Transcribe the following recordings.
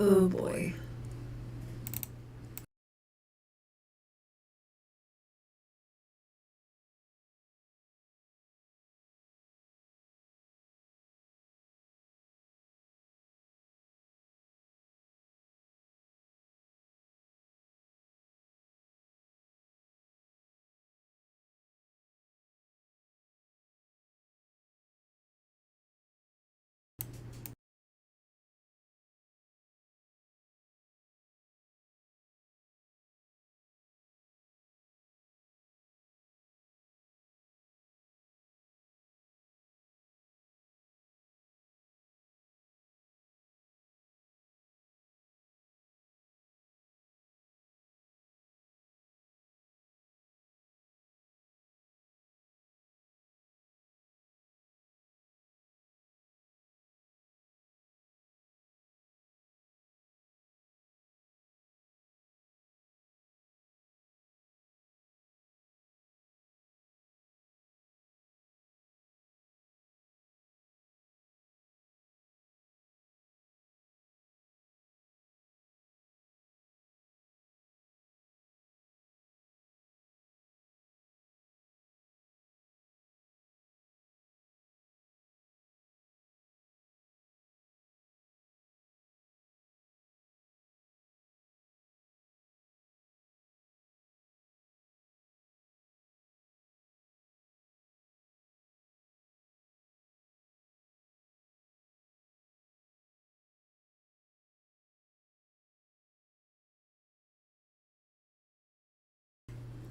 Oh boy.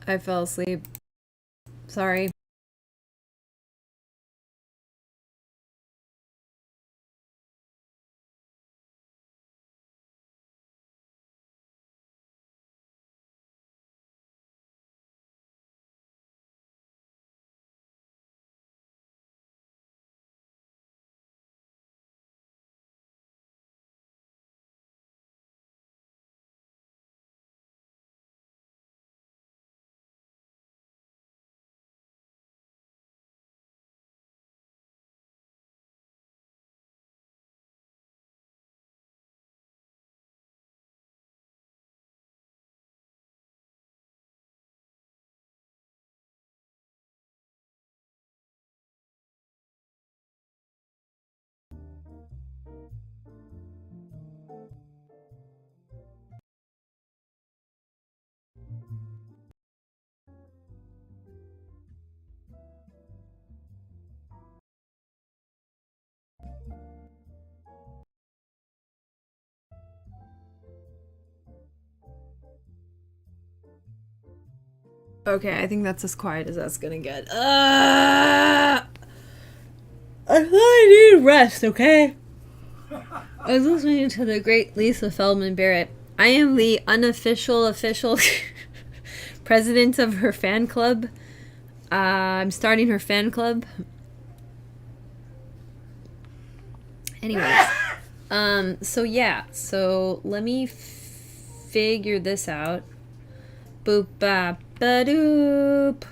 I fell asleep. Sorry. Okay, I think that's as quiet as that's gonna get. I thought I needed rest, okay? I was listening to the great Lisa Feldman Barrett. I am the unofficial official president of her fan club. I'm starting her fan club. Anyways, so yeah, so let me figure this out. Boop ba ba doop.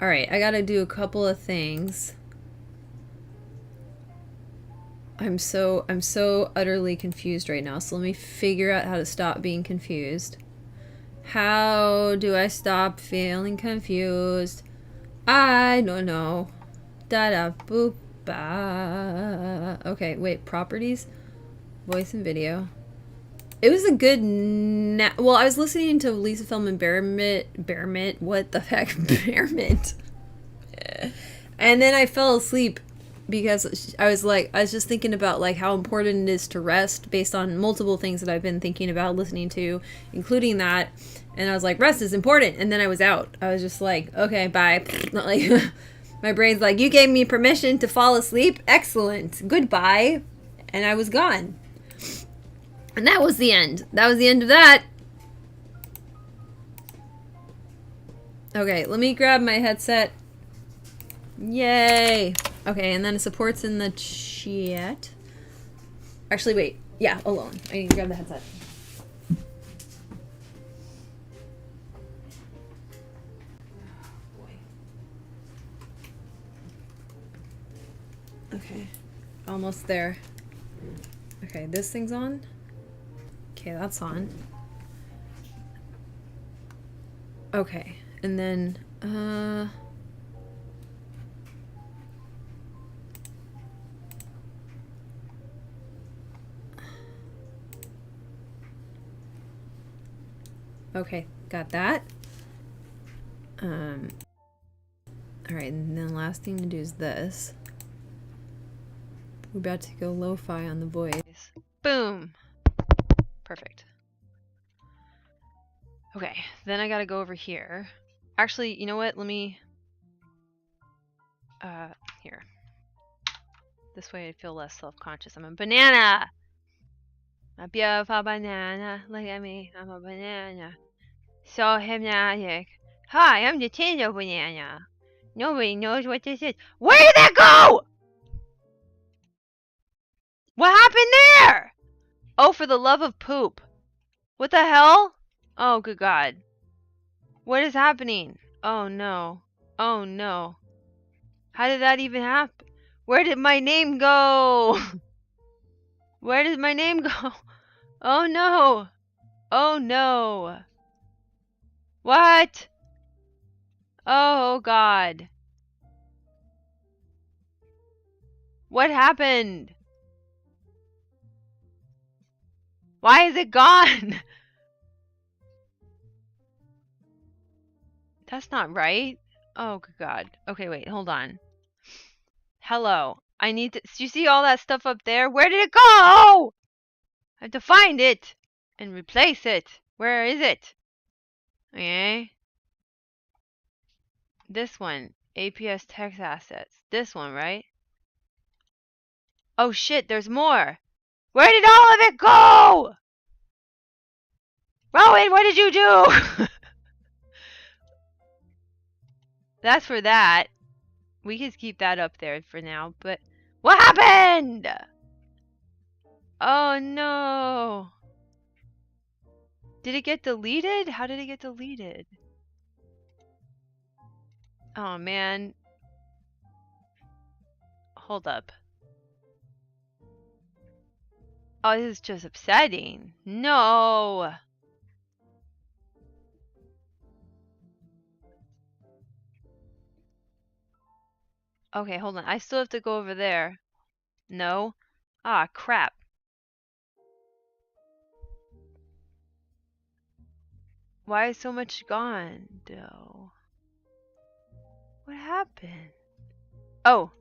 All right, I gotta do a couple of things. I'm so utterly confused right now. So let me figure out how to stop being confused. How do I stop feeling confused? I don't know. Da da boop ba. Okay, wait. Properties, voice and video. It was a good. Well, I was listening to Lisa Feldman Bearmit. What the heck, Bearmit? And then I fell asleep because I was just thinking about like how important it is to rest based on multiple things that I've been thinking about listening to, including that. And I was like, rest is important. And then I was out. I was just like, okay, bye. Like, my brain's like, you gave me permission to fall asleep. Excellent. Goodbye. And I was gone. And that was the end. That was the end of that. Okay, let me grab my headset. Yay. Okay, and then it supports in the chat. Actually, wait. Yeah, alone. I need to grab the headset. Okay, almost there. Okay, this thing's on. Okay, that's on. Okay, and then, okay, got that. Alright, and then last thing to do is this. We're about to go lo-fi on the voice. Boom! Perfect. Okay, then I gotta go over here. Actually, you know what? Let me... here. This way I feel less self-conscious. I'm a banana! A beautiful banana. Look at me. I'm a banana. So hypnotic. Hi, I'm the Tinder banana. Nobody knows what this is. Where did that go? What happened there? Oh, for the love of poop. What the hell? Oh, good God. What is happening? Oh, no. Oh, no. How did that even happen? Where did my name go? Where did my name go? Oh, no. Oh, no. What? Oh, God. What happened? Why is it gone? That's not right. Oh, good God. Okay, wait, hold on. Hello. I need to... You see all that stuff up there? Where did it go? I have to find it and replace it. Where is it? Okay. This one. APS text assets. This one, right? Oh, shit, there's more. Where did all of it go? Rowan, what did you do? That's for that. We can keep that up there for now, but... What happened? Oh, no. Did it get deleted? How did it get deleted? Oh, man. Hold up. Oh, this is just upsetting. No. Okay, hold on. I still have to go over there. No. Ah, crap. Why is so much gone, though? What happened? Oh.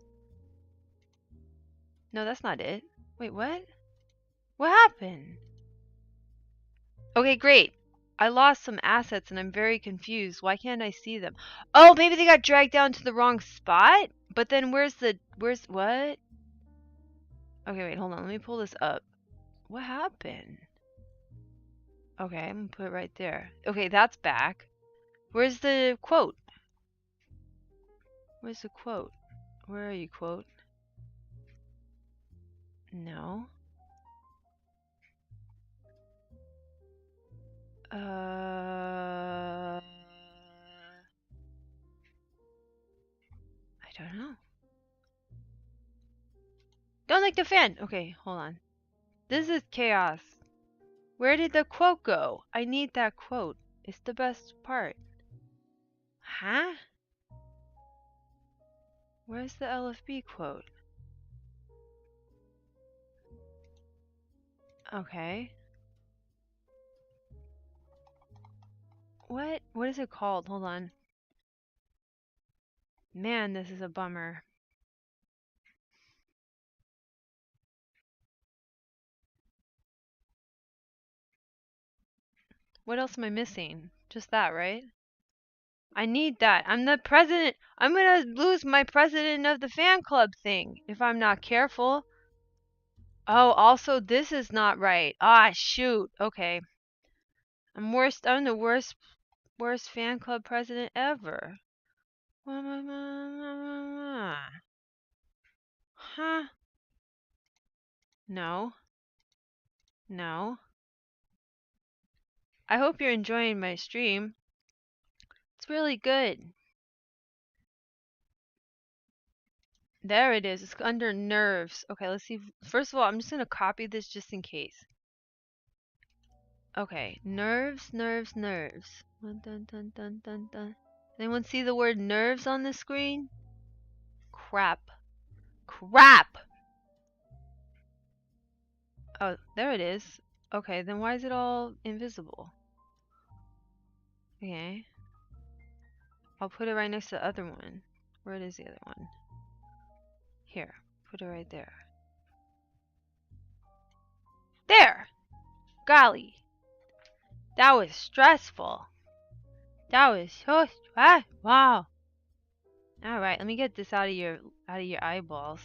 No, that's not it. Wait, what? What happened? Okay, great. I lost some assets and I'm very confused. Why can't I see them? Oh, maybe they got dragged down to the wrong spot? But then where's what? Okay, wait, hold on. Let me pull this up. What happened? Okay, I'm gonna put it right there. Okay, that's back. Where's the quote? Where's the quote? Where are you, quote? No. I don't know. Don't like the fan! Okay, hold on. This is chaos. Where did the quote go? I need that quote. It's the best part. Huh? Where's the LFB quote? Okay. What? What is it called? Hold on. Man, this is a bummer. What else am I missing? Just that, right? I need that. I'm the president. I'm gonna lose my president of the fan club thing if I'm not careful. Oh, also this is not right. Ah, shoot. Okay. I'm worst. I'm the worst fan club president ever. Huh? No. No. I hope you're enjoying my stream. It's really good. There it is. It's under nerves. Okay, let's see. First of all, I'm just going to copy this just in case. Okay, nerves, nerves, nerves. Dun, dun, dun, dun, dun, dun. Anyone see the word nerves on the screen? Crap. Crap! Oh, there it is. Okay, then why is it all invisible? Okay. I'll put it right next to the other one. Where is the other one? Here. Put it right there. There! Golly. That was stressful. That was so stressful. Wow. Alright, let me get this out of your eyeballs.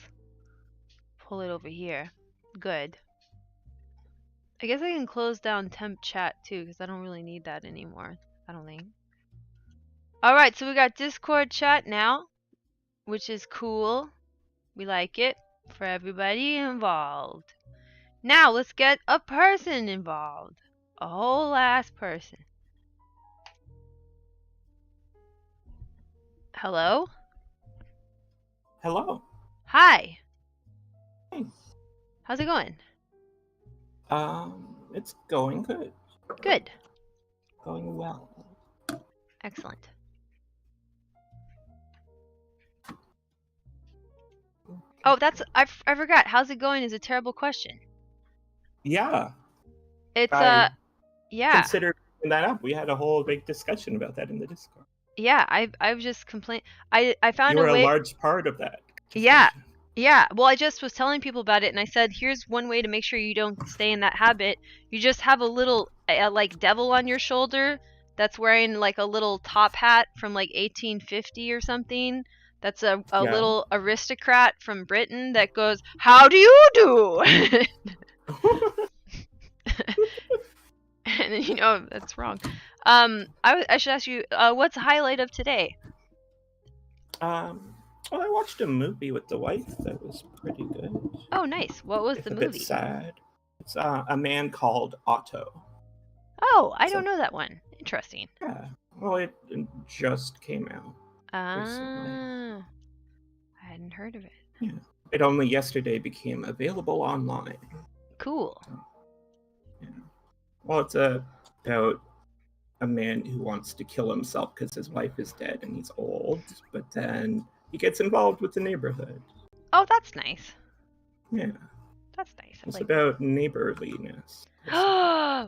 Pull it over here. Good. I guess I can close down temp chat too, because I don't really need that anymore. I don't think. Alright, so we got Discord chat now, which is cool. We like it for everybody involved. Now let's get a person involved. A whole ass person. Hello? Hello. Hi. Hey. How's it going? It's going good. Good. Going well. Excellent. Oh, I forgot. How's it going is a terrible question. Yeah. It's I yeah. considered bringing that up. We had a whole big discussion about that in the Discord. Yeah, I've just complained. I found You were a way. a large part of that discussion. Yeah. Yeah. Well, I just was telling people about it, and I said, here's one way to make sure you don't stay in that habit. You just have a little like devil on your shoulder that's wearing like a little top hat from like 1850 or something. That's a Yeah. little aristocrat from Britain that goes, "How do you do?" And you know that's wrong. I should ask you, what's the highlight of today? Well, I watched a movie with the wife that was pretty good. Oh, nice. What was the movie? A bit sad. It's A Man Called Otto. Oh, I don't know that one. Interesting. Yeah. Well, it just came out recently. I hadn't heard of it. Yeah. It only yesterday became available online. Cool. Yeah. Well, it's about a man who wants to kill himself because his wife is dead and he's old, but then he gets involved with the neighborhood. Oh, that's nice. Yeah. That's nice. It's about neighborliness.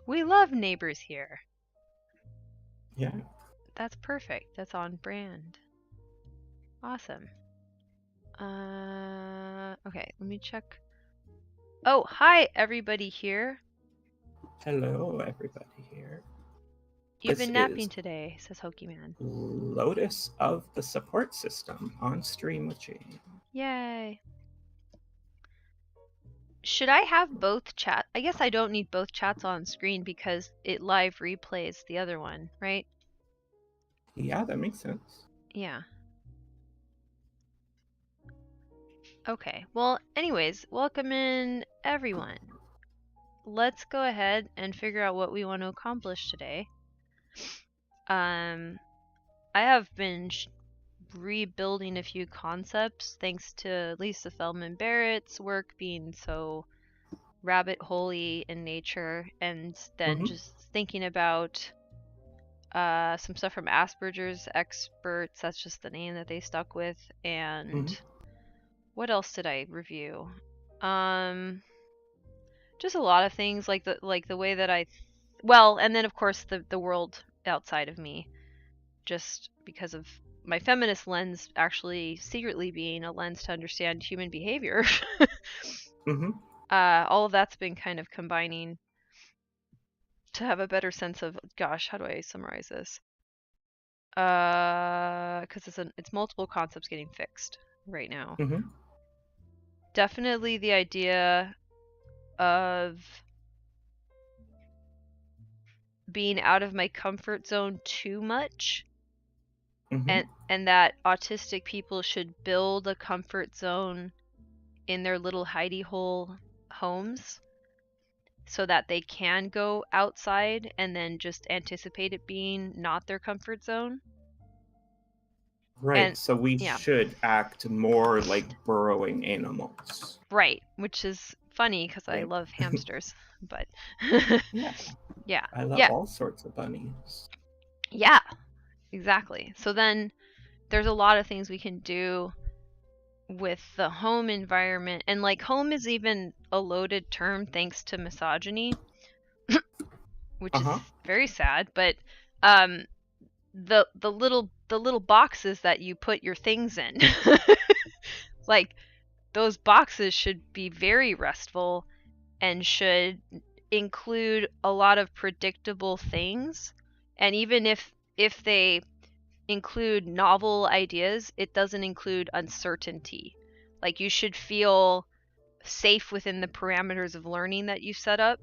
We love neighbors here. Yeah. That's perfect. That's on brand. Awesome. Okay, let me check. Oh, hi everybody here. Hello, everybody here. You've been napping today, says Hokiman. Lotus of the support system on stream with Jane. Yay. Should I have both chat? I guess I don't need both chats on screen because it live replays the other one, right? Yeah, that makes sense. Yeah. Okay, well, anyways, welcome in everyone. Let's go ahead and figure out what we want to accomplish today. I have been rebuilding a few concepts thanks to Lisa Feldman Barrett's work being so rabbit holey in nature, and then just thinking about some stuff from Asperger's experts. That's just the name that they stuck with. And what else did I review? Just a lot of things, like the way that and then of course the world outside of me, just because of my feminist lens actually secretly being a lens to understand human behavior. All of that's been kind of combining to have a better sense of, gosh, how do I summarize this? Because it's multiple concepts getting fixed right now. Definitely the idea of being out of my comfort zone too much, and that autistic people should build a comfort zone in their little hidey hole homes so that they can go outside and then just anticipate it being not their comfort zone. Right, so we should act more like burrowing animals. Right, which is funny because I love hamsters, but yeah. Yeah. I love Yeah. all sorts of bunnies. Yeah. Exactly. So then there's a lot of things we can do with the home environment, and like home is even a loaded term thanks to misogyny, which is Uh-huh. very sad, but um the little boxes that you put your things in like those boxes should be very restful and should include a lot of predictable things, and even if they include novel ideas, it doesn't include uncertainty. Like you should feel safe within the parameters of learning that you set up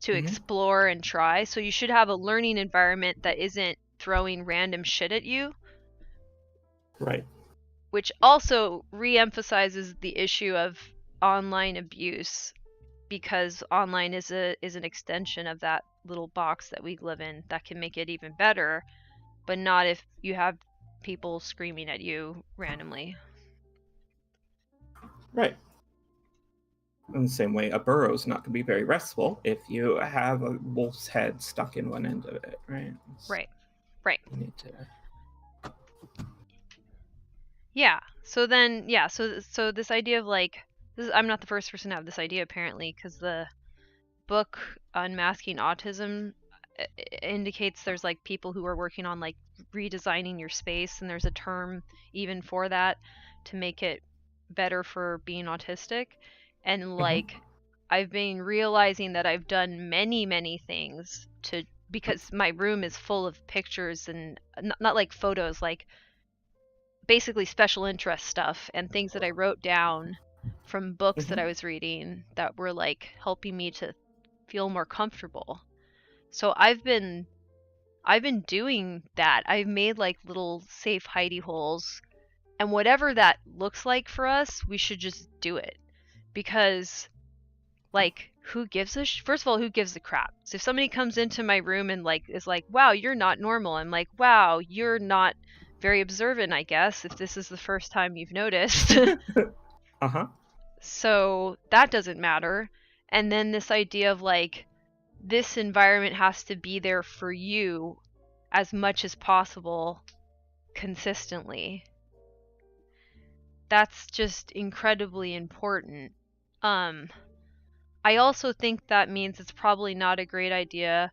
to Mm-hmm. explore and try. So you should have a learning environment that isn't throwing random shit at you, Right. which also re-emphasizes the issue of online abuse, because online is an extension of that little box that we live in that can make it even better, but not if you have people screaming at you randomly. Right. In the same way, a burrow's not going to be very restful if you have a wolf's head stuck in one end of it, right? Right. Right. You need to... Yeah. So then, yeah. So this idea of like, I'm not the first person to have this idea apparently, because the book Unmasking Autism indicates there's like people who are working on like redesigning your space, and there's a term even for that to make it better for being autistic. And like I've been realizing that I've done many things to, because my room is full of pictures and not like photos, like basically special interest stuff and things that I wrote down from books that I was reading that were like helping me to feel more comfortable. So I've been doing that. I've made like little safe hidey holes, and whatever that looks like for us, we should just do it. Because like who gives a first of all, who gives a crap? So if somebody comes into my room and like is like, "Wow, you're not normal." I'm like, "Wow, you're not very observant, I guess, if this is the first time you've noticed." Uh-huh. So that doesn't matter. And then this idea of like this environment has to be there for you as much as possible consistently. That's just incredibly important. I also think that means it's probably not a great idea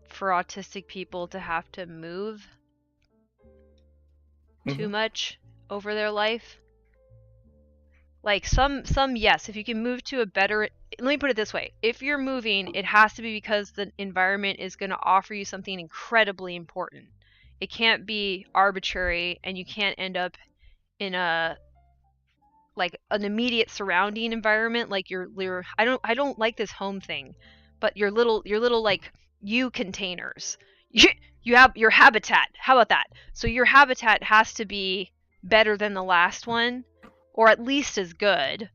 for autistic people to have to move too much over their life. Like some yes, if you can move to a better, let me put it this way, if you're moving, it has to be because the environment is going to offer you something incredibly important. It can't be arbitrary, and you can't end up in a like an immediate surrounding environment, like your I don't like this home thing, but your little like you containers. You have your habitat. How about that? So your habitat has to be better than the last one, or at least as good,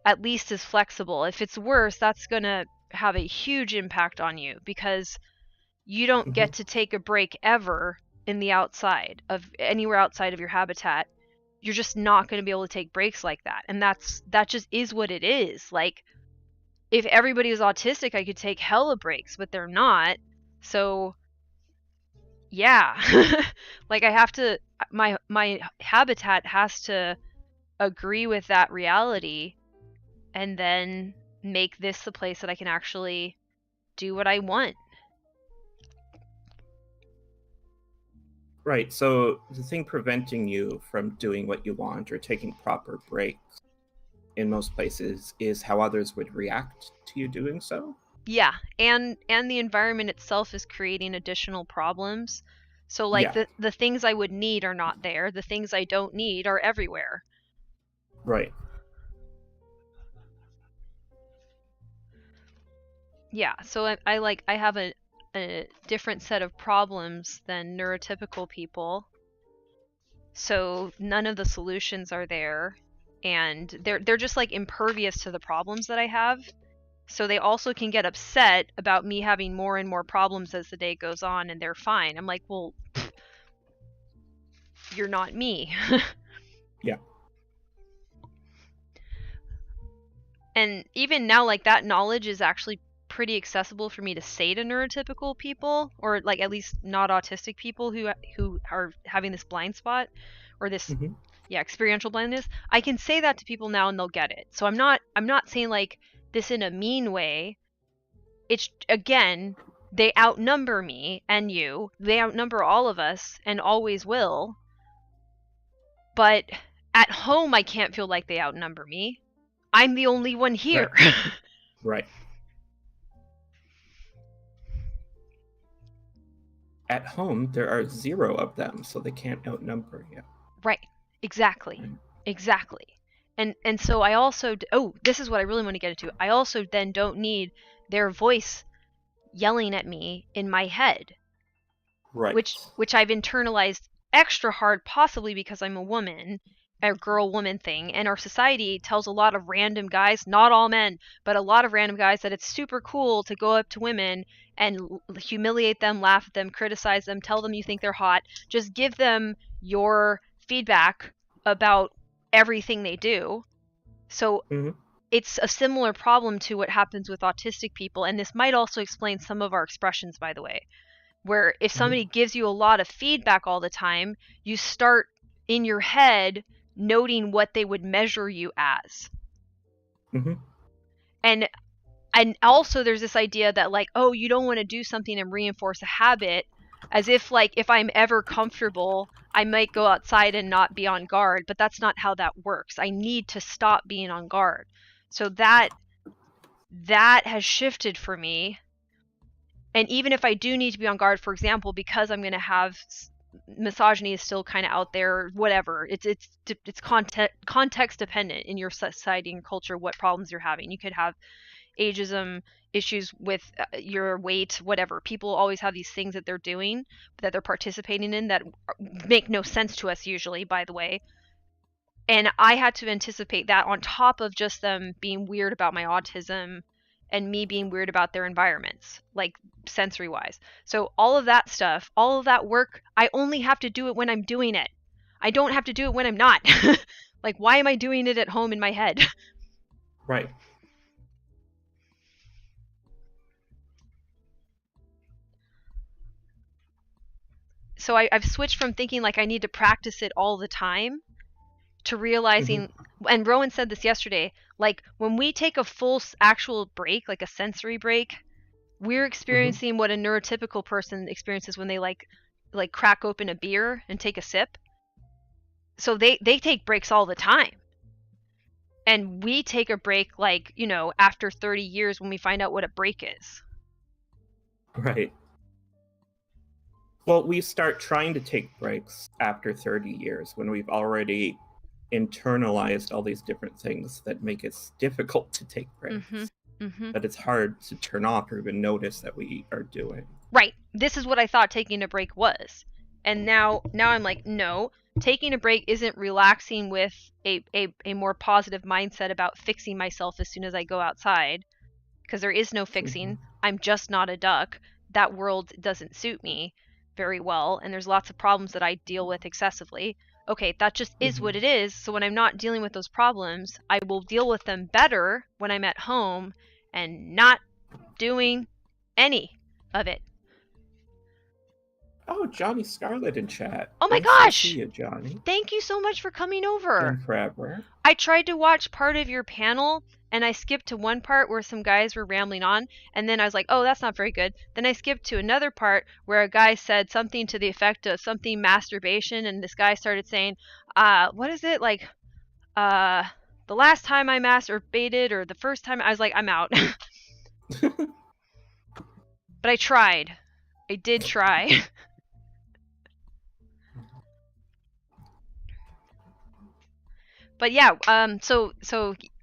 at least as flexible. If it's worse, that's going to have a huge impact on you, because you don't get to take a break ever in the outside of anywhere outside of your habitat. You're just not going to be able to take breaks like that. And that just is what it is. Like if everybody was autistic, I could take hella breaks, but they're not. So yeah. Like I have to, my habitat has to agree with that reality, and then make this the place that I can actually do what I want. Right. So the thing preventing you from doing what you want or taking proper breaks in most places is how others would react to you doing so. Yeah, and the environment itself is creating additional problems. So like Yeah. the things I would need are not there. The things I don't need are everywhere. Right. Yeah, so I have a different set of problems than neurotypical people. So none of the solutions are there, and they're just like impervious to the problems that I have. So they also can get upset about me having more and more problems as the day goes on, and they're fine. I'm like, well, you're not me. Yeah. And even now, like that knowledge is actually pretty accessible for me to say to neurotypical people, or like at least not autistic people who are having this blind spot or this Mm-hmm. experiential blindness. I can say that to people now and they'll get it. So I'm not saying like this in a mean way. It's, again, they outnumber me and you. They outnumber all of us and always will. But at home, I can't feel like they outnumber me. I'm the only one here. Right. Right. At home, there are 0 of them, so they can't outnumber you. Right. Exactly. Right. Exactly. And so I also, this is what I really want to get into. I also then don't need their voice yelling at me in my head. Right. Which I've internalized extra hard, possibly because I'm a woman, a girl-woman thing, and our society tells a lot of random guys, not all men, but a lot of random guys, that it's super cool to go up to women and humiliate them, laugh at them, criticize them, tell them you think they're hot. Just give them your feedback about everything they do. So Mm-hmm. it's a similar problem to what happens with autistic people, and this might also explain some of our expressions, by the way, where if somebody gives you a lot of feedback all the time, you start in your head noting what they would measure you as. Mm-hmm. And also there's this idea that like, oh, you don't want to do something and reinforce a habit, as if like if I'm ever comfortable, I might go outside and not be on guard, but that's not how that works. I need to stop being on guard. So that has shifted for me. And even if I do need to be on guard, for example, because I'm going to have misogyny is still kind of out there, whatever. It's context dependent in your society and culture what problems you're having. You could have ageism, issues with your weight, whatever. People always have these things that they're doing, that they're participating in, that make no sense to us usually, by the way. And I had to anticipate that on top of just them being weird about my autism and me being weird about their environments, like sensory wise. So all of that stuff, all of that work, I only have to do it when I'm doing it. I don't have to do it when I'm not. Like, why am I doing it at home in my head? Right. So I've switched from thinking like I need to practice it all the time to realizing, and Rowan said this yesterday, like when we take a full actual break, like a sensory break, we're experiencing what a neurotypical person experiences when they like crack open a beer and take a sip. So they take breaks all the time. And we take a break like, after 30 years when we find out what a break is. Right. Well, we start trying to take breaks after 30 years when we've already internalized all these different things that make it difficult to take breaks. That it's hard to turn off or even notice that we are doing. Right. This is what I thought taking a break was. And now I'm like, no, taking a break isn't relaxing with a more positive mindset about fixing myself as soon as I go outside. Because there is no fixing. I'm just not a duck. That world doesn't suit me very well. And there's lots of problems that I deal with excessively. Okay, that just is what it is. So when I'm not dealing with those problems, I will deal with them better when I'm at home and not doing any of it. Oh, Johnny Scarlett in chat. Oh my Nice gosh! to see you, Johnny. Thank you so much for coming over. Been forever. I tried to watch part of your panel, and I skipped to one part where some guys were rambling on, and then I was like, oh, that's not very good. Then I skipped to another part where a guy said something to the effect of something masturbation, and this guy started saying, what is it? Like, the last time I masturbated, or the first time, I was like, I'm out. But I tried. I did try. But yeah, so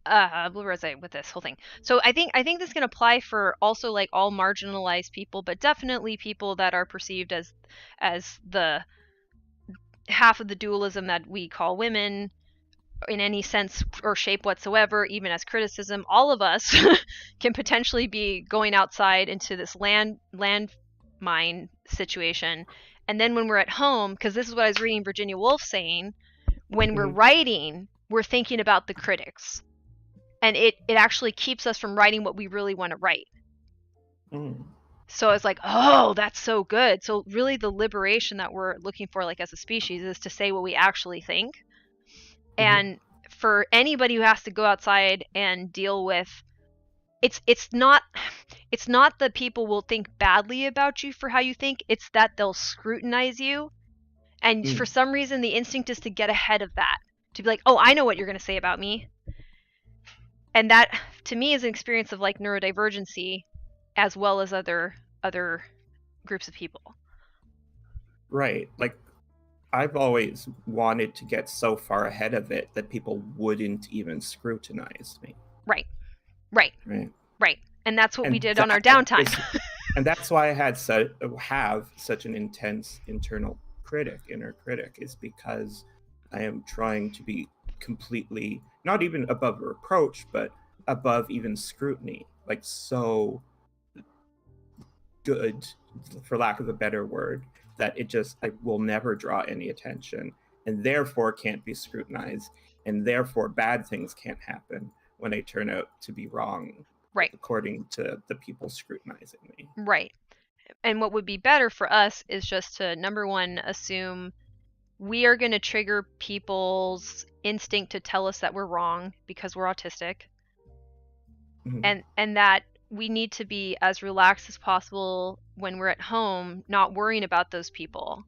where was I with this whole thing? So I think this can apply for also like all marginalized people, but definitely people that are perceived as the half of the dualism that we call women in any sense or shape whatsoever, even as criticism. All of us can potentially be going outside into this landmine situation. And then when we're at home, because this is what I was reading Virginia Woolf saying, when we're writing, we're thinking about the critics. And it actually keeps us from writing what we really want to write. So it's like, oh, that's so good. So really the liberation that we're looking for, like as a species, is to say what we actually think. And for anybody who has to go outside and deal with, it's not that people will think badly about you for how you think, it's that they'll scrutinize you. And for some reason the instinct is to get ahead of that, to be like, oh, I know what you're going to say about me. And that to me is an experience of like neurodivergency as well as other groups of people. Right. Like, I've always wanted to get so far ahead of it that people wouldn't even scrutinize me. Right. And that's what we did on our downtime. And that's why I have such an intense inner critic, is because I am trying to be completely, not even above reproach, but above even scrutiny. Like, so good, for lack of a better word, that I will never draw any attention, and therefore can't be scrutinized, and therefore bad things can't happen when I turn out to be wrong. Right. According to the people scrutinizing me. Right. And what would be better for us is just to, number one, assume we are going to trigger people's instinct to tell us that we're wrong because we're autistic. And that we need to be as relaxed as possible when we're at home, not worrying about those people.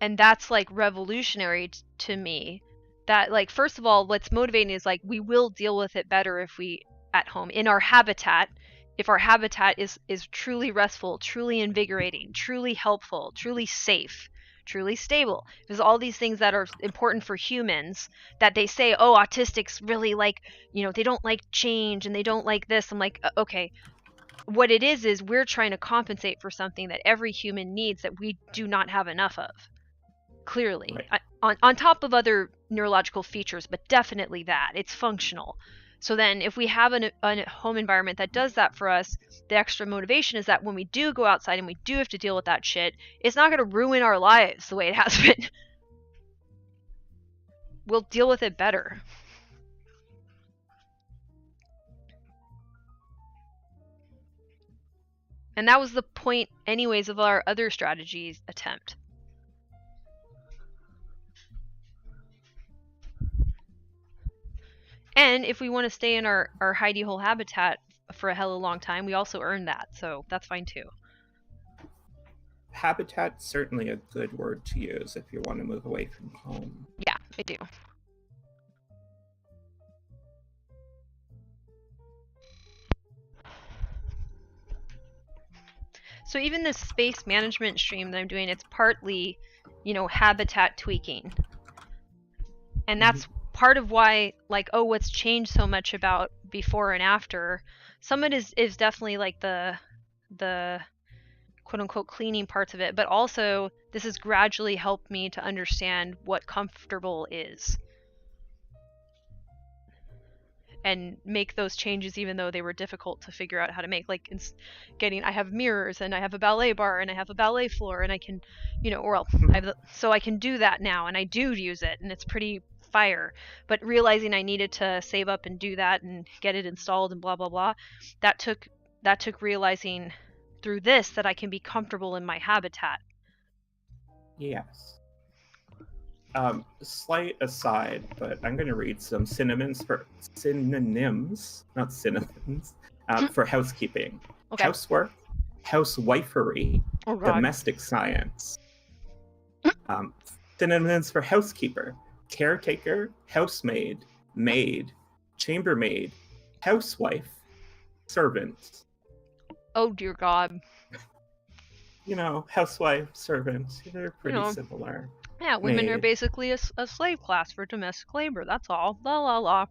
And that's like revolutionary to me. That, like, first of all, what's motivating is like, we will deal with it better if we at home in our habitat, if our habitat is truly restful, truly invigorating, truly helpful, truly safe, truly stable. There's all these things that are important for humans that they say, oh, autistics really like, they don't like change and they don't like this. I'm like, okay, what it is we're trying to compensate for something that every human needs that we do not have enough of. Clearly. Right. On top of other neurological features, but definitely that. It's functional. So then if we have a home environment that does that for us, the extra motivation is that when we do go outside and we do have to deal with that shit, it's not going to ruin our lives the way it has been. We'll deal with it better. And that was the point anyways of our other strategies attempt. And if we want to stay in our hidey hole habitat for a hella long time, we also earn that, so that's fine too. Habitat's certainly a good word to use if you want to move away from home. Yeah, I do. So even this space management stream that I'm doing, it's partly, habitat tweaking. And that's part of why, like, oh, what's changed so much about before and after. Some of it is definitely like the quote unquote cleaning parts of it, but also this has gradually helped me to understand what comfortable is and make those changes even though they were difficult to figure out how to make. Like, I have mirrors and I have a ballet bar and I have a ballet floor and I can, so I can do that now, and I do use it, and it's pretty fire. But realizing I needed to save up and do that and get it installed and blah blah blah, that took realizing through this that I can be comfortable in my habitat. Yes. Slight aside, but I'm going to read some synonyms, for housekeeping. Okay. Housework, housewifery, domestic science. Synonyms for housekeeper: caretaker, housemaid, maid, chambermaid, housewife, servant. Oh dear God. Housewife, servant, they're pretty similar. Yeah, women are basically a slave class for domestic labor. That's all. La la la.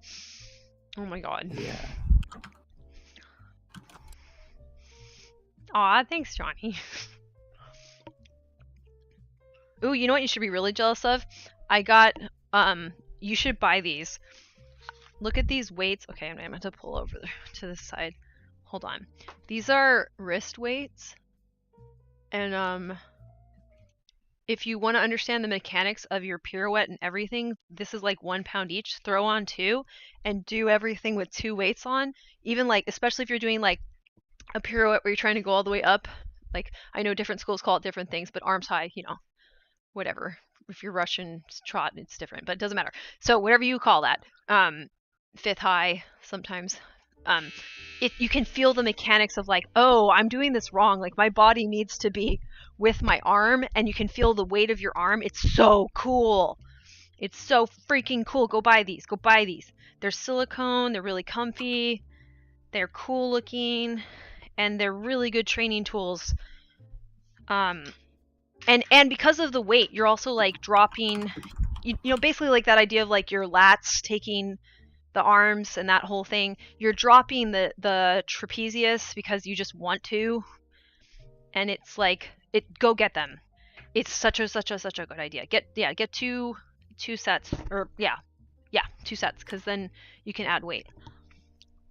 Oh my God. Yeah. Aw, thanks, Johnny. Ooh, you know what you should be really jealous of? I got, you should buy these. Look at these weights. Okay, I'm going to pull over to this side. Hold on. These are wrist weights. And, if you want to understand the mechanics of your pirouette and everything, this is like 1 pound each. Throw on 2 and do everything with 2 weights on. Even like, especially if you're doing like a pirouette where you're trying to go all the way up. Like, I know different schools call it different things, but arms high, whatever. If you're Russian trot, it's different, but it doesn't matter. So whatever you call that, fifth high sometimes. You can feel the mechanics of like, oh, I'm doing this wrong. Like my body needs to be with my arm, and you can feel the weight of your arm. It's so cool. It's so freaking cool. Go buy these. Go buy these. They're silicone. They're really comfy. They're cool looking, and they're really good training tools. And because of the weight, you're also like dropping, basically like that idea of like your lats taking the arms and that whole thing. You're dropping the trapezius because you just want to, and it's like go get them. It's such a good idea. Get two sets, or two sets, because then you can add weight.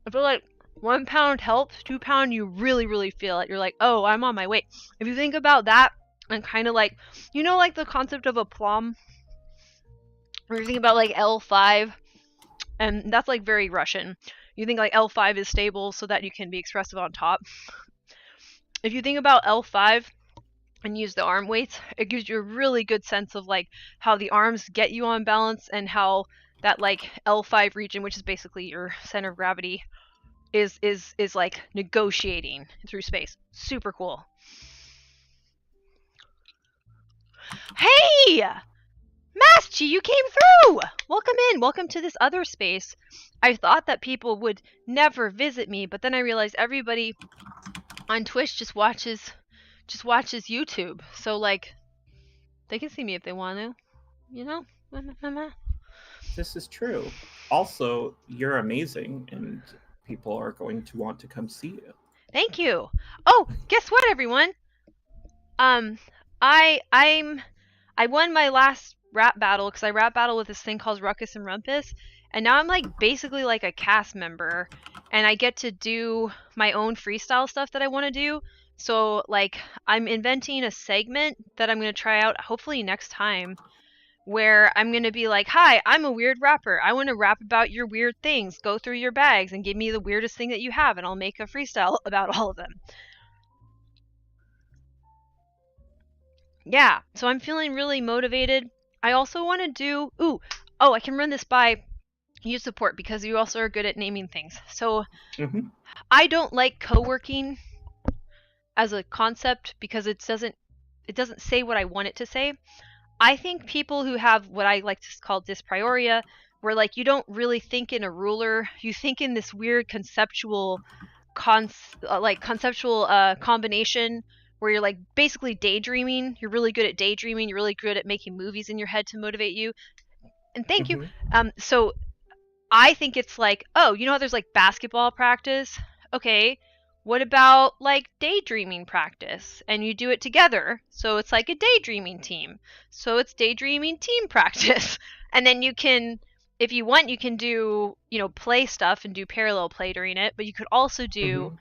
I feel like 1 pound helps. 2 pound, you really feel it. You're like, oh, I'm on my way. If you think about that, and kind of like, like the concept of a plum, or you think about like L5, and that's like very Russian. You think like L5 is stable so that you can be expressive on top. If you think about L5 and use the arm weights, it gives you a really good sense of like how the arms get you on balance, and how that like L5 region, which is basically your center of gravity, is like negotiating through space. Super cool. Hey! Maschi, you came through! Welcome in. Welcome to this other space. I thought that people would never visit me, but then I realized everybody on Twitch just watches YouTube. So like they can see me if they want to, This is true. Also, you're amazing, and people are going to want to come see you. Thank you. Oh, guess what, everyone? I won my last rap battle, because I rap battle with this thing called Ruckus and Rumpus, and now I'm like basically like a cast member, and I get to do my own freestyle stuff that I want to do. So like I'm inventing a segment that I'm going to try out hopefully next time, where I'm going to be like, hi, I'm a weird rapper. I want to rap about your weird things. Go through your bags and give me the weirdest thing that you have, and I'll make a freestyle about all of them. Yeah, so I'm feeling really motivated. I also want to do... I can run this by you support, because you also are good at naming things. So I don't like co-working as a concept because it doesn't say what I want it to say. I think people who have what I like to call dysprioria, where like you don't really think in a ruler, you think in this weird conceptual combination where you're like basically daydreaming. You're really good at daydreaming. You're really good at making movies in your head to motivate you. And thank you. So I think it's like, oh, you know how there's like basketball practice? Okay, what about like daydreaming practice? And you do it together. So it's like a daydreaming team. So it's daydreaming team practice. And then you can, if you want, you can do, play stuff and do parallel play during it. But you could also do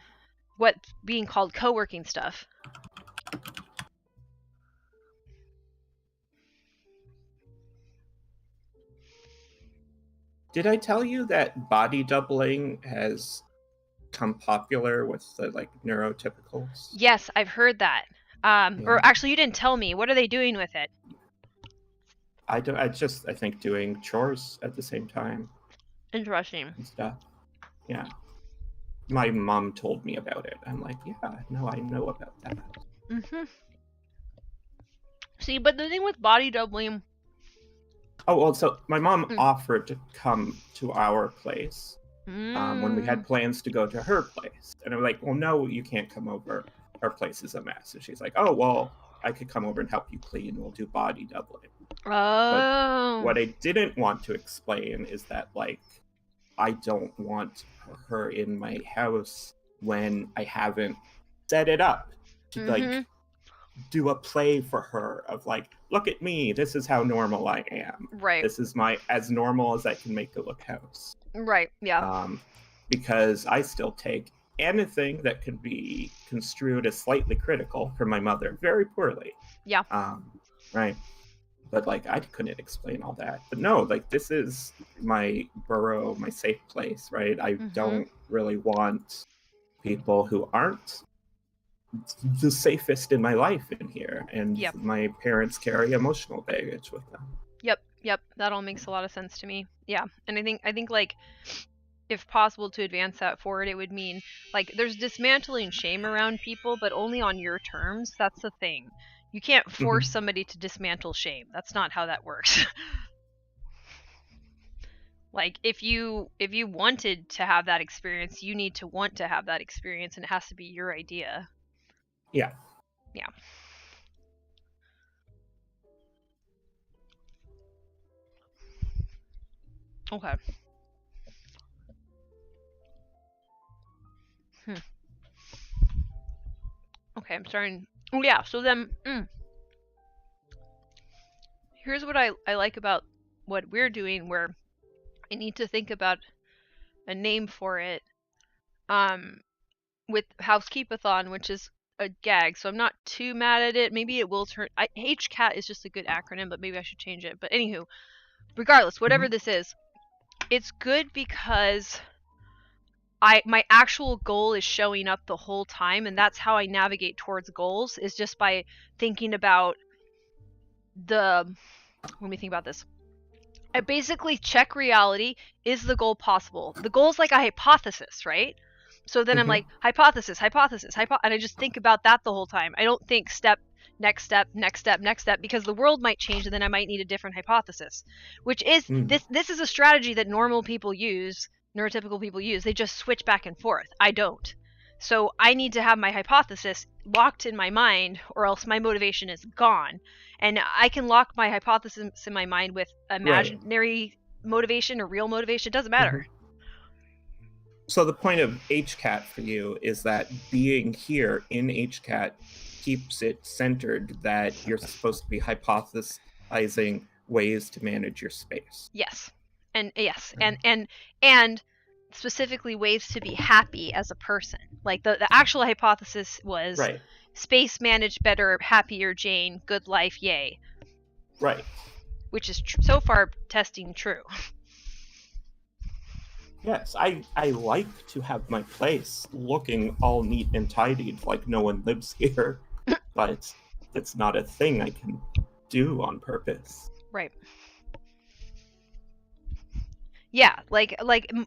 what's being called co-working stuff. Did I tell you that body doubling has become popular with the like neurotypicals? Yes, I've heard that. Or actually, you didn't tell me. What are they doing with it? I think doing chores at the same time. Interesting. And stuff. Yeah. My mom told me about it. I'm like, yeah, no, I know about that. See, but the thing with body doubling... Oh, well, so my mom offered to come to our place when we had plans to go to her place. And I'm like, well, no, you can't come over. Our place is a mess. And she's like, oh, well, I could come over and help you clean. We'll do body doubling. But what I didn't want to explain is that, like, I don't want her in my house when I haven't set it up to, like, do a play for her of like, look at me, this is how normal I am. Right. This is my as normal as I can make it look house. Right. Yeah. Because I still take anything that could be construed as slightly critical from my mother very poorly. Yeah. Right. But like I couldn't explain all that. But no, like this is my burrow, my safe place, right? I don't really want people who aren't the safest in my life in here, and Yep. my parents carry emotional baggage with them. Yep. That all makes a lot of sense to me. Yeah, and I think like, if possible to advance that forward, it would mean like there's dismantling shame around people, but only on your terms. That's the thing. You can't force somebody to dismantle shame. That's not how that works. Like, if you wanted to have that experience, you need to want to have that experience, and it has to be your idea. Yeah. Okay. Okay, I'm starting. Oh yeah, so then here's what I like about what we're doing, where I need to think about a name for it. With Housekeep-a-thon, which is a gag, so I'm not too mad at it. Maybe it will turn. HCAT is just a good acronym, but maybe I should change it. But anywho, regardless, whatever this is, it's good because my actual goal is showing up the whole time, and that's how I navigate towards goals, is just by thinking about when we think about this. I basically check reality. Is the goal possible? The goal is like a hypothesis, right? So then I'm like, hypothesis, and I just think about that the whole time. I don't think next step, because the world might change, and then I might need a different hypothesis. Which is this is a strategy that normal people use, neurotypical people use. They just switch back and forth. I don't. So I need to have my hypothesis locked in my mind, or else my motivation is gone. And I can lock my hypothesis in my mind with imaginary motivation or real motivation. It doesn't matter. So the point of HCAT for you is that being here in HCAT keeps it centered that you're supposed to be hypothesizing ways to manage your space. Yes. And and specifically ways to be happy as a person. Like the actual hypothesis was space managed better, happier Jane, good life, yay. Right. Which is so far testing true. Yes, I like to have my place looking all neat and tidied like no one lives here, but it's not a thing I can do on purpose. Right. Yeah, like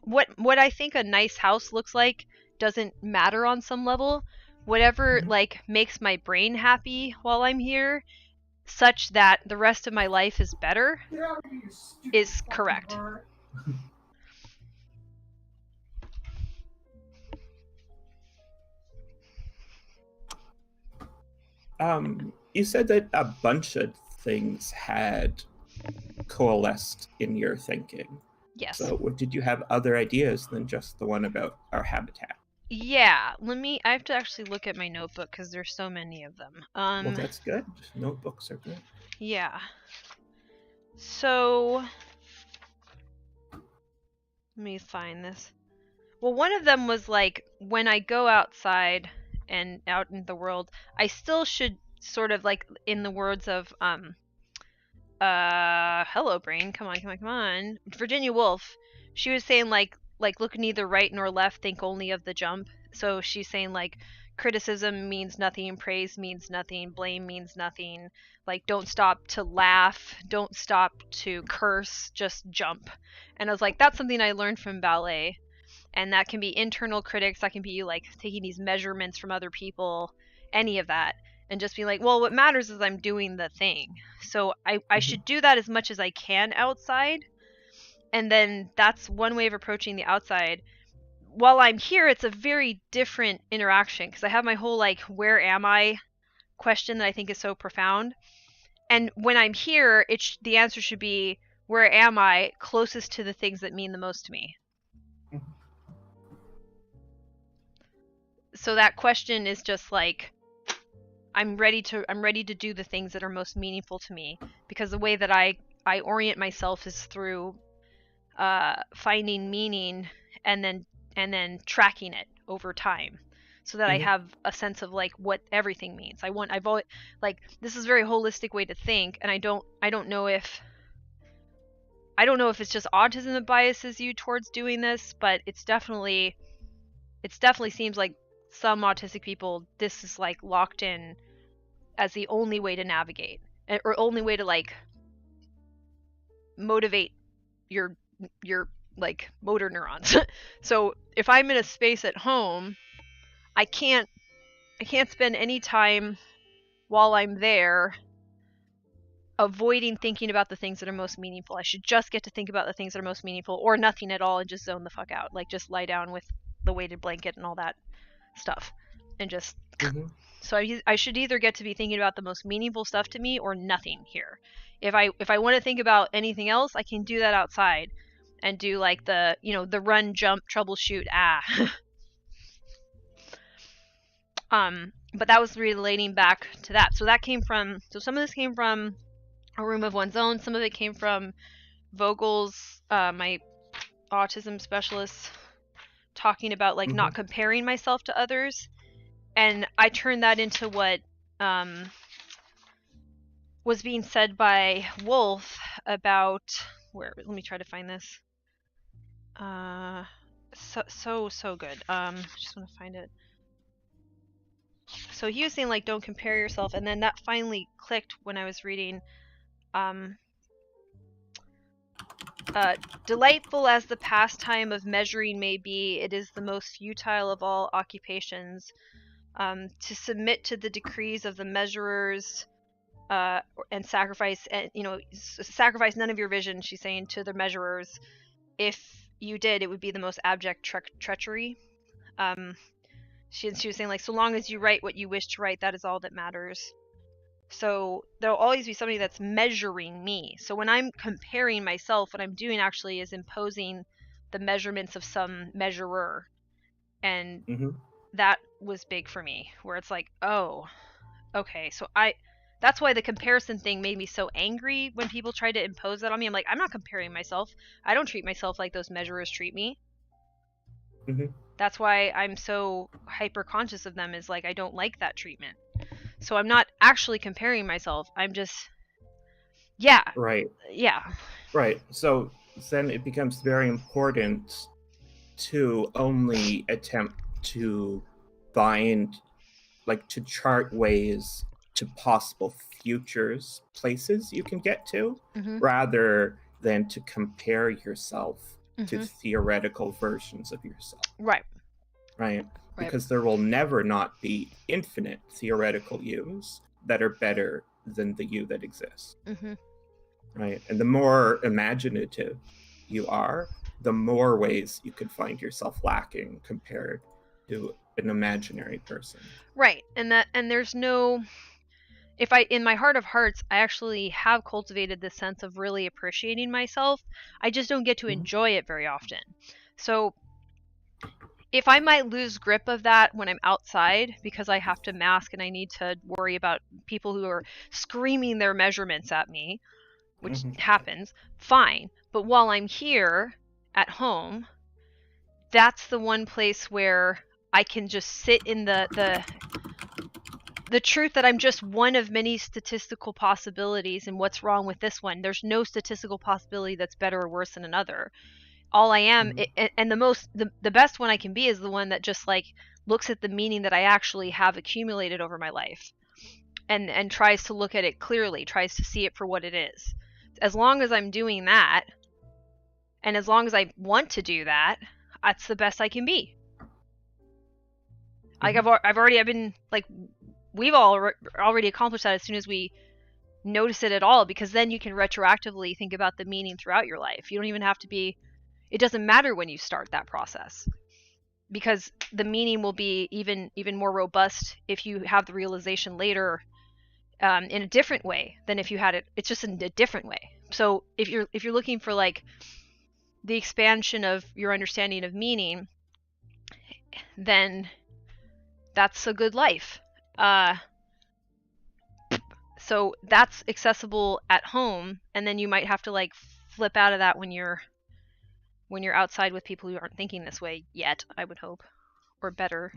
what I think a nice house looks like doesn't matter on some level. Whatever like makes my brain happy while I'm here, such that the rest of my life is better, is correct. You said that a bunch of things had coalesced in your thinking. Yes. So did you have other ideas than just the one about our habitat? Yeah, I have to actually look at my notebook because there's so many of them. Well, that's good. Notebooks are good. Yeah. So let me find this. Well, one of them was like, when I go outside and out in the world, I still should sort of, like, in the words of hello brain, come on, Virginia Woolf, she was saying like look neither right nor left, think only of the jump. So she's saying like criticism means nothing, praise means nothing, blame means nothing, like don't stop to laugh, don't stop to curse, just jump. And I was like, that's something I learned from ballet. And that can be internal critics, that can be you like taking these measurements from other people, any of that, and just be like, well, what matters is I'm doing the thing. So I should do that as much as I can outside. And then that's one way of approaching the outside. While I'm here, it's a very different interaction because I have my whole like, where am I question that I think is so profound. And when I'm here, the answer should be, where am I closest to the things that mean the most to me? So that question is just like, I'm ready to do the things that are most meaningful to me, because the way that I orient myself is through finding meaning and then tracking it over time, so that I have a sense of like what everything means. I've always, like, this is a very holistic way to think, and I don't know if it's just autism that biases you towards doing this, but it's definitely seems like some autistic people, this is like locked in as the only way to navigate, or only way to like motivate your like motor neurons. So if I'm in a space at home, I can't spend any time while I'm there avoiding thinking about the things that are most meaningful. I should just get to think about the things that are most meaningful, or nothing at all, and just zone the fuck out. Like just lie down with the weighted blanket and all that stuff, and just so I should either get to be thinking about the most meaningful stuff to me, or nothing here. If I want to think about anything else, I can do that outside and do like the, you know, the run, jump, troubleshoot, but that was relating back to that. So that came from, so some of this came from a room of one's own. Some of it came from Vogel's, my autism specialist, talking about like not comparing myself to others. And I turned that into what was being said by Wolf about, where, let me try to find this. So good. Just want to find it. So he was saying like, don't compare yourself, and then that finally clicked when I was reading. Delightful as the pastime of measuring may be, it is the most futile of all occupations. To submit to the decrees of the measurers, and sacrifice, and sacrifice none of your vision, she's saying, to the measurers. If you did, it would be the most abject treachery. She was saying like, so long as you write what you wish to write, that is all that matters. So there'll always be somebody that's measuring me. So when I'm comparing myself, what I'm doing actually is imposing the measurements of some measurer. And that was big for me, where it's like, oh, okay. So that's why the comparison thing made me so angry when people tried to impose that on me. I'm like, I'm not comparing myself. I don't treat myself like those measurers treat me. That's why I'm so hyper conscious of them, is like, I don't like that treatment. So I'm not actually comparing myself. I'm just, right. So then it becomes very important to only attempt to find, like, to chart ways to possible futures, places you can get to, rather than to compare yourself to theoretical versions of yourself. Right? Because there will never not be infinite theoretical yous that are better than the you that exists. Right? And the more imaginative you are, the more ways you could find yourself lacking compared to an imaginary person. Right. And there's no, in my heart of hearts, I actually have cultivated this sense of really appreciating myself. I just don't get to enjoy it very often. So if I might lose grip of that when I'm outside because I have to mask and I need to worry about people who are screaming their measurements at me, which happens, fine. But while I'm here at home, that's the one place where I can just sit in the truth that I'm just one of many statistical possibilities, and what's wrong with this one? There's no statistical possibility that's better or worse than another. All I am, and the best one I can be is the one that just like looks at the meaning that I actually have accumulated over my life, and tries to look at it clearly, tries to see it for what it is. As long as I'm doing that, and as long as I want to do that, that's the best I can be. Like I've been like, we've all already accomplished that as soon as we notice it at all, because then you can retroactively think about the meaning throughout your life. You don't even have to be, it doesn't matter when you start that process, because the meaning will be even more robust if you have the realization later, in a different way than if you had it. It's just in a different way. So if you're looking for like the expansion of your understanding of meaning, then that's a good life. So that's accessible at home, and then you might have to like flip out of that when you're outside with people who aren't thinking this way yet, I would hope, or better.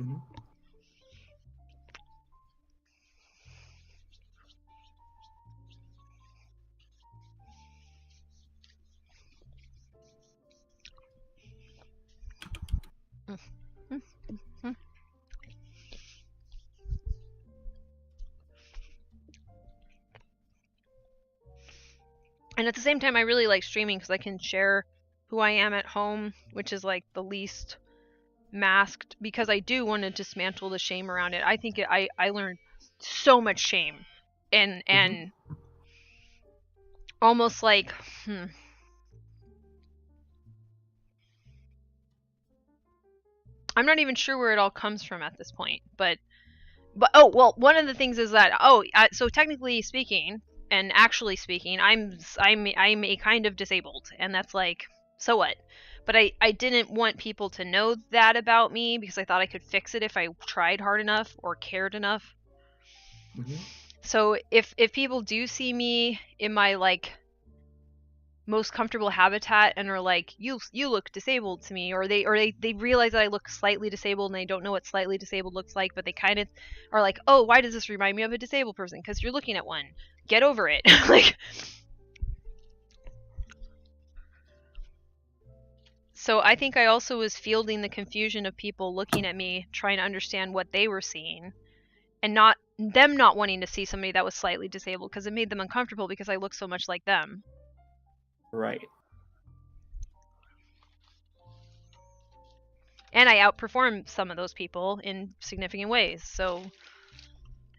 And at the same time, I really like streaming because I can share who I am at home, which is like the least masked, because I do want to dismantle the shame around it. I think I learned so much shame and almost like I'm not even sure where it all comes from at this point, but oh well, one of the things is that so technically speaking and actually speaking, I'm a kind of disabled, and that's like, so what? But I didn't want people to know that about me because I thought I could fix it if I tried hard enough or cared enough. So if people do see me in my like most comfortable habitat and are like, you look disabled to me, or they realize that I look slightly disabled and they don't know what slightly disabled looks like, but they kind of are like, oh, why does this remind me of a disabled person? Because you're looking at one. Get over it. Like, so I think I also was fielding the confusion of people looking at me, trying to understand what they were seeing, and not wanting to see somebody that was slightly disabled because it made them uncomfortable because I look so much like them. Right. And I outperform some of those people in significant ways, so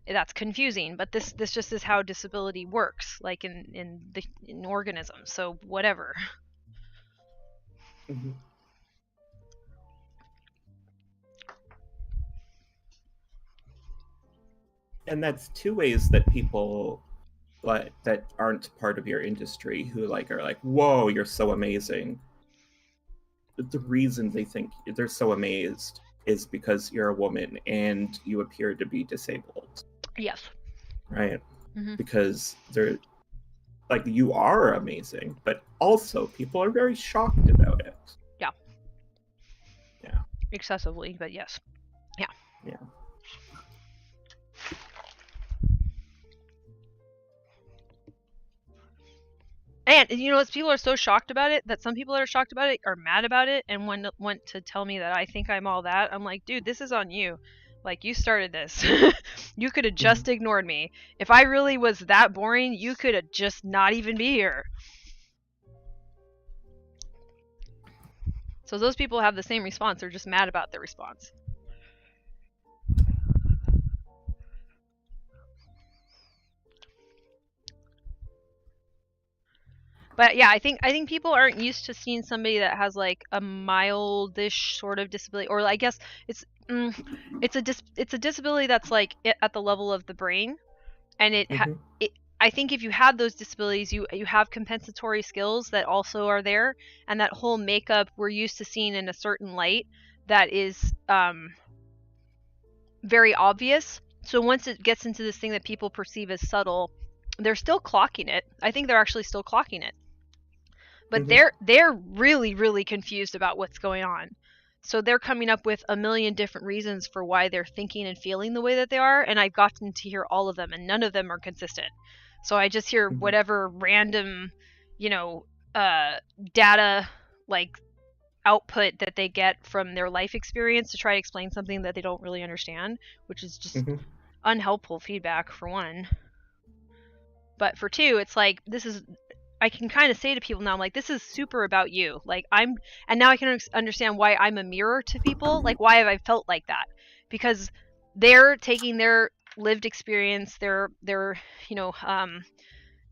that's confusing. But this just is how disability works, like in organisms. So whatever. And that's two ways that people like that aren't part of your industry who like are like, whoa, you're so amazing. The reason they think they're so amazed is because you're a woman and you appear to be disabled. Yes. Right? Because they're like, you are amazing, but also people are very shocked about it. Yeah. Yeah. Excessively, but yes. Yeah. Yeah. And you know, people are so shocked about it that some people that are shocked about it are mad about it and want to tell me that I think I'm all that. I'm like, dude, this is on you. Like, you started this. You could have just ignored me. If I really was that boring, you could have just not even be here. So those people have the same response. They're just mad about their response. But yeah, I think people aren't used to seeing somebody that has like a mildish sort of disability, or I guess it's a disability that's like at the level of the brain, and I think if you have those disabilities, you have compensatory skills that also are there, and that whole makeup we're used to seeing in a certain light that is very obvious. So once it gets into this thing that people perceive as subtle, they're still clocking it. I think they're actually still clocking it. But they're really, really confused about what's going on. So they're coming up with a million different reasons for why they're thinking and feeling the way that they are, and I've gotten to hear all of them, and none of them are consistent. So I just hear whatever random, data like output that they get from their life experience to try to explain something that they don't really understand, which is just unhelpful feedback for one. But for two, it's like, I can kind of say to people now, I'm like, this is super about you. Like, and now I can understand why I'm a mirror to people. Like, why have I felt like that? Because they're taking their lived experience, their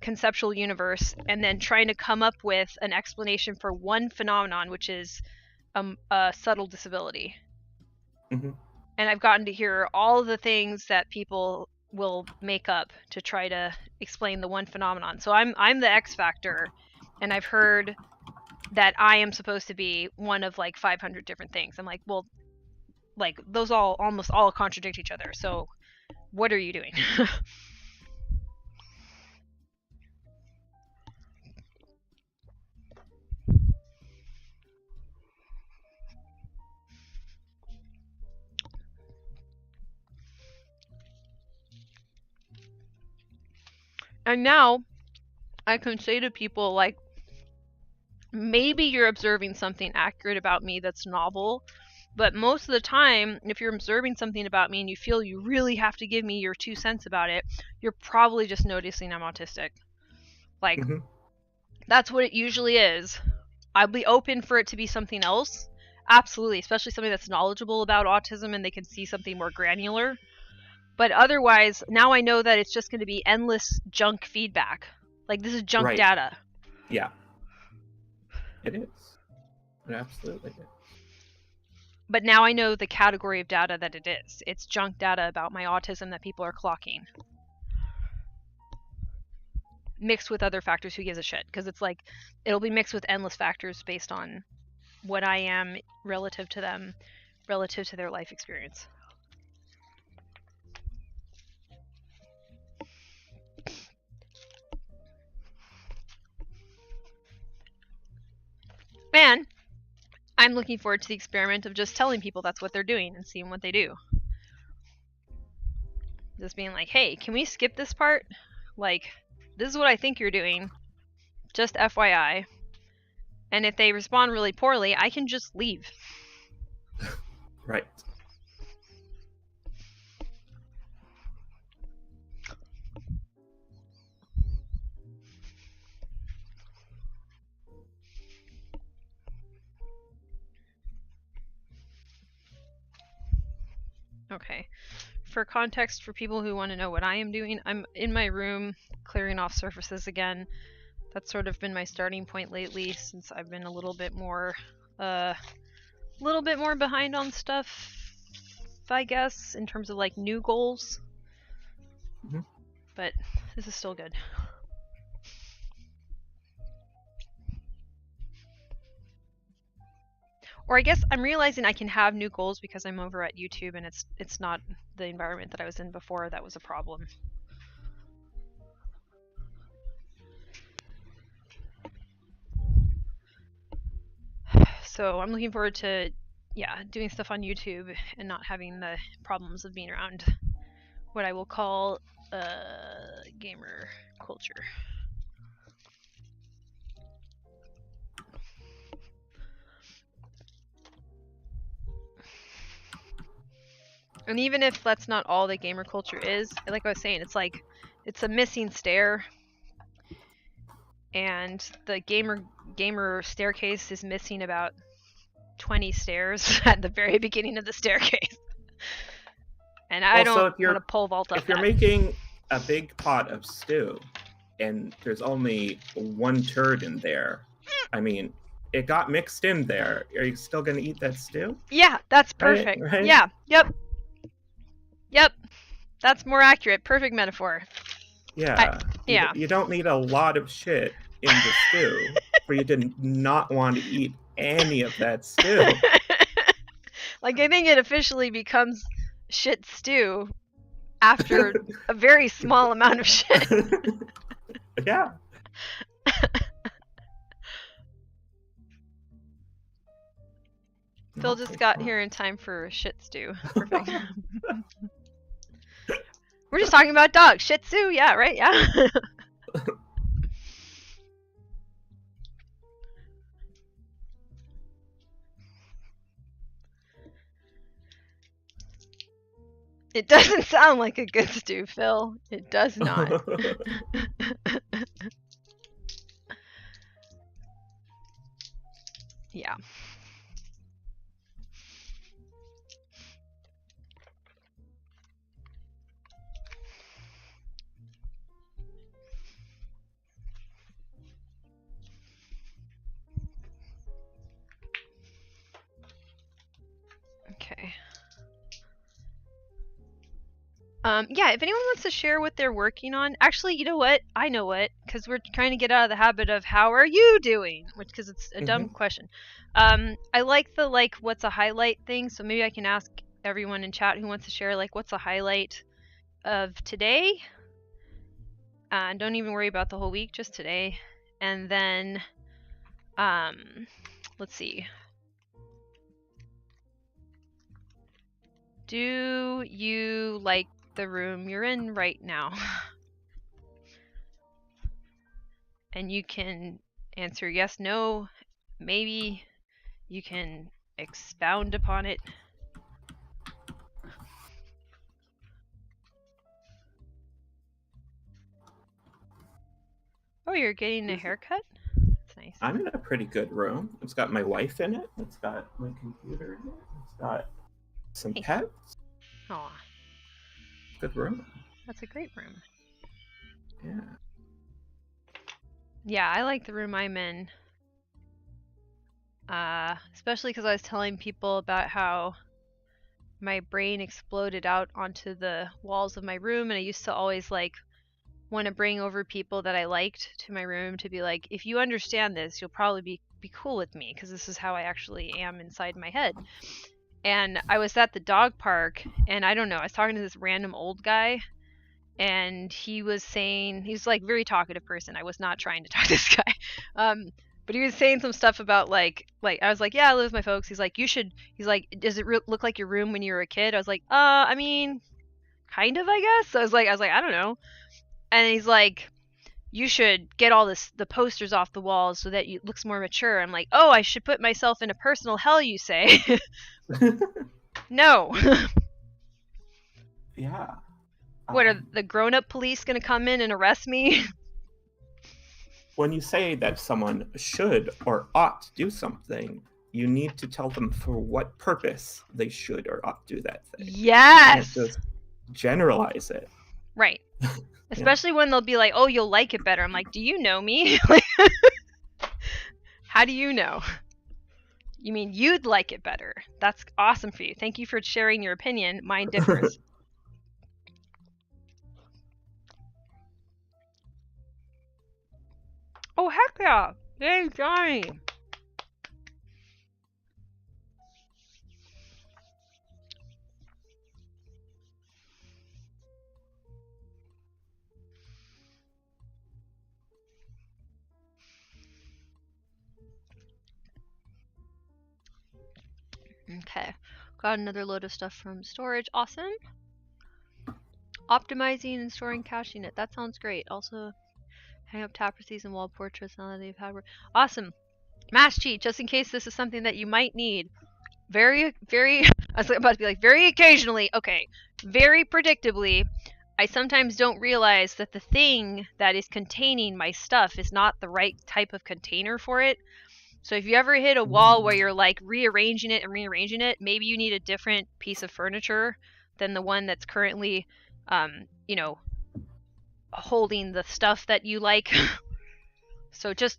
conceptual universe, and then trying to come up with an explanation for one phenomenon, which is a subtle disability. And I've gotten to hear all of the things that people will make up to try to explain the one phenomenon. So I'm the X factor, and I've heard that I am supposed to be one of like 500 different things. I'm like, well, like those almost all contradict each other. So what are you doing? And now I can say to people, like, maybe you're observing something accurate about me that's novel, but most of the time, if you're observing something about me and you feel you really have to give me your 2 cents about it, you're probably just noticing I'm autistic. Like, That's what it usually is. I'd be open for it to be something else. Absolutely, especially somebody that's knowledgeable about autism and they can see something more granular. But otherwise, now I know that it's just going to be endless junk feedback. Like, this is junk Right. data. Yeah. It is. It absolutely is. But now I know the category of data that it is. It's junk data about my autism that people are clocking. Mixed with other factors, who gives a shit? Because it's like, it'll be mixed with endless factors based on what I am relative to them, relative to their life experience. And I'm looking forward to the experiment of just telling people that's what they're doing and seeing what they do. Just being like, hey, can we skip this part? Like, this is what I think you're doing. Just FYI. And if they respond really poorly, I can just leave. Right. Okay. For context, for people who want to know what I am doing, I'm in my room clearing off surfaces again. That's sort of been my starting point lately, since I've been a little bit more behind on stuff, I guess, in terms of like new goals. Mm-hmm. But this is still good. Or I guess I'm realizing I can have new goals because I'm over at YouTube and it's not the environment that I was in before that was a problem. So I'm looking forward to, doing stuff on YouTube and not having the problems of being around what I will call gamer culture. And even if that's not all that gamer culture is, like I was saying, it's like, it's a missing stair. And the gamer staircase is missing about 20 stairs at the very beginning of the staircase. And I don't want to pole vault up If you're making a big pot of stew and there's only one turd in there, I mean, it got mixed in there. Are you still going to eat that stew? Yeah, that's perfect. Right? Yeah, yep. That's more accurate. Perfect metaphor. Yeah. Yeah. You don't need a lot of shit in the stew for you to not want to eat any of that stew. Like, I think it officially becomes shit stew after a very small amount of shit. Yeah. Phil just got here in time for shit stew. Perfect. We're just talking about dogs. Shih Tzu, yeah, right? Yeah. It doesn't sound like a good stew, Phil. It does not. Yeah. Okay. Yeah, if anyone wants to share what they're working on, actually, you know what? I know what, because we're trying to get out of the habit of how are you doing, because it's a dumb question. I like the what's a highlight thing, so maybe I can ask everyone in chat who wants to share what's a highlight of today. Don't even worry about the whole week, just today. And then, let's see. Do you like the room you're in right now? And you can answer yes, no, maybe. You can expound upon it. Oh, you're getting a haircut? I'm in a pretty good room. It's got my wife in it. It's got my computer in it. It's got some pets. Aw. Good room. That's a great room. Yeah. Yeah, I like the room I'm in. Especially because I was telling people about how my brain exploded out onto the walls of my room, and I used to always like want to bring over people that I liked to my room to be like, if you understand this, you'll probably be cool with me, because this is how I actually am inside my head. And I was at the dog park, and I don't know, I was talking to this random old guy, and he was saying, he's like a very talkative person. I was not trying to talk to this guy. But he was saying some stuff about like I was like, yeah, I live with my folks. He's like, he's like, does it look like your room when you were a kid? I was like, I mean, kind of, I guess. So I was like, I don't know. And he's like, you should get all the posters off the walls so that it looks more mature. I'm like, oh, I should put myself in a personal hell, you say? No. Yeah. What, are the grown-up police gonna come in and arrest me? When you say that someone should or ought to do something, you need to tell them for what purpose they should or ought to do that thing. Yes! You can't just generalize it. Right. Especially when they'll be like, oh, you'll like it better. I'm like, do you know me? How do you know? You mean you'd like it better. That's awesome for you. Thank you for sharing your opinion. Mine differs. Oh, heck yeah. Yay, Johnny. Okay. Got another load of stuff from storage. Awesome. Optimizing and storing cache unit. That sounds great. Also, hang up tapestries and wall portraits now that they've had work. Awesome. Mass cheat, just in case this is something that you might need. Very, I was about to be like, very occasionally. Okay. Very predictably, I sometimes don't realize that the thing that is containing my stuff is not the right type of container for it. So if you ever hit a wall where you're like rearranging it, maybe you need a different piece of furniture than the one that's currently, you know, holding the stuff that you like. So just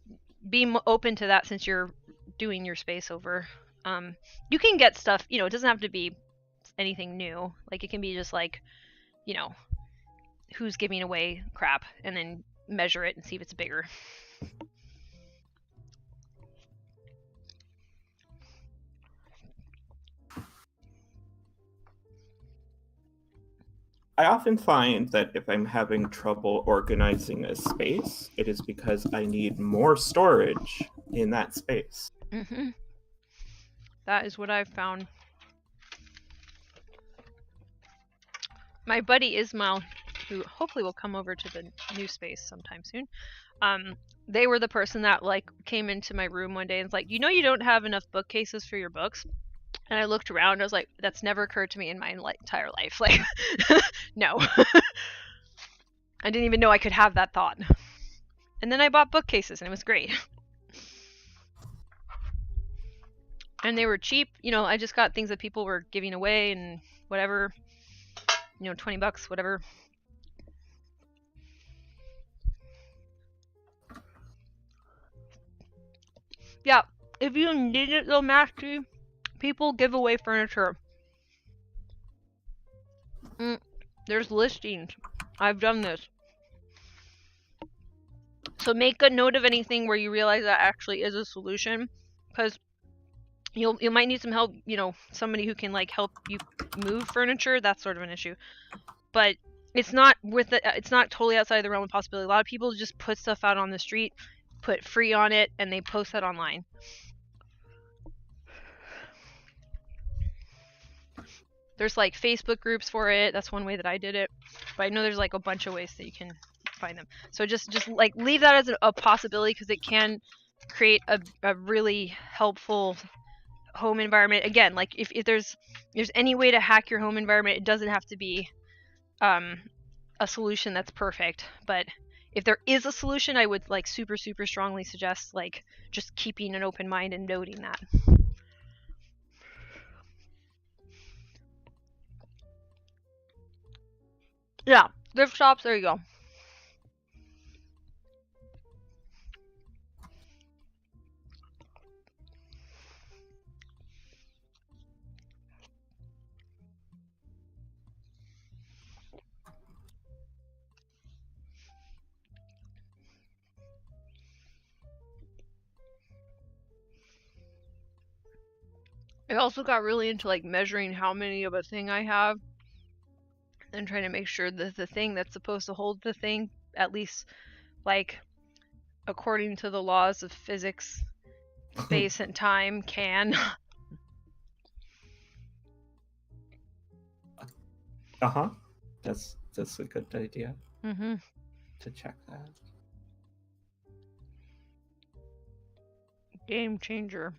be open to that since you're doing your space over. You can get stuff, you know, it doesn't have to be anything new. Like it can be just like, you know, who's giving away crap, and then measure it and see if it's bigger. I often find that if I'm having trouble organizing a space, it is because I need more storage in that space. Mm-hmm. That is what I've found. My buddy Ismail, who hopefully will come over to the new space sometime soon, they were the person that like came into my room one day and was like, you know, you don't have enough bookcases for your books. And I looked around, I was like, that's never occurred to me in my entire life. Like, no. I didn't even know I could have that thought. And then I bought bookcases, and it was great. And they were cheap. You know, I just got things that people were giving away and whatever. You know, $20, whatever. Yeah, if you need it though, Mastery, people give away furniture. There's listings. I've done this. So make a note of anything where you realize that actually is a solution, because you might need some help, you know, somebody who can like help you move furniture. That's sort of an issue. But it's not it's not totally outside the realm of possibility. A lot of people just put stuff out on the street, put free on it, and they post that online. There's like Facebook groups for it. That's one way that I did it. But I know there's like a bunch of ways that you can find them. So just like leave that as a possibility, because it can create a really helpful home environment. Again, like if there's any way to hack your home environment, it doesn't have to be a solution that's perfect, but if there is a solution, I would like super strongly suggest like just keeping an open mind and noting that. Yeah, thrift shops, there you go. I also got really into like measuring how many of a thing I have and trying to make sure that the thing that's supposed to hold the thing, at least like according to the laws of physics, space and time, can. That's a good idea. To check that. Game changer.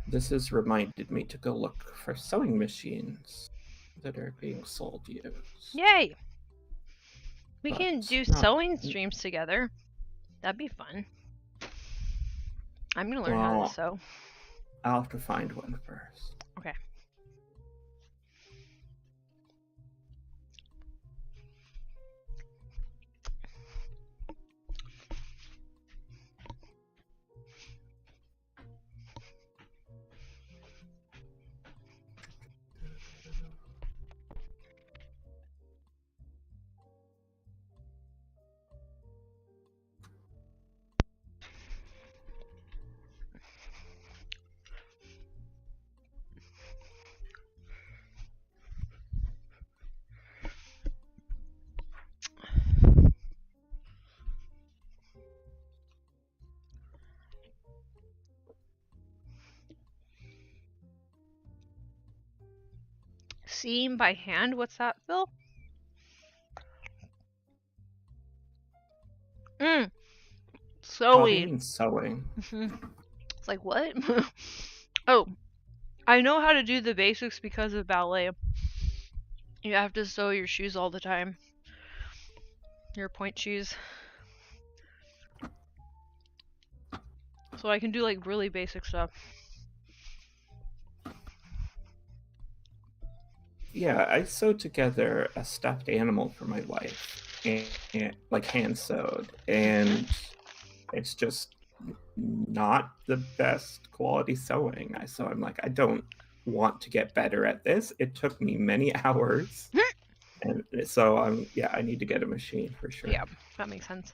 This has reminded me to go look for sewing machines that are being sold used. Yay! We can do sewing streams together. That'd be fun. I'm gonna learn how to sew. I'll have to find one first. Okay. Seam by hand? What's that, Phil? Sewing. Sewing. It's like, what? Oh, I know how to do the basics because of ballet. You have to sew your shoes all the time. Your point shoes. So I can do like really basic stuff. Yeah, I sewed together a stuffed animal for my wife, and like hand sewed, and it's just not the best quality sewing. So I'm like, I don't want to get better at this. It took me many hours, and so I need to get a machine for sure. Yeah, that makes sense.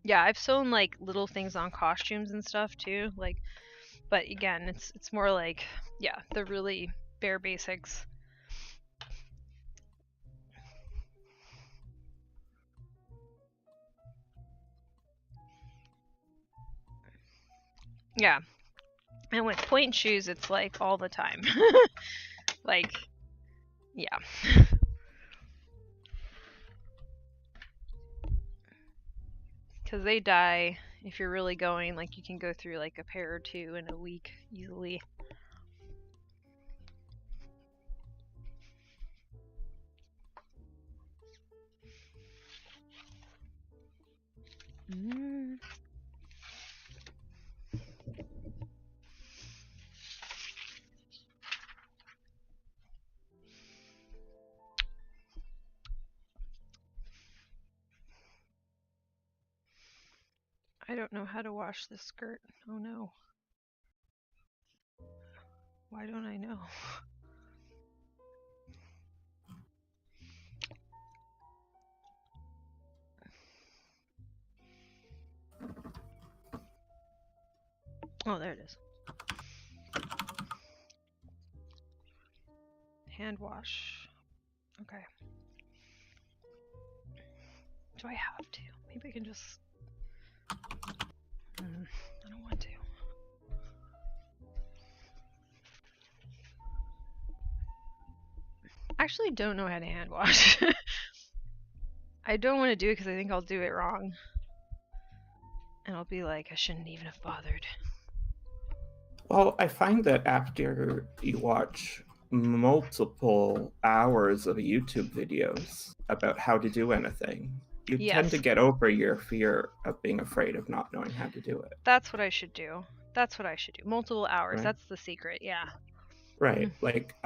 Yeah, I've sewn like little things on costumes and stuff too, like, but again, it's more like, yeah, the really bare basics. Yeah, and with point shoes, it's like all the time. Like, yeah. Because they die if you're really going, like you can go through like a pair or two in a week easily. I don't know how to wash this skirt. Oh no. Why don't I know? Oh, there it is. Hand wash. Okay. Do I have to? Maybe I can just... I don't want to. I actually don't know how to hand wash. I don't want to do it because I think I'll do it wrong. And I'll be like, I shouldn't even have bothered. Well, I find that after you watch multiple hours of YouTube videos about how to do anything, you tend to get over your fear of being afraid of not knowing how to do it. That's what I should do. Multiple hours. Right. That's the secret. Yeah. Right. Like,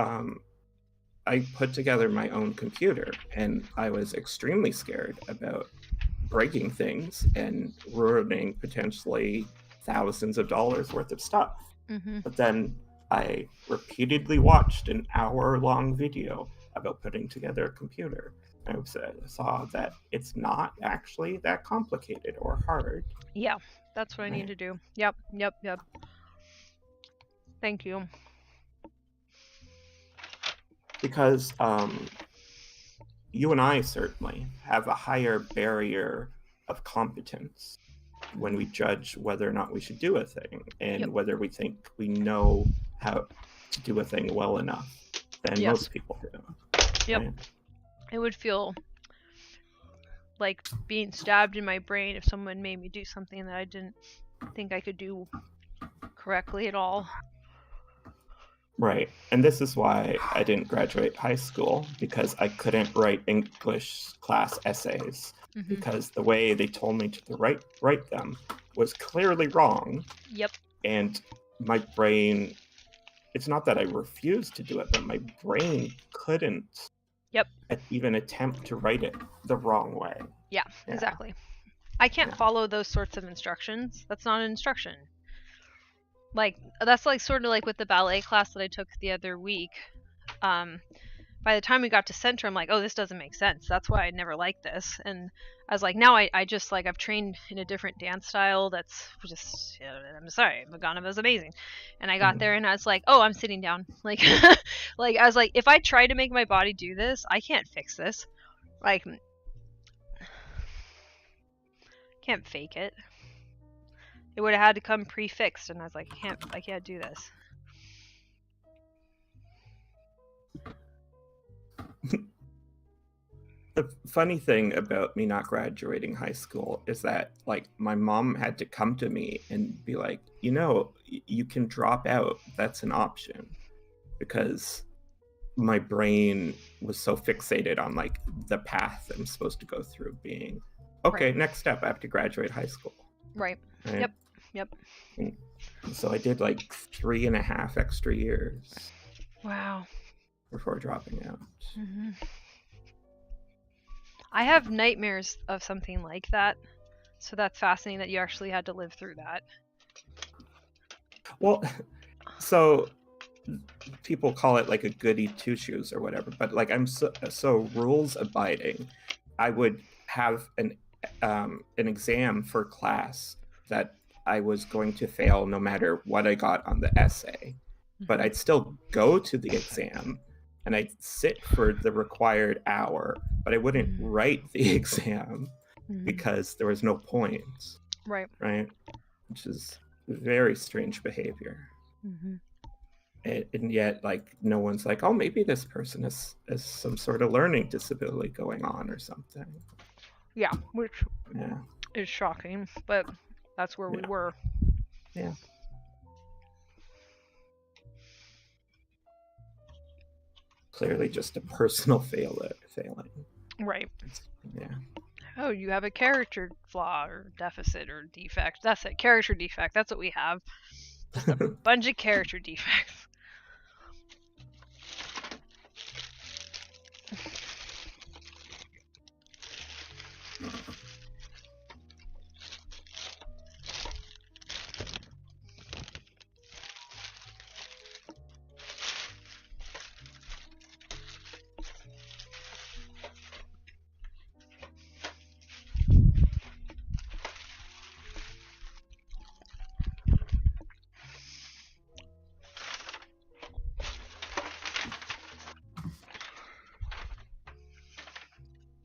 I put together my own computer, and I was extremely scared about breaking things and ruining potentially thousands of dollars worth of stuff. But then I repeatedly watched an hour-long video about putting together a computer. I saw that it's not actually that complicated or hard. Yeah, that's what I need to do. Yep. Thank you. Because you and I certainly have a higher barrier of competence when we judge whether or not we should do a thing, and whether we think we know how to do a thing well enough than most people do. Yep. Right? It would feel like being stabbed in my brain if someone made me do something that I didn't think I could do correctly at all. Right. And this is why I didn't graduate high school, because I couldn't write English class essays, because the way they told me to write them was clearly wrong. Yep. And my brain, it's not that I refused to do it, but my brain couldn't even attempt to write it the wrong way. Yeah. Exactly. I can't follow those sorts of instructions. That's not an instruction. Like, that's like sort of like with the ballet class that I took the other week. By the time we got to center, I'm like, oh, this doesn't make sense. That's why I never liked this. And I was like, now I just, like, I've trained in a different dance style that's just, I'm sorry, Magana was amazing. And I got there and I was like, oh, I'm sitting down. Like, like, I was like, if I try to make my body do this, I can't fix this. Like, can't fake it. It would have had to come pre-fixed, and I was like, I can't do this. The funny thing about me not graduating high school is that, like, my mom had to come to me and be like, you know, you can drop out. That's an option. Because my brain was so fixated on, like, the path I'm supposed to go through being, okay, next step, I have to graduate high school. Right. Yep. And so I did like 3.5 extra years. Wow. Before dropping out. I have nightmares of something like that. So that's fascinating that you actually had to live through that. Well, so people call it like a goody two-shoes or whatever, but like I'm so rules abiding. I would have an exam for class that I was going to fail no matter what I got on the essay, but I'd still go to the exam and I'd sit for the required hour, but I wouldn't write the exam because there was no point. Right. Which is very strange behavior. And yet, like, no one's like, oh, maybe this person has some sort of learning disability going on or something. Yeah, which is shocking, but that's where we were. Yeah. Clearly just a personal failing. Right. Yeah. Oh, you have a character flaw or deficit or defect. That's it. Character defect. That's what we have. Just a bunch of character defects.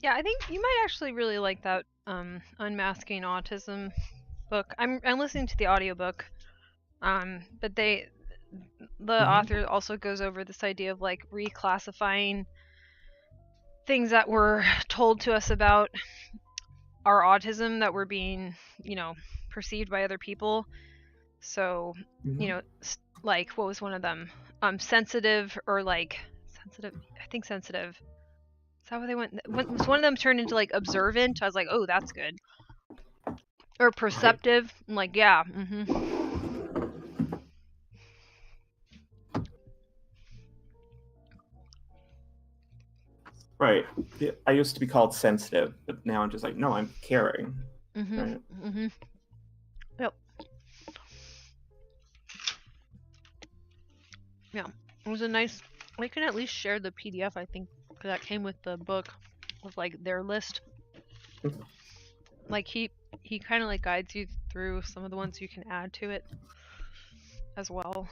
Yeah, I think you might actually really like that Unmasking Autism book. I'm listening to the audiobook. But the author also goes over this idea of like reclassifying things that were told to us about our autism that were being, perceived by other people. So, like, what was one of them? Sensitive, or like sensitive. I think sensitive. Is that what they went? Was one of them turned into like observant? I was like, oh, that's good. Or perceptive. Right. I'm like, yeah. Right. I used to be called sensitive, but now I'm just like, no, I'm caring. Right? Yep. Yeah. It was a nice... I can at least share the PDF, I think, because that came with the book, with like their list. Like he kind of like guides you through some of the ones you can add to it as well.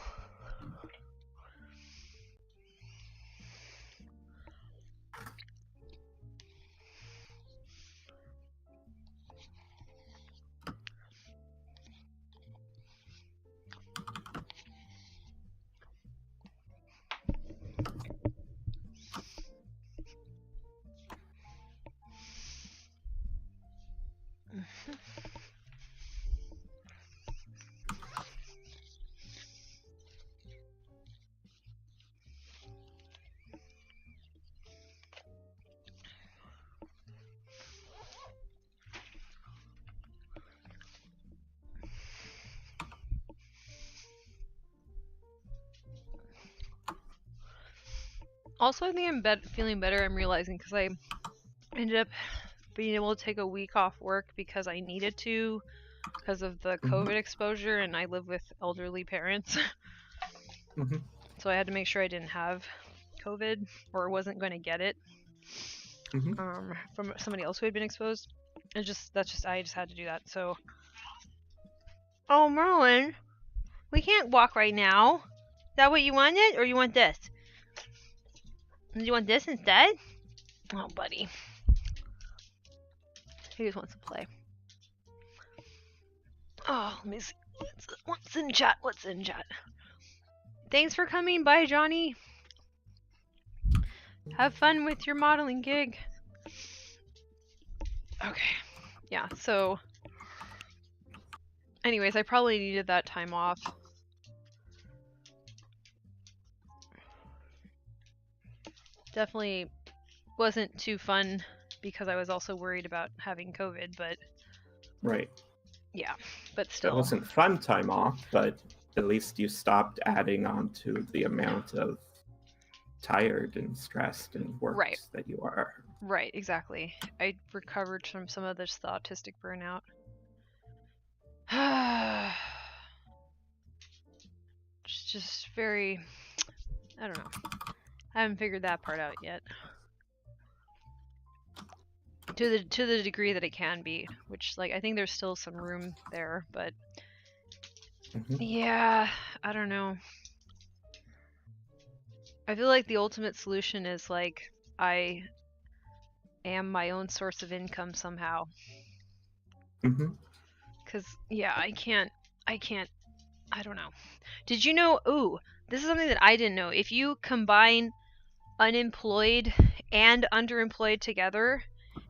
Also, I think I'm feeling better. I'm realizing because I ended up being able to take a week off work because I needed to, because of the COVID exposure, and I live with elderly parents. So I had to make sure I didn't have COVID or wasn't going to get it from somebody else who had been exposed. I just had to do that. So, oh, Merlin, we can't walk right now. Is that what you wanted, or you want this? Do you want this instead? Oh, buddy. He just wants to play. Oh, let me see. What's in chat? What's in chat? Thanks for coming by, Johnny. Have fun with your modeling gig. Okay. Yeah, so... Anyways, I probably needed that time off. Definitely wasn't too fun because I was also worried about having COVID, but... Right. Yeah, but still. That wasn't fun time off, but at least you stopped adding on to the amount of tired and stressed and worked that you are. Right, exactly. I recovered from some of this autistic burnout. It's just very... I don't know. I haven't figured that part out yet. To the degree that it can be, which, like, I think there's still some room there, but yeah, I don't know. I feel like the ultimate solution is, like, I am my own source of income somehow. Because, yeah, I don't know. Did you know, ooh, this is something that I didn't know. If you combine unemployed and underemployed together,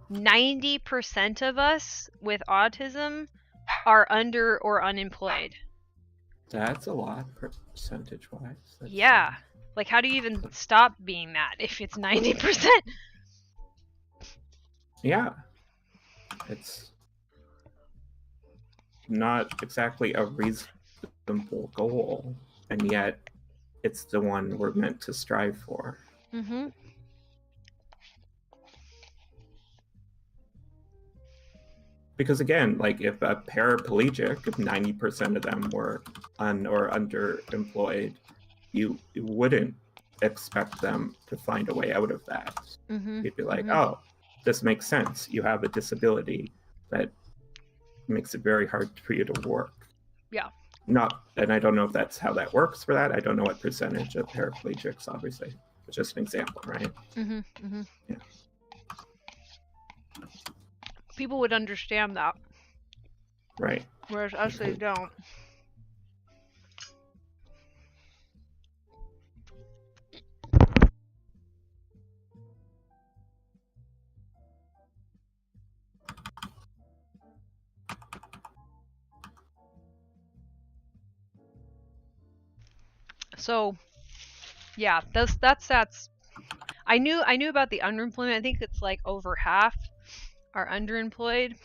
90% of us with autism are under or unemployed. That's a lot percentage-wise. Yeah. Like, how do you even stop being that if it's 90%? Yeah. It's not exactly a reasonable goal, and yet it's the one we're meant to strive for. Because again, like if a paraplegic, if 90% of them were or underemployed, you wouldn't expect them to find a way out of that. You'd be like, oh, this makes sense. You have a disability that makes it very hard for you to work. Yeah. And I don't know if that's how that works for that. I don't know what percentage of paraplegics, obviously. It's just an example, right? Yeah. People would understand that. Right. Whereas us, they don't. So yeah, that's I knew about the underemployment. I think it's like over half are underemployed,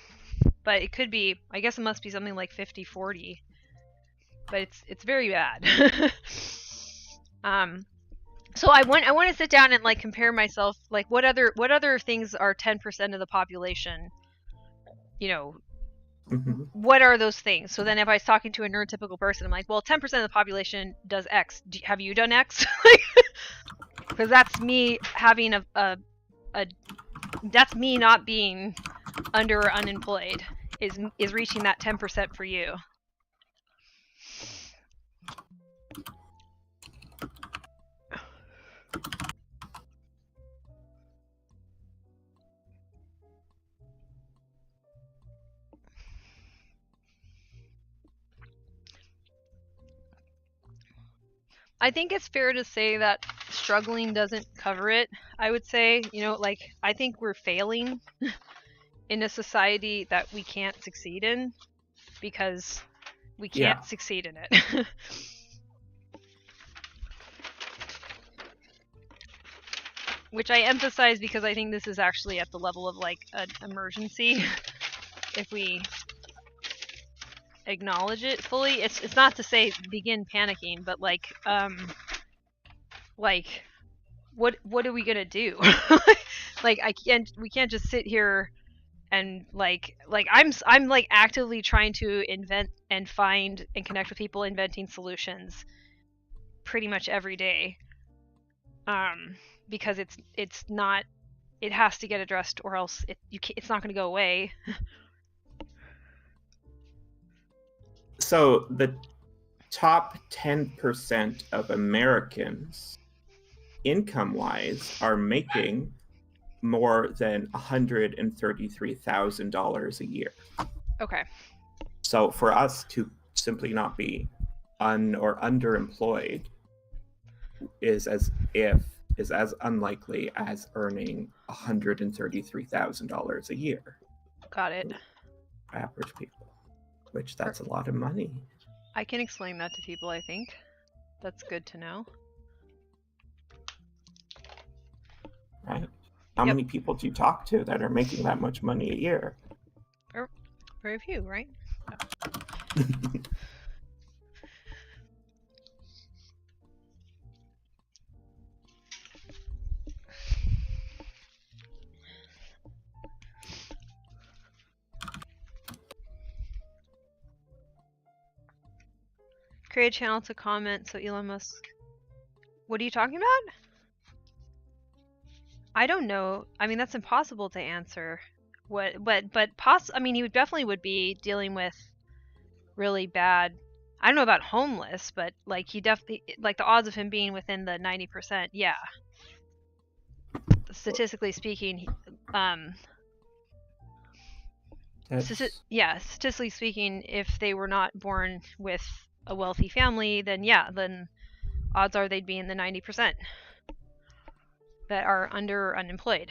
but it could be, I guess it must be something like 50-40. But it's very bad. So I want to sit down and like compare myself, like what other things are 10% of the population, you know, what are those things? So then if I was talking to a neurotypical person, I'm like, well, 10% of the population does X. Have you done X? Because that's me having a that's me not being under or unemployed, is reaching that 10% for you. I think it's fair to say that struggling doesn't cover it. I would say, you know, like, I think we're failing in a society that we can't succeed in because we can't succeed in it. Which I emphasize because I think this is actually at the level of like an emergency. If we acknowledge it fully, it's not to say begin panicking, but like what are we gonna do? Like we can't just sit here and like I'm like actively trying to invent and find and connect with people, inventing solutions pretty much every day, because it's not, it has to get addressed or else it's not going to go away. So the top 10% of Americans, income-wise, are making more than $133,000 a year. Okay. So for us to simply not be or underemployed is as unlikely as earning $133,000 a year. Got it. Average people, which that's a lot of money. I can explain that to people, I think. That's good to know. Right? How many people do you talk to that are making that much money a year? Very few, right? Create a channel to comment so Elon Musk. What are you talking about? I don't know. I mean, that's impossible to answer. I mean, he definitely would be dealing with really bad. I don't know about homeless, but like he definitely, like the odds of him being within the 90%. Yeah. Statistically speaking, statistically speaking, if they were not born with a wealthy family, then odds are they'd be in the 90% that are under or unemployed.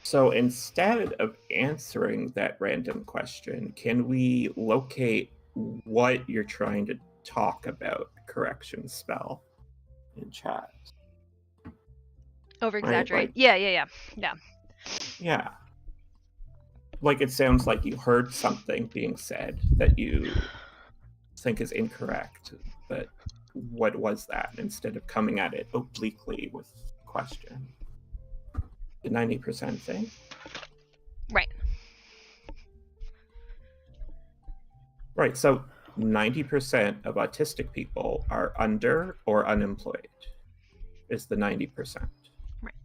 So instead of answering that random question, can we locate what you're trying to talk about? Correction spell in chat. Over exaggerate. Right? Yeah. Yeah. Like it sounds like you heard something being said that you think is incorrect, but what was that? Instead of coming at it obliquely with question. The 90% thing? Right. Right, so 90% of autistic people are under or unemployed, is the 90%. Right.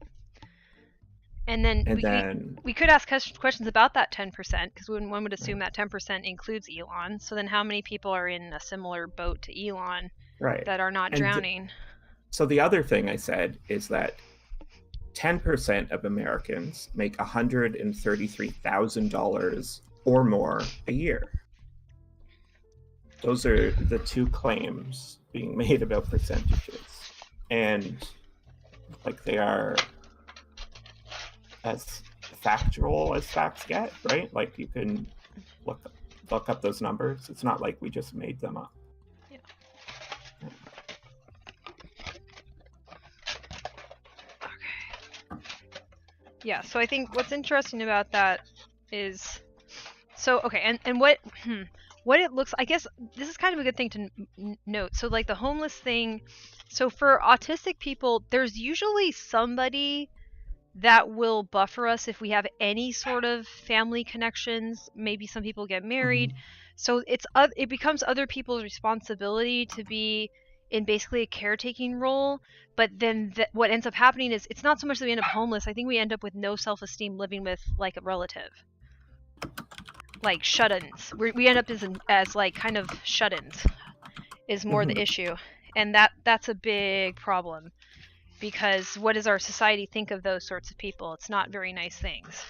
And then we could ask questions about that 10%, because one would assume that 10% includes Elon. So then how many people are in a similar boat to Elon that are not drowning? So the other thing I said is that 10% of Americans make $133,000 or more a year. Those are the two claims being made about percentages. And like they are as factual as facts get, right? Like you can look look up those numbers. It's not like we just made them up. Yeah. Okay. Yeah, so I think what's interesting about that is, so, okay, and what it looks, I guess this is kind of a good thing to note. So like the homeless thing, so for autistic people, there's usually somebody that will buffer us if we have any sort of family connections. Maybe some people get married. So it becomes other people's responsibility to be in basically a caretaking role. But then what ends up happening is it's not so much that we end up homeless. I think we end up with no self-esteem living with like a relative. Like shut-ins. We end up as like kind of shut-ins is more the issue. And that's a big problem. Because what does our society think of those sorts of people? It's not very nice things.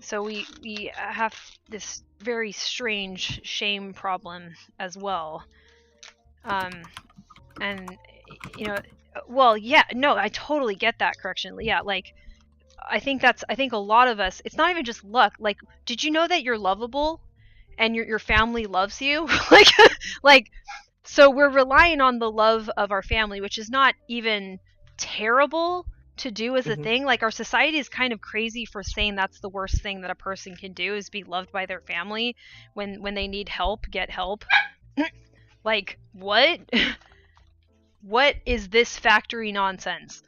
So we have this very strange shame problem as well. And, you know, well, yeah, no, I totally get that correction. Yeah, like, I think a lot of us, it's not even just luck. Like, did you know that you're lovable and your family loves you? like, so we're relying on the love of our family, which is not even terrible to do as a thing. Like, our society is kind of crazy for saying that's the worst thing that a person can do is be loved by their family when they need help, get help. Like, what? What is this factory nonsense?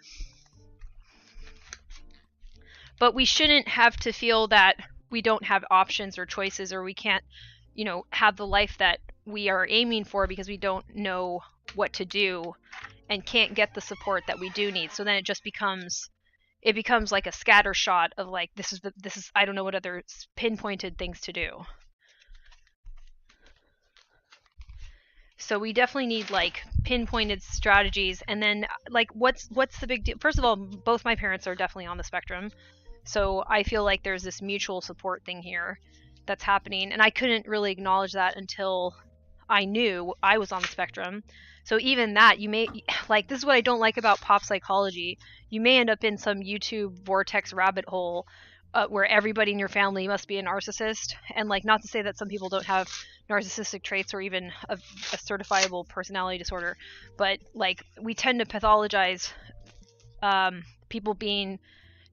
But we shouldn't have to feel that we don't have options or choices, or we can't, you know, have the life that we are aiming for because we don't know what to do and can't get the support that we do need. So then it just becomes like a scatter shot of like, this is I don't know what other pinpointed things to do. So we definitely need like pinpointed strategies. And then like what's the big deal? First of all, both my parents are definitely on the spectrum. So I feel like there's this mutual support thing here that's happening. And I couldn't really acknowledge that until I knew I was on the spectrum. So even that, you may, like, this is what I don't like about pop psychology. You may end up in some YouTube vortex rabbit hole where everybody in your family must be a narcissist. And like, not to say that some people don't have narcissistic traits or even a certifiable personality disorder, but like, we tend to pathologize people being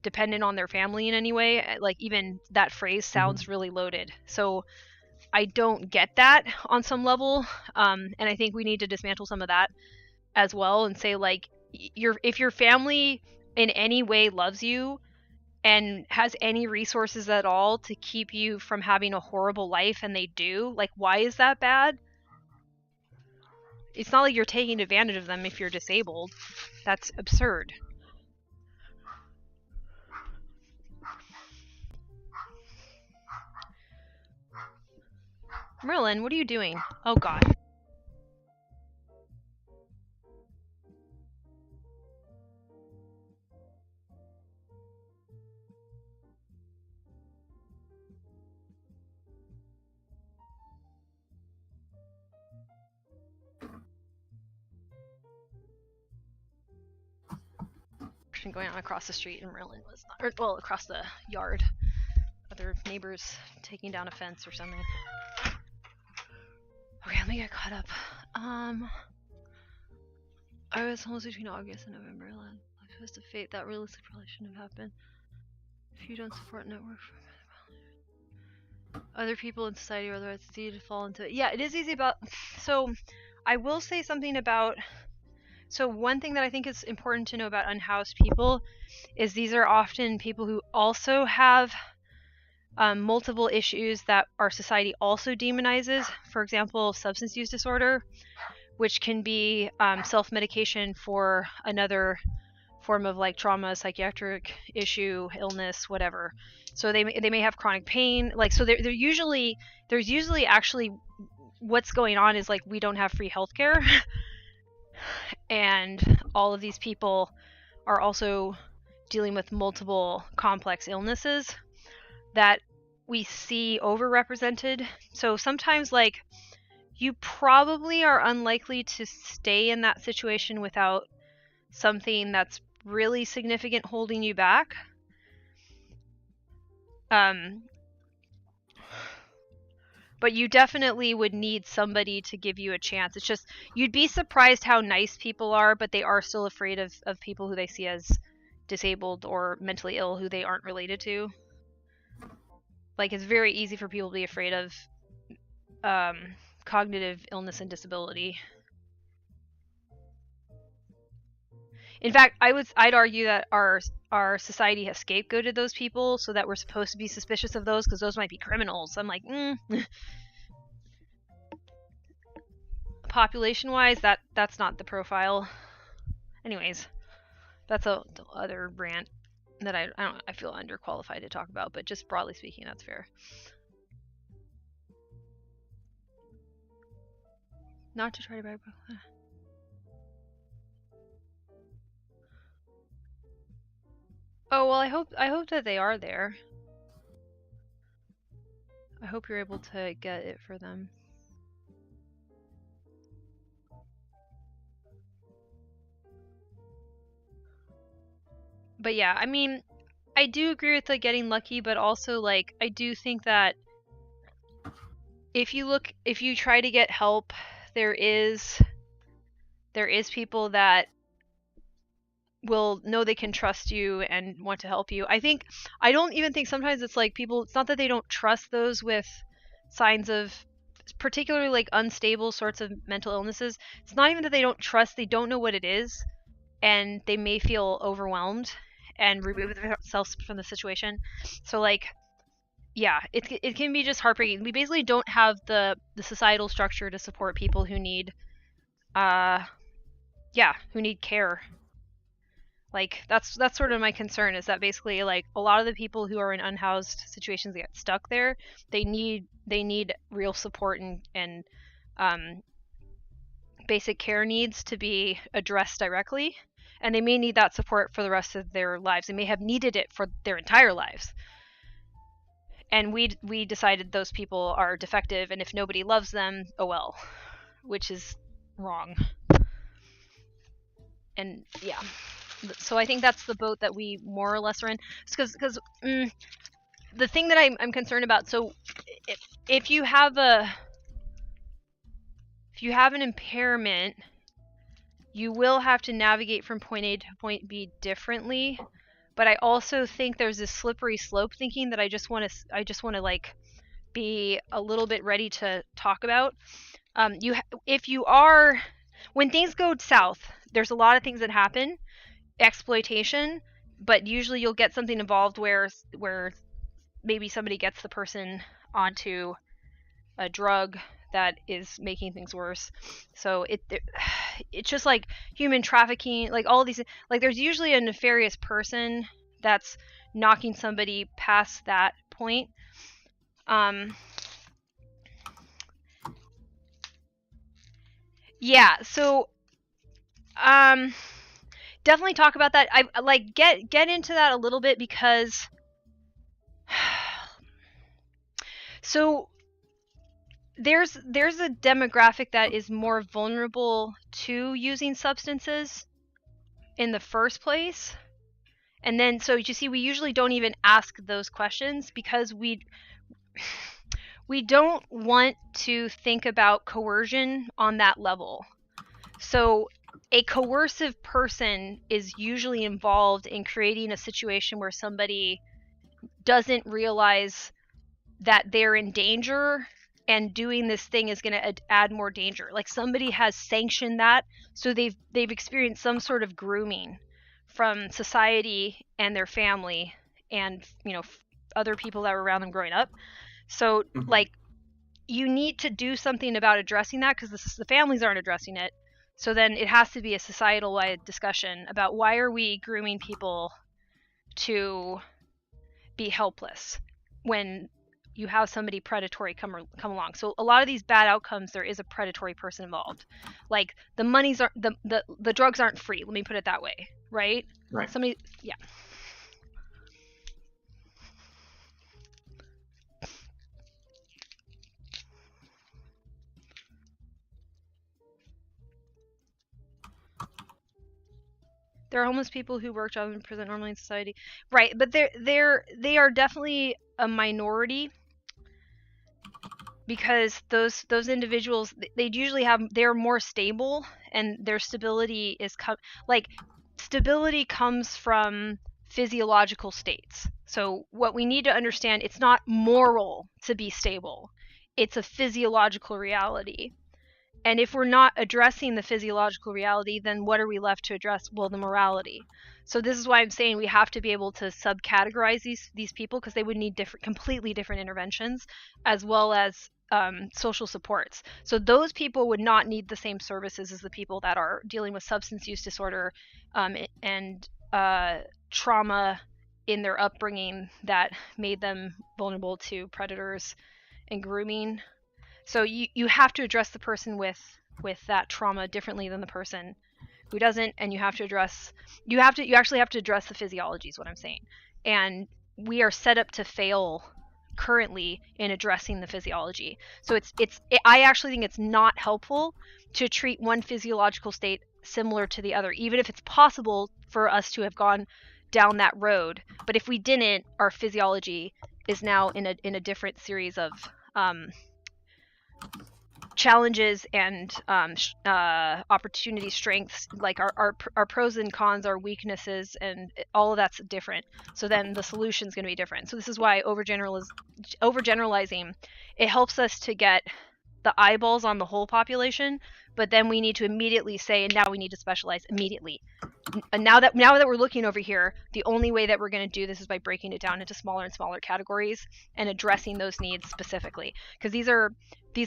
dependent on their family in any way. Like, even that phrase sounds really loaded. So I don't get that on some level, and I think we need to dismantle some of that as well and say, like, if your family in any way loves you and has any resources at all to keep you from having a horrible life, and they do, like, why is that bad? It's not like you're taking advantage of them if you're disabled. That's absurd. Merlin, what are you doing? Oh god. Going on across the street, and Merlin was not, or, well, across the yard. Other neighbors taking down a fence or something. Okay, let me get caught up. I was almost between August and November. Life was to fate. That realistically probably shouldn't have happened. If you don't support network other people in society, or otherwise it's easy to fall into it. Yeah, it is easy about. So, I will say something about. So one thing that I think is important to know about unhoused people is these are often people who also have multiple issues that our society also demonizes. For example, substance use disorder, which can be self-medication for another form of like trauma, psychiatric issue, illness, whatever. So they may have chronic pain. Like, so there's usually actually what's going on is like we don't have free healthcare. And all of these people are also dealing with multiple complex illnesses that we see overrepresented. So sometimes, like, you probably are unlikely to stay in that situation without something that's really significant holding you back. But you definitely would need somebody to give you a chance. It's just, you'd be surprised how nice people are, but they are still afraid of people who they see as disabled or mentally ill who they aren't related to. Like, it's very easy for people to be afraid of cognitive illness and disability. In fact, I'd argue that our society has scapegoated those people, so that we're supposed to be suspicious of those because those might be criminals. I'm like, population-wise, that's not the profile. Anyways, that's a other rant that I feel underqualified to talk about, but just broadly speaking, that's fair. Not to try to brag. Oh, well, I hope that they are there. I hope you're able to get it for them. But yeah, I mean, I do agree with like getting lucky, but also like I do think that if you try to get help, there is people that will know they can trust you and want to help you. I don't even think sometimes it's like people, it's not that they don't trust those with signs of particularly like unstable sorts of mental illnesses. It's not even that they don't trust, they don't know what it is, and they may feel overwhelmed and remove themselves from the situation. So like, yeah, it can be just heartbreaking. We basically don't have the societal structure to support people who need who need care. Like that's sort of my concern, is that basically like a lot of the people who are in unhoused situations that get stuck there, they need real support and basic care needs to be addressed directly, and they may need that support for the rest of their lives. They may have needed it for their entire lives. And we decided those people are defective, and if nobody loves them, oh well, which is wrong. And yeah, so I think that's the boat that we more or less are in. Because the thing that I'm concerned about, so if you have an impairment, you will have to navigate from point A to point B differently. But I also think there's this slippery slope thinking that I just want to like be a little bit ready to talk about. When things go south, there's a lot of things that happen, exploitation, but usually you'll get something involved where maybe somebody gets the person onto a drug that is making things worse. So it's just like human trafficking, like all these, like there's usually a nefarious person that's knocking somebody past that point. Yeah, so definitely talk about that. I like get into that a little bit, because so there's a demographic that is more vulnerable to using substances in the first place. And then, so you see, we usually don't even ask those questions because we don't want to think about coercion on that level. So a coercive person is usually involved in creating a situation where somebody doesn't realize that they're in danger, and doing this thing is going to add more danger. Like somebody has sanctioned that, so they've experienced some sort of grooming from society and their family and other people that were around them growing up. So like you need to do something about addressing that, because the families aren't addressing it. So then it has to be a societal wide discussion about why are we grooming people to be helpless when you have somebody predatory come along. So a lot of these bad outcomes, there is a predatory person involved. Like the monies are the drugs aren't free. Let me put it that way, right? Right. Yeah. There are homeless people who work jobs and present normally in society, right? But they are definitely a minority. because those individuals, they usually they're more stable, and their stability is stability comes from physiological states. So what we need to understand, it's not moral to be stable, it's a physiological reality. And if we're not addressing the physiological reality, then what are we left to address? Well, the morality. So this is why I'm saying we have to be able to subcategorize these people, because they would need completely different interventions, as well as social supports. So those people would not need the same services as the people that are dealing with substance use disorder and trauma in their upbringing that made them vulnerable to predators and grooming. So you have to address the person with that trauma differently than the person who doesn't, and you actually have to address the physiology is what I'm saying. And we are set up to fail currently in addressing the physiology. So I actually think it's not helpful to treat one physiological state similar to the other, even if it's possible for us to have gone down that road. But if we didn't, our physiology is now in a different series of challenges and opportunity, strengths, like our pros and cons, our weaknesses, and all of that's different. So then the solution is going to be different. So this is why overgeneralizing, it helps us to get the eyeballs on the whole population, but then we need to immediately say, and now we need to specialize immediately. And now that we're looking over here, the only way that we're going to do this is by breaking it down into smaller and smaller categories and addressing those needs specifically. Because these are, do you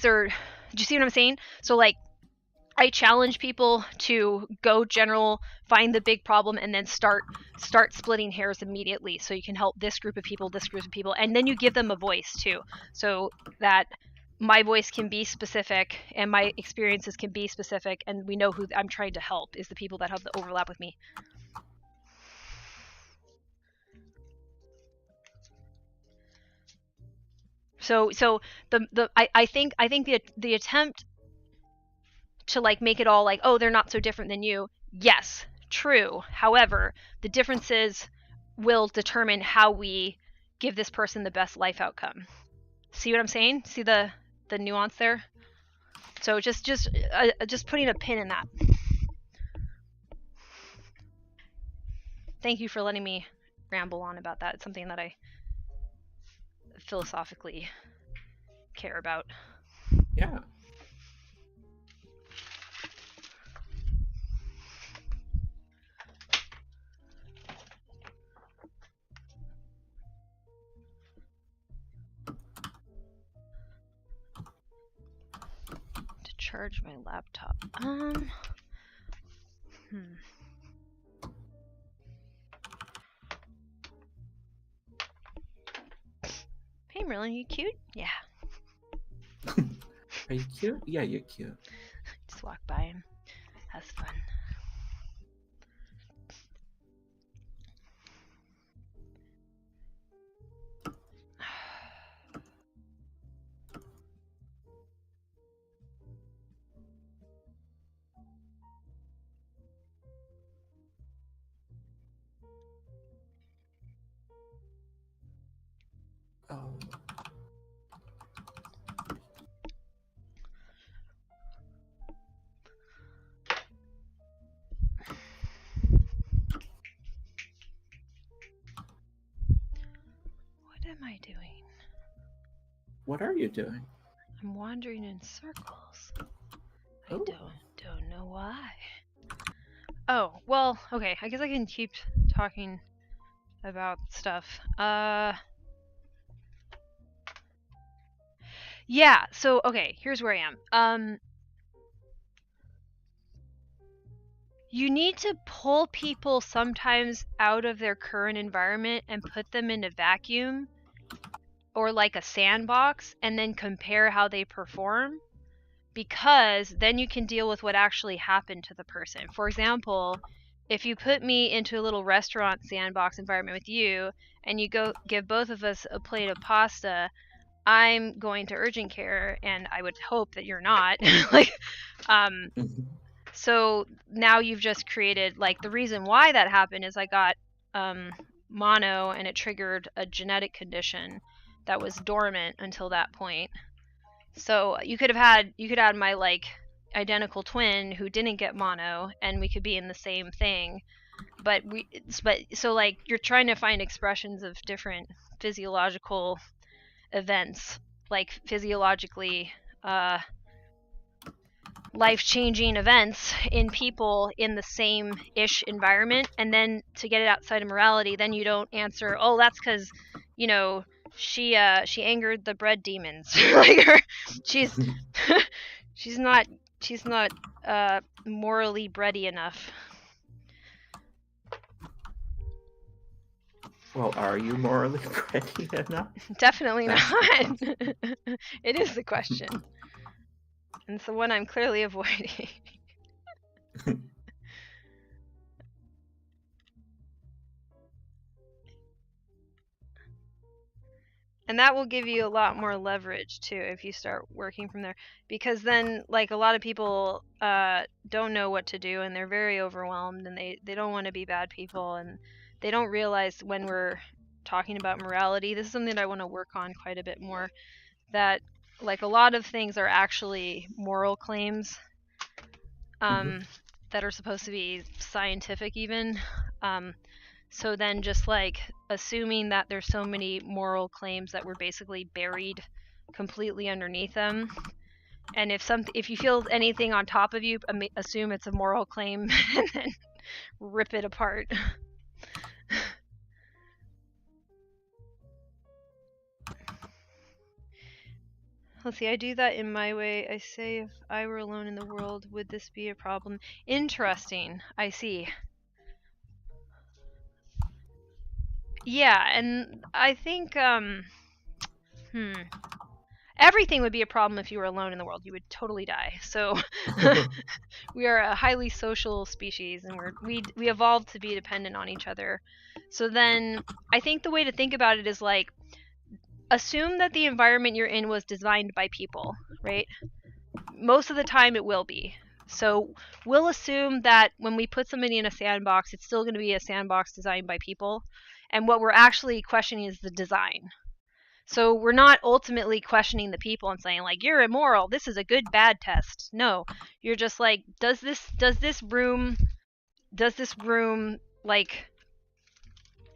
see what I'm saying? So like, I challenge people to go general, find the big problem, and then start splitting hairs immediately, so you can help this group of people, and then you give them a voice too, so that my voice can be specific and my experiences can be specific, and we know who I'm trying to help is the people that have the overlap with me. So I think the attempt to like make it all like, oh, they're not so different than you. Yes, true. However, the differences will determine how we give this person the best life outcome. See what I'm saying? See the nuance there? So just putting a pin in that. Thank you for letting me ramble on about that. It's something that I philosophically care about. Yeah. To charge my laptop. Hey Merlin, you cute? Yeah. Are you cute? Yeah, you're cute. Just walk by him. That's fun. Oh. What am I doing? What are you doing? I'm wandering in circles. Oh. I don't know why. Oh, well, okay, I guess I can keep talking about stuff. Yeah, so okay, here's where I am. You need to pull people sometimes out of their current environment and put them in a vacuum or like a sandbox and then compare how they perform, because then you can deal with what actually happened to the person. For example, if you put me into a little restaurant sandbox environment with you and you go give both of us a plate of pasta, I'm going to urgent care, and I would hope that you're not. So now you've just created, like, the reason why that happened is I got mono, and it triggered a genetic condition that was dormant until that point. So you could add my like identical twin who didn't get mono, and we could be in the same thing. But so like you're trying to find expressions of different physiological events, like physiologically life-changing events in people in the same-ish environment, and then to get it outside of morality, then you don't answer, oh, that's because, you know, she angered the bread demons. Like she's she's not morally bready enough. Well, are you morally bready enough? Definitely not. It is the question. And it's the one I'm clearly avoiding. And that will give you a lot more leverage too if you start working from there, because then like a lot of people don't know what to do, and they're very overwhelmed, and they don't want to be bad people, and they don't realize when we're talking about morality, this is something that I want to work on quite a bit more, that like a lot of things are actually moral claims that are supposed to be scientific even. So then just like assuming that there's so many moral claims that were basically buried completely underneath them, and if you feel anything on top of you, assume it's a moral claim and then rip it apart. Let's see, I do that in my way. I say, if I were alone in the world, would this be a problem? Interesting. I see. Yeah, and I think everything would be a problem if you were alone in the world. You would totally die. So we are a highly social species, and we evolved to be dependent on each other. So then I think the way to think about it is like, assume that the environment you're in was designed by people, right? Most of the time it will be. So we'll assume that when we put somebody in a sandbox, it's still going to be a sandbox designed by people. And what we're actually questioning is the design. So we're not ultimately questioning the people and saying like, you're immoral, this is a good bad test. No, you're just like, does this room like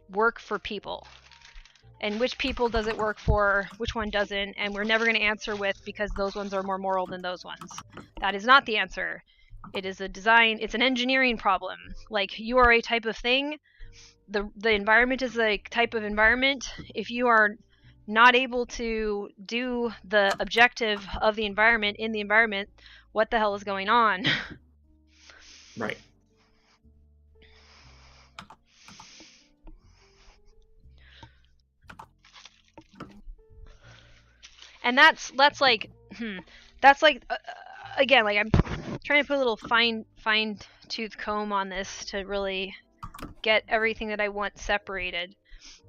work for people? And which people does it work for, which one doesn't? And we're never going to answer with, because those ones are more moral than those ones. That is not the answer. It is it's an engineering problem. Like, you are a type of thing, the environment is a type of environment. If you are not able to do the objective of the environment in the environment, what the hell is going on? Right. And that's like again, like, I'm trying to put a little fine tooth comb on this to really get everything that I want separated,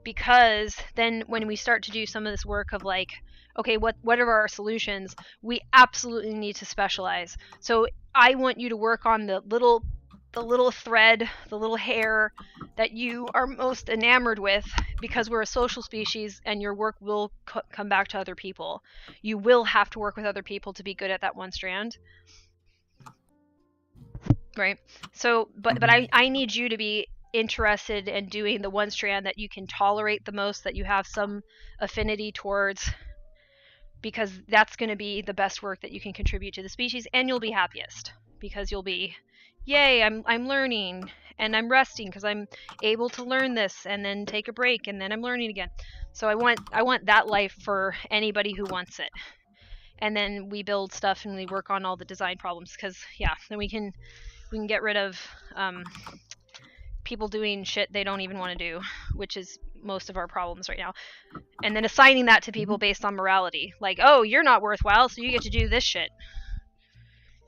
because then when we start to do some of this work of like, okay, what are our solutions, we absolutely need to specialize. So I want you to work on the little thread, the little hair that you are most enamored with, because we're a social species and your work will come back to other people. You will have to work with other people to be good at that one strand. Right? So, but I need you to be interested in doing the one strand that you can tolerate the most, that you have some affinity towards, because that's going to be the best work that you can contribute to the species, and you'll be happiest because you'll be, yay, I'm learning, and I'm resting because I'm able to learn this, and then take a break, and then I'm learning again. So I want that life for anybody who wants it. And then we build stuff and we work on all the design problems, because yeah, then we can get rid of people doing shit they don't even want to do, which is most of our problems right now. And then assigning that to people based on morality. Like, oh, you're not worthwhile, so you get to do this shit.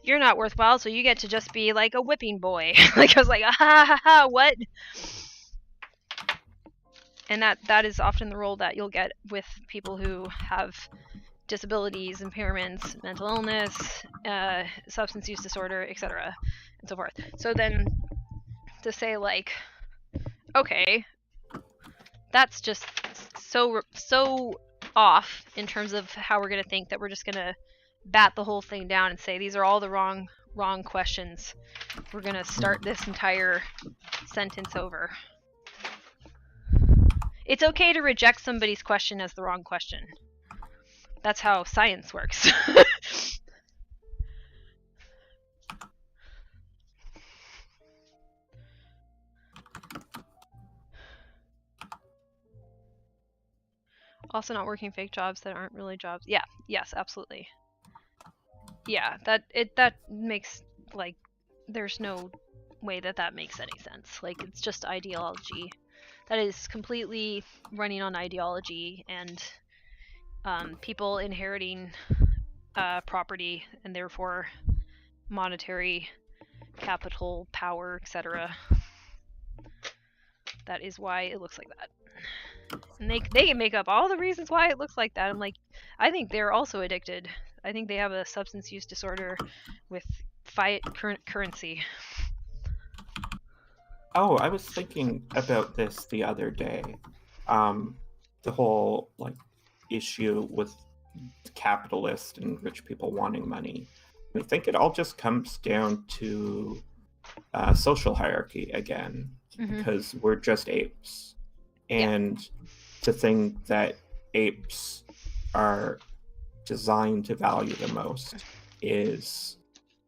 You're not worthwhile, so you get to just be like a whipping boy. Like, I was like, ha, what? And that is often the role that you'll get with people who have disabilities, impairments, mental illness, substance use disorder, etc., and so forth. So then to say like, okay, that's just so off in terms of how we're going to think, that we're just going to bat the whole thing down and say these are all the wrong questions. We're going to start this entire sentence over. It's okay to reject somebody's question as the wrong question. That's how science works. Also not working fake jobs that aren't really jobs. Yeah, yes, absolutely. Yeah, that makes, like, there's no way that makes any sense. Like, it's just ideology. That is completely running on ideology and people inheriting property and therefore monetary capital, power, etc. That is why it looks like that. And they can make up all the reasons why it looks like that. I'm like, I think they're also addicted. I think they have a substance use disorder with fiat currency. Oh, I was thinking about this the other day. The whole like issue with capitalist and rich people wanting money. I think it all just comes down to social hierarchy again, because we're just apes. And to think that apes are designed to value the most is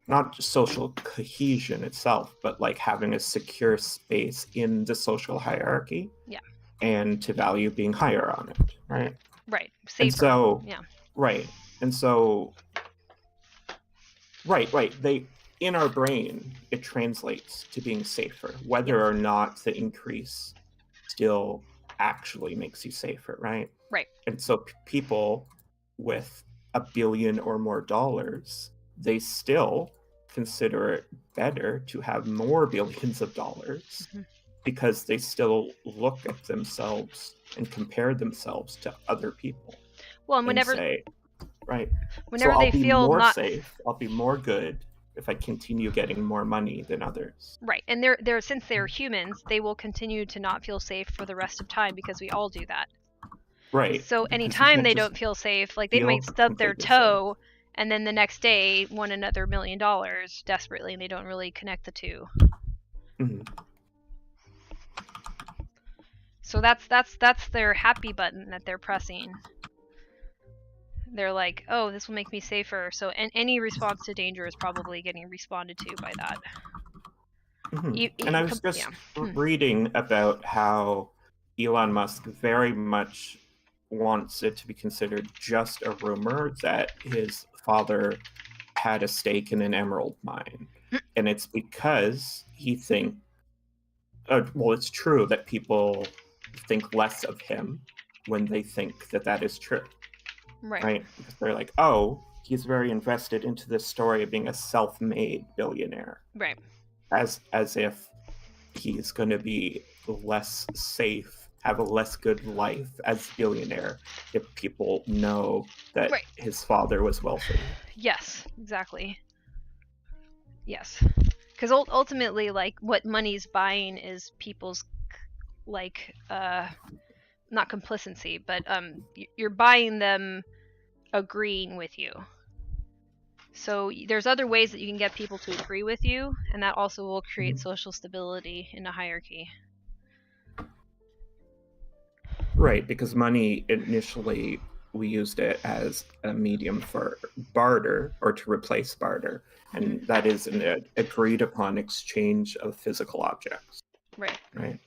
not just social cohesion itself, but like having a secure space in the social hierarchy. Yeah. And to value being higher on it, right? Right. Safer. And so, yeah. Right. And so, right. They, in our brain, it translates to being safer, whether or not the increase still actually makes you safer, right? Right. And so people with $1 billion or more dollars, they still consider it better to have more billions of dollars because they still look at themselves and compare themselves to other people. Well, and whenever say, right, whenever so they I'll be feel more not safe, I'll be more good if I continue getting more money than others. Right. And they're since they're humans, they will continue to not feel safe for the rest of time because we all do that. Right. So anytime they don't feel safe, like they might stub their toe and then the next day want another $1 million desperately, and they don't really connect the two. So that's their happy button that they're pressing. They're like, oh, this will make me safer. So any response to danger is probably getting responded to by that. And I was just reading about how Elon Musk very much wants it to be considered just a rumor that his father had a stake in an emerald mine. And it's because he thinks, well, it's true that people think less of him when they think that is true. Right? Because they're like, oh, he's very invested into this story of being a self-made billionaire. Right. As if he's going to be less safe, have a less good life as a billionaire if people know that his father was wealthy. Yes, exactly. Yes. Because ultimately, like, what money's buying is people's, like, not complacency, but you're buying them agreeing with you. So there's other ways that you can get people to agree with you, and that also will create social stability in a hierarchy. Right, because money, initially, we used it as a medium for barter or to replace barter. And that is an agreed upon exchange of physical objects. Right. Right.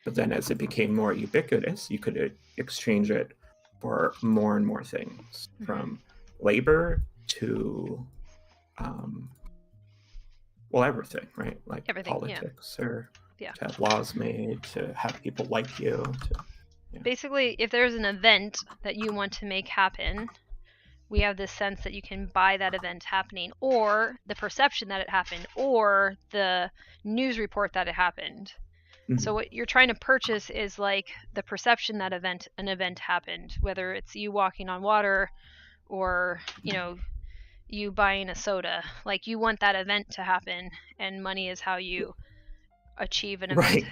But then as it became more ubiquitous, you could exchange it for more and more things, from labor to, well, everything, right? Like everything, politics, or to have laws made, to have people like you. Basically, if there's an event that you want to make happen, we have this sense that you can buy that event happening, or the perception that it happened, or the news report that it happened. So what you're trying to purchase is like the perception that an event happened, whether it's you walking on water or, you buying a soda. Like, you want that event to happen, and money is how you achieve an event.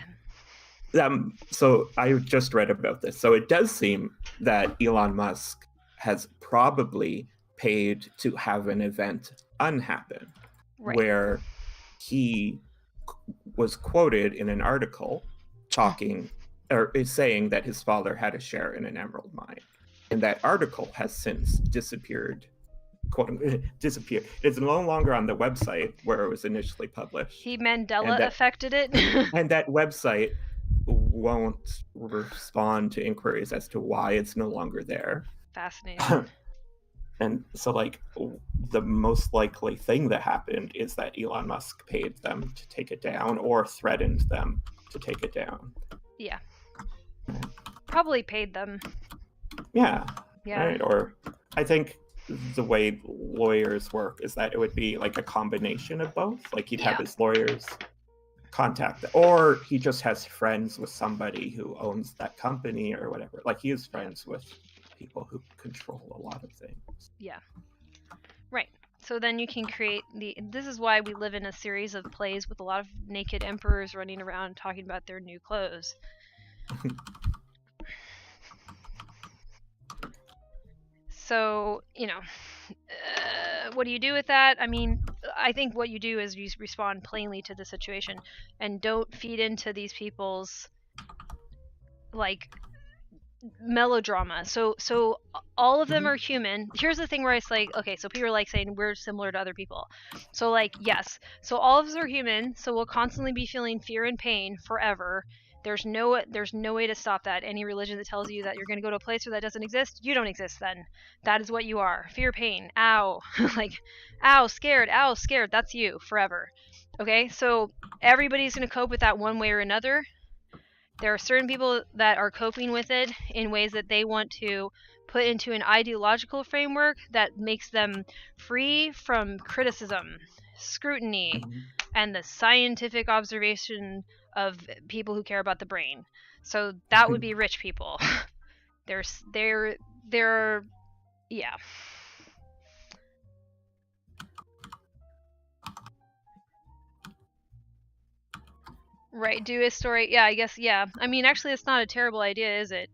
Right. So I just read about this. So it does seem that Elon Musk has probably paid to have an event unhappen, where he was quoted in an article talking or is saying that his father had a share in an emerald mine, and that article has since disappeared. Disappeared. It's no longer on the website where it was initially published. He Mandela affected it. And that website won't respond to inquiries as to why it's no longer there. Fascinating. And so, like, the most likely thing that happened is that Elon Musk paid them to take it down or threatened them to take it down. Yeah. Probably paid them. Yeah. Yeah. Right. Or I think the way lawyers work is that it would be like a combination of both. Like, he'd have his lawyers contact them, or he just has friends with somebody who owns that company or whatever. Like, he is friends with people who control a lot of things. Yeah. Right. So then you can create this is why we live in a series of plays with a lot of naked emperors running around talking about their new clothes. So, what do you do with that? I mean, I think what you do is you respond plainly to the situation and don't feed into these people's, like, melodrama. So all of them are human. Here's the thing where it's like, okay, so people are like saying we're similar to other people. So, like, yes. So all of us are human, so we'll constantly be feeling fear and pain forever. There's no way to stop that. Any religion that tells you that you're going to go to a place where that doesn't exist, you don't exist then. That is what you are. Fear, pain, ow. Like, ow, scared, that's you forever. Okay? So everybody's going to cope with that one way or another. There are certain people that are coping with it in ways that they want to put into an ideological framework that makes them free from criticism, scrutiny, and the scientific observation of people who care about the brain. So that would be rich people. They're yeah. Right, do a story. Yeah, I guess, yeah. I mean, actually, it's not a terrible idea, is it?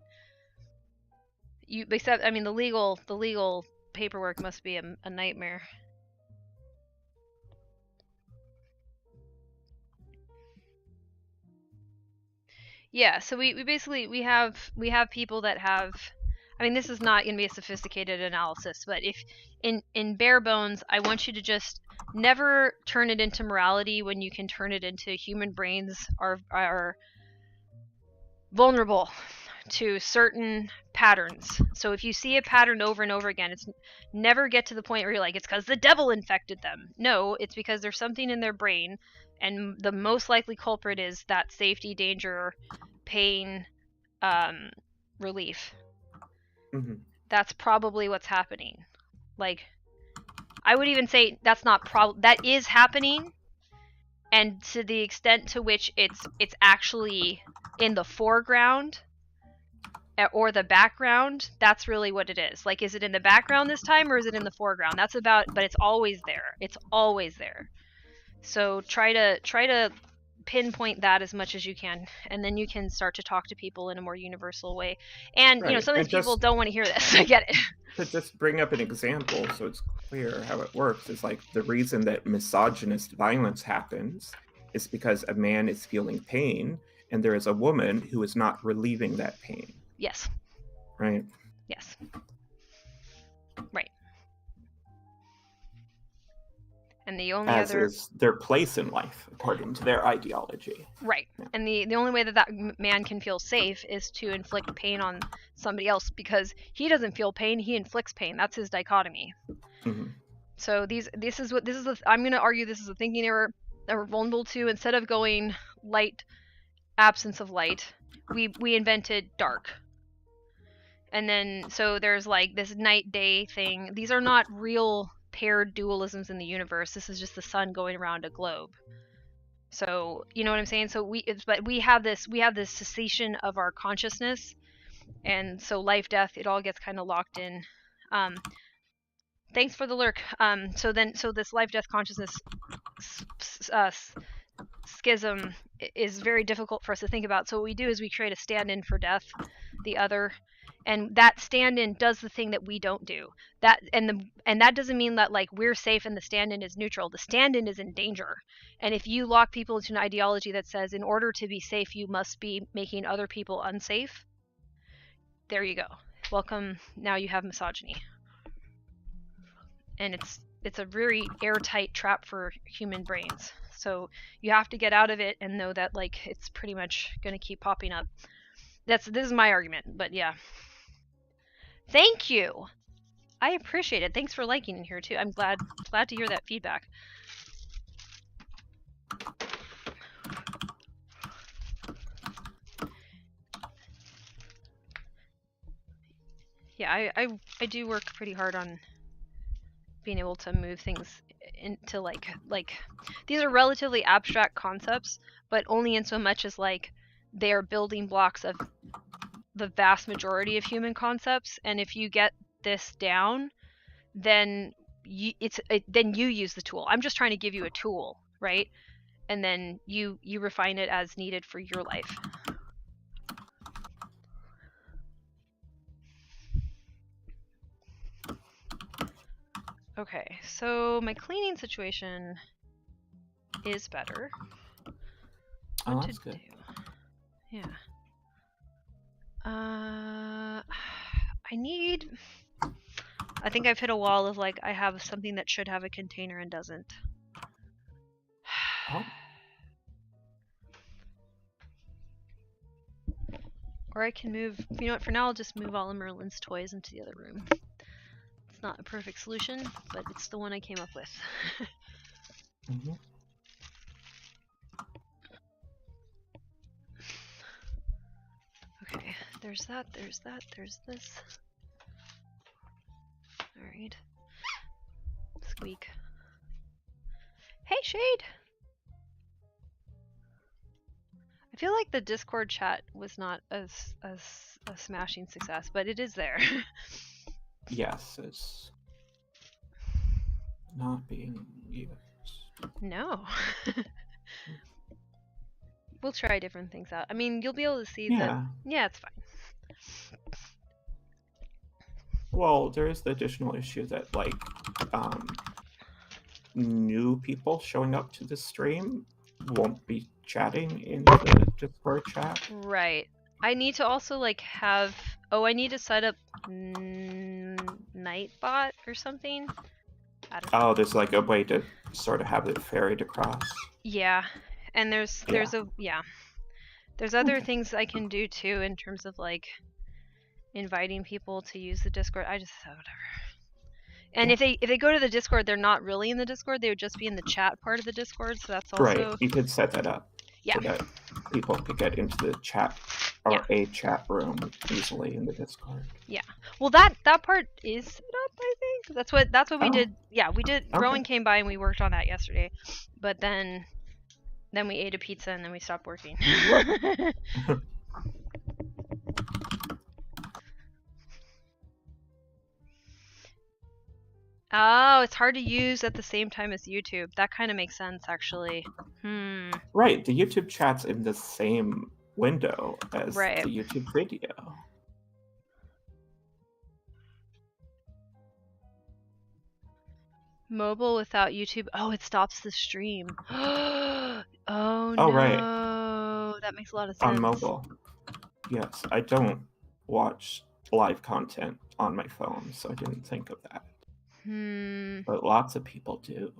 Except, I mean, the legal paperwork must be a nightmare. Yeah, so we basically we have people that have, I mean, this is not going to be a sophisticated analysis, but if in bare bones, I want you to just never turn it into morality when you can turn it into human brains are vulnerable to certain patterns. So if you see a pattern over and over again, it's never get to the point where you're like, it's because the devil infected them. No, it's because there's something in their brain, and the most likely culprit is that safety, danger, pain, relief. Mm-hmm. That's probably what's happening. Like, I would even say that's not that is happening, and to the extent to which it's actually in the foreground or the background, that's really what it is. Like, is it in the background this time, or is it in the foreground? That's about, but it's always there. It's always there. So try to pinpoint that as much as you can, and then you can start to talk to people in a more universal way. And right. Some of these people don't want to hear this. I get it. To just bring up an example so it's clear how it works, is like the reason that misogynist violence happens is because a man is feeling pain and there is a woman who is not relieving that pain. Yes. Right? Yes. Right. And the only other is their place in life according to their ideology. Right. Yeah. And the only way that man can feel safe is to inflict pain on somebody else, because he doesn't feel pain, he inflicts pain. That's his dichotomy. Mm-hmm. So I'm going to argue this is a thinking error that we're vulnerable to. Instead of going light, absence of light, we invented dark. And then so there's like this night day thing. These are not real paired dualisms in the universe. This is just the sun going around a globe. So you know what I'm saying? So we have this cessation of our consciousness, and so life, death, it all gets kind of locked in. Thanks for the lurk. So this life, death, consciousness schism is very difficult for us to think about. So what we do is we create a stand-in for death, the other, and that stand-in does the thing that we don't do. That and that doesn't mean that like we're safe and the stand-in is neutral. The stand-in is in danger. And if you lock people into an ideology that says in order to be safe you must be making other people unsafe, there you go. Welcome. Now you have misogyny. And it's a very airtight trap for human brains. So you have to get out of it and know that like it's pretty much going to keep popping up. This is my argument, but yeah. Thank you. I appreciate it. Thanks for liking in here too. I'm glad to hear that feedback. Yeah, I do work pretty hard on being able to move things into like these are relatively abstract concepts, but only in so much as like they are building blocks of the vast majority of human concepts. And if you get this down, then then you use the tool. I'm just trying to give you a tool, right? And then you refine it as needed for your life. Okay, so my cleaning situation is better. Oh, that's good. Yeah. I think I've hit a wall of like I have something that should have a container and doesn't. Oh. Or I can move, you know what, for now I'll just move all of Merlin's toys into the other room. It's not a perfect solution, but it's the one I came up with. Mm-hmm. Okay, there's that, there's this. Alright. Squeak. Hey, Shade! I feel like the Discord chat was not as a smashing success, but it is there. Yes, it's not being used. No. We'll try different things out. I mean, you'll be able to see that. Yeah, it's fine. Well, there is the additional issue that like new people showing up to the stream won't be chatting in the Discord chat. Right. I need to also like have. Oh, I need to set up Nightbot or something. I don't know. Oh, there's like a way to sort of have it ferried across. Yeah, and there's other things I can do too in terms of like inviting people to use the Discord. I just whatever. And if they go to the Discord, they're not really in the Discord. They would just be in the chat part of the Discord. So that's also right. You could set that up. Yeah. So that people could get into the chat or a chat room easily in the Discord. Yeah. Well, that part is set up, I think. That's what we did. Yeah, we did. Okay. Rowan came by and we worked on that yesterday. But then we ate a pizza and then we stopped working. Oh, it's hard to use at the same time as YouTube. That kind of makes sense, actually. Right, the YouTube chat's in the same window as the YouTube video. Mobile without YouTube. Oh, it stops the stream. Oh, no. Right. That makes a lot of sense. On mobile. Yes, I don't watch live content on my phone, so I didn't think of that. But lots of people do.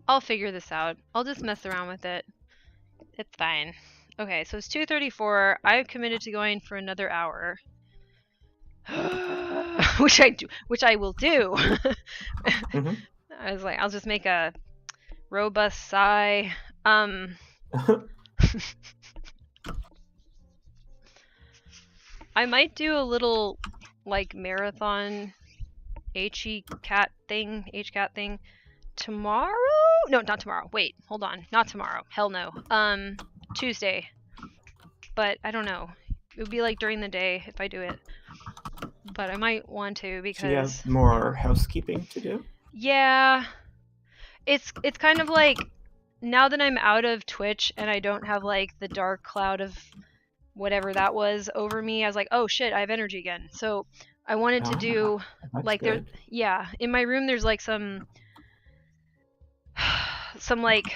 I'll figure this out. I'll just mess around with it. It's fine. Okay, so it's 2:34. I've committed to going for another hour. which I will do. I was like, I'll just make a robust sigh. I might do a little like marathon HCAT thing tomorrow? No, not tomorrow. Wait, hold on. Not tomorrow. Hell no. Tuesday. But I don't know. It would be like during the day if I do it. But I might want to because so you have more housekeeping to do? Yeah. It's kind of like now that I'm out of Twitch and I don't have like the dark cloud of whatever that was over me, I was like, oh shit, I have energy again. So I wanted to do That's like good. in my room there's like some like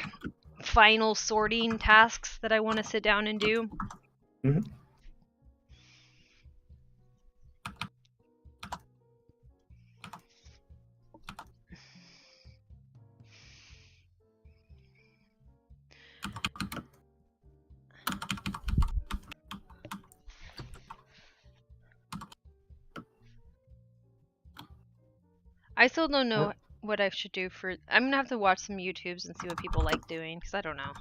final sorting tasks that I want to sit down and do. Mm-hmm. I still don't know what I should do for. I'm gonna have to watch some YouTubes and see what people like doing, because I don't know.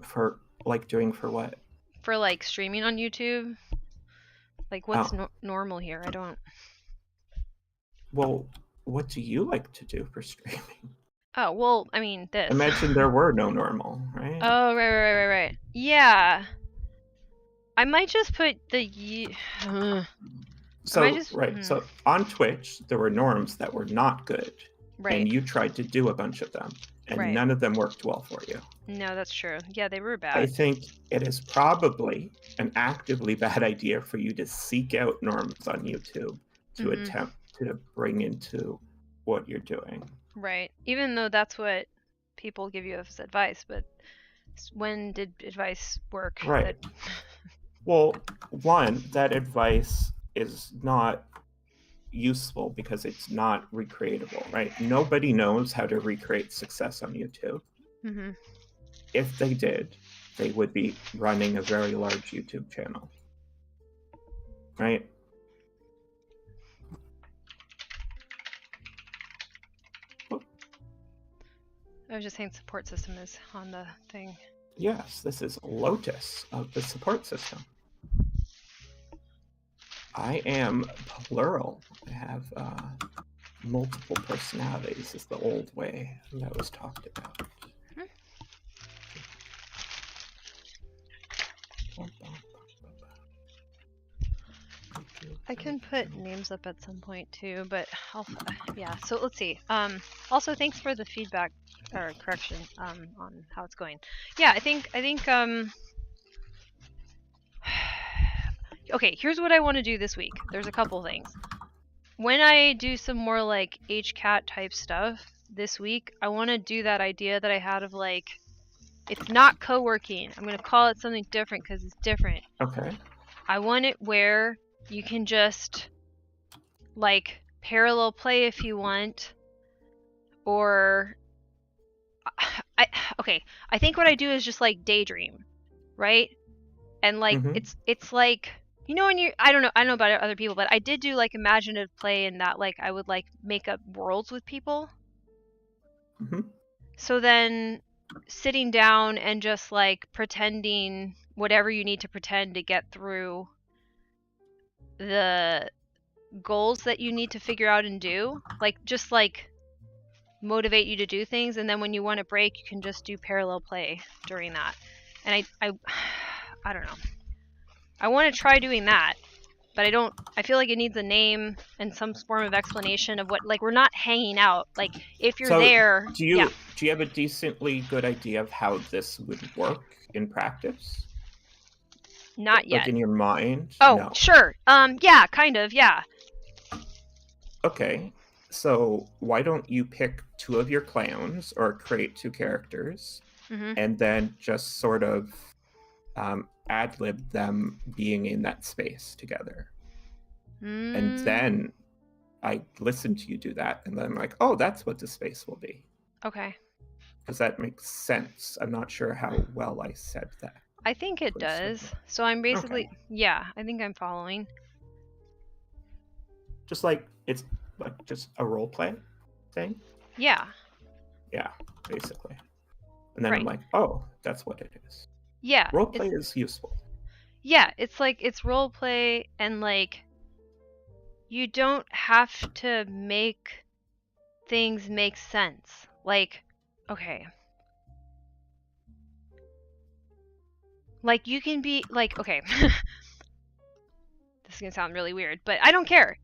For like doing for what? For like streaming on YouTube. Like what's normal here? I don't. Well, what do you like to do for streaming? Oh well, I mean this. Imagine there were no normal, right? Oh right. Yeah. I might just put the. So on Twitch there were norms that were not good, right. And you tried to do a bunch of them, and none of them worked well for you. No, that's true. Yeah, they were bad. I think it is probably an actively bad idea for you to seek out norms on YouTube to attempt to bring into what you're doing. Right. Even though that's what people give you as advice, but when did advice work? Right. Well, one, that advice is not useful because it's not recreatable, right? Nobody knows how to recreate success on YouTube. Mm-hmm. If they did, they would be running a very large YouTube channel, right? I was just saying support system is on the thing. Yes, this is Lotus of the support system. I am plural. I have multiple personalities is the old way that was talked about. I can put names up at some point too, but yeah, so let's see. Also thanks for the feedback or correction on how it's going. Yeah, I think okay, here's what I want to do this week. There's a couple things. When I do some more like HCAT type stuff this week, I want to do that idea that I had of like, it's not co-working. I'm going to call it something different because it's different. Okay. I want it where you can just like parallel play if you want, or I think what I do is just like daydream, right? And like it's like, you know, when you I don't know about other people, but I did do like imaginative play in that like I would like make up worlds with people. So then sitting down and just like pretending whatever you need to pretend to get through the goals that you need to figure out and do, like just like motivate you to do things, and then when you want a break you can just do parallel play during that. And I don't know, I want to try doing that, but I feel like it needs a name and some form of explanation of what, like, we're not hanging out, like if you're there. Do you have a decently good idea of how this would work in practice? Not yet. Like in your mind? Oh, no. Sure. Yeah, kind of, yeah. Okay, so why don't you pick 2 of your clowns or create 2 characters and then just sort of ad-lib them being in that space together. And then I listen to you do that, and then I'm like, oh, that's what the space will be. Okay. Because that makes sense. I'm not sure how well I said that. I think it does. So I'm basically, yeah, I think I'm following. Just like, it's like just a role play thing? Yeah. Yeah, basically. And then I'm like, oh, that's what it is. Yeah. Role play is useful. Yeah, it's like, it's role play, and like, you don't have to make things make sense. Like, okay. Like, you can be, like, okay. This is gonna sound really weird, but I don't care.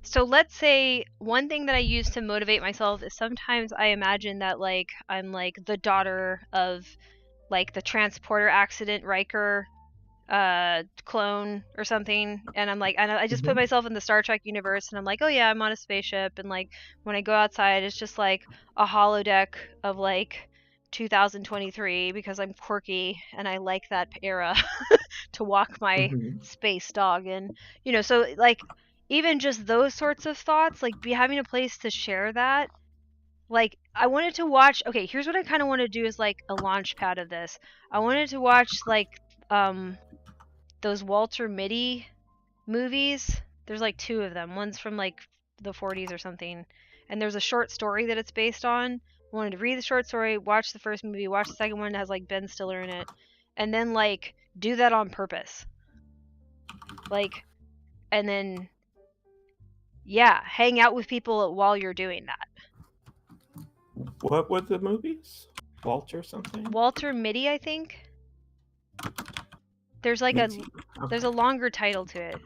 So let's say one thing that I use to motivate myself is sometimes I imagine that like I'm like the daughter of like the transporter accident Riker clone or something, and I'm like, and I just put myself in the Star Trek universe, and I'm like, oh yeah, I'm on a spaceship, and like when I go outside it's just like a holodeck of like 2023 because I'm quirky and I like that era to walk my space dog in, you know. So like even just those sorts of thoughts, like be having a place to share that. Like I wanted to watch, okay, here's what I kind of want to do is like a launch pad of this. I wanted to watch like those Walter Mitty movies. There's like 2 of them. One's from like the 40s or something, and there's a short story that it's based on. I wanted to read the short story, watch the first movie, watch the second one that has like Ben Stiller in it, and then like do that on purpose. Like, and then yeah, hang out with people while you're doing that. What were the movies? Walter something? Walter Mitty, I think. There's like Mitty. There's a longer title to it.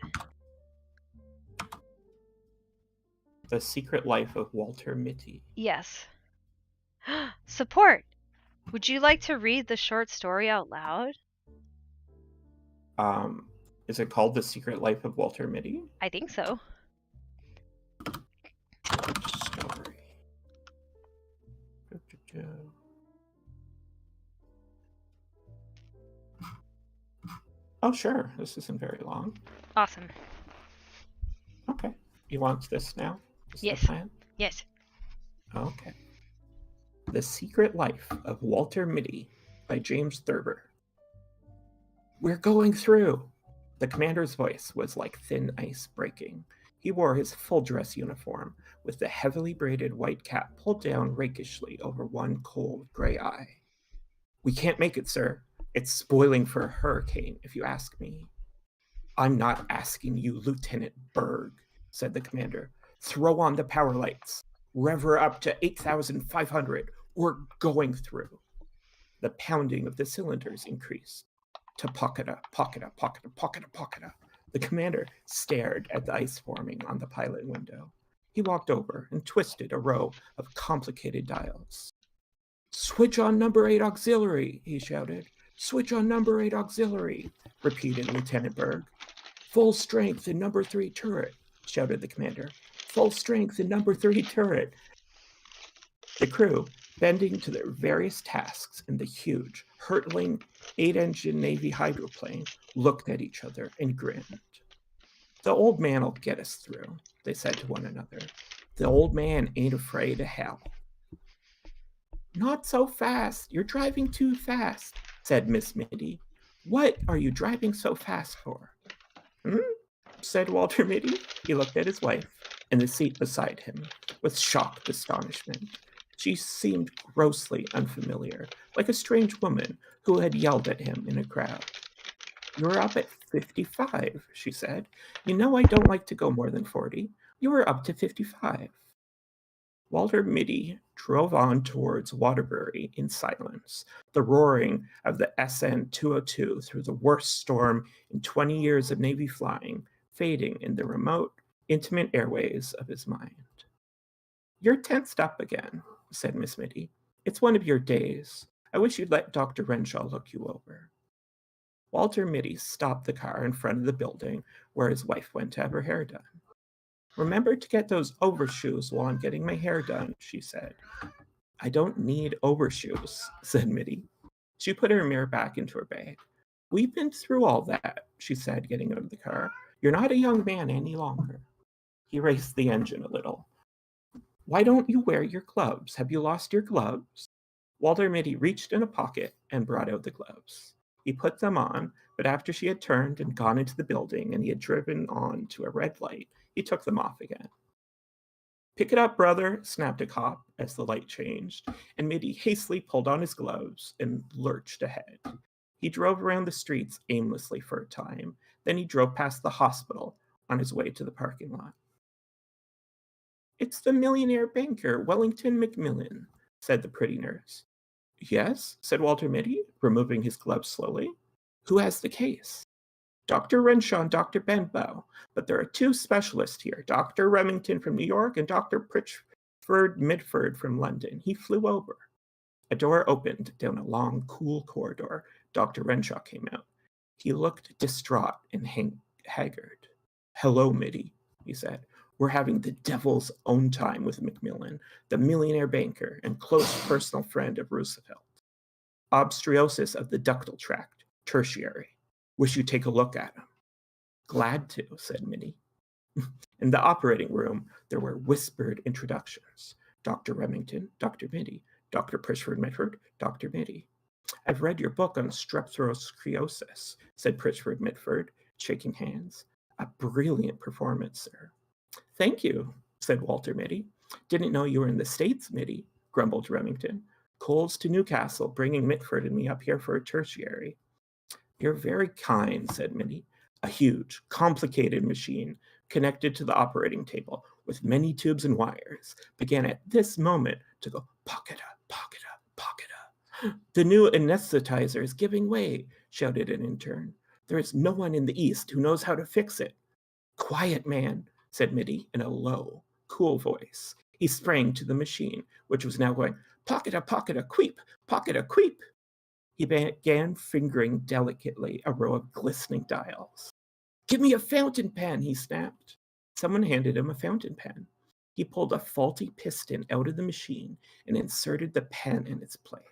The Secret Life of Walter Mitty. Yes. Support. Would you like to read the short story out loud? Is it called The Secret Life of Walter Mitty? I think so. Story. Oh, sure. This isn't very long. Awesome. Okay. You want this now? Is Yes. the plan? Yes. Okay. The Secret Life of Walter Mitty by James Thurber. We're going through. The commander's voice was like thin ice breaking. He wore his full dress uniform with the heavily braided white cap pulled down rakishly over one cold gray eye. We can't make it, sir. It's spoiling for a hurricane, if you ask me. I'm not asking you, Lieutenant Berg, said the commander. Throw on the power lights. Rev her up to 8,500. We're going through. The pounding of the cylinders increased. To pocketa, pocketa, pocketa, pocketa, pocketa. The commander stared at the ice forming on the pilot window. He walked over and twisted a row of complicated dials. Switch on number 8 auxiliary, he shouted. Switch on number 8 auxiliary, repeated Lieutenant Berg. Full strength in number 3 turret, shouted the commander. Full strength in number 3 turret. The crew, bending to their various tasks in the huge, hurtling 8-engine Navy hydroplane, looked at each other and grinned. The old man'll get us through, they said to one another. The old man ain't afraid of hell. Not so fast. You're driving too fast, said Miss Mitty. What are you driving so fast for? Said Walter Mitty. He looked at his wife in the seat beside him with shocked astonishment. She seemed grossly unfamiliar, like a strange woman who had yelled at him in a crowd. You're up at 55, she said. You know I don't like to go more than 40. You were up to 55. Walter Mitty drove on towards Waterbury in silence, the roaring of the SN-202 through the worst storm in 20 years of Navy flying, fading in the remote, intimate airways of his mind. You're tensed up again, said Miss Mitty. It's one of your days. I wish you'd let Dr. Renshaw look you over. Walter Mitty stopped the car in front of the building where his wife went to have her hair done. Remember to get those overshoes while I'm getting my hair done, she said. I don't need overshoes, said Mitty. She put her mirror back into her bag. We've been through all that, she said, getting out of the car. You're not a young man any longer. He raced the engine a little. Why don't you wear your gloves? Have you lost your gloves? Walter Mitty reached in a pocket and brought out the gloves. He put them on, but after she had turned and gone into the building and he had driven on to a red light, he took them off again. Pick it up, brother, snapped a cop as the light changed, and Mitty hastily pulled on his gloves and lurched ahead. He drove around the streets aimlessly for a time, then he drove past the hospital on his way to the parking lot. It's the millionaire banker, Wellington Macmillan, said the pretty nurse. Yes, said Walter Mitty, removing his gloves slowly. Who has the case? Dr. Renshaw and Dr. Benbow, but there are two specialists here, Dr. Remington from New York and Dr. Pritchford Midford from London. He flew over. A door opened down a long, cool corridor. Dr. Renshaw came out. He looked distraught and haggard. Hello, Mitty, he said. We're having the devil's own time with Macmillan, the millionaire banker and close personal friend of Roosevelt. Obstruosis of the ductal tract, tertiary. Wish you'd take a look at him. Glad to, said Mitty. In the operating room, there were whispered introductions. Dr. Remington, Dr. Mitty, Dr. Pritchford Mitford, Dr. Mitty. I've read your book on streptoziosis, said Pritchford Mitford, shaking hands. A brilliant performance, sir. Thank you, said Walter Mitty. Didn't know you were in the States, Mitty, grumbled Remington. Coles to Newcastle, bringing Mitford and me up here for a tertiary. You're very kind, said Mitty. A huge, complicated machine connected to the operating table with many tubes and wires began at this moment to go pocketa, pocketa, pocketa. The new anesthetizer is giving way, shouted an intern. There is no one in the East who knows how to fix it. Quiet, man, said Mitty in a low, cool voice. He sprang to the machine, which was now going pocketa, pocketa, queep, pocketa, queep. He began fingering delicately a row of glistening dials. Give me a fountain pen, he snapped. Someone handed him a fountain pen. He pulled a faulty piston out of the machine and inserted the pen in its place.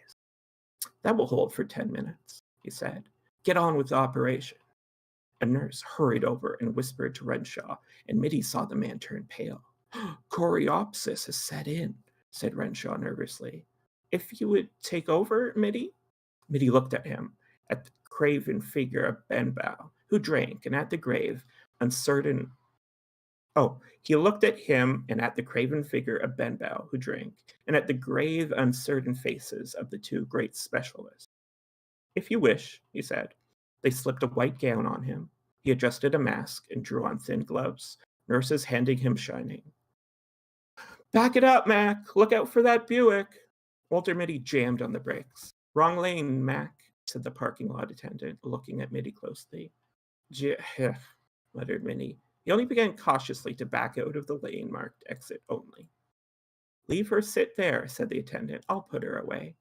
That will hold for 10 minutes, he said. Get on with the operation. A nurse hurried over and whispered to Renshaw, and Mitty saw the man turn pale. Choreopsis has set in, said Renshaw nervously. If you would take over, Mitty? Mitty looked at him, at the craven figure of Benbow, who drank, and at the grave, uncertain... he looked at him and at the craven figure of Benbow, who drank, and at the grave, uncertain faces of the two great specialists. If you wish, he said. They slipped a white gown on him. He adjusted a mask and drew on thin gloves, nurses handing him shining. Back it up, Mac. Look out for that Buick. Walter Mitty jammed on the brakes. Wrong lane, Mac, said the parking lot attendant, looking at Mitty closely. Muttered Mitty. He only began cautiously to back out of the lane marked exit only. Leave her sit there, said the attendant. I'll put her away.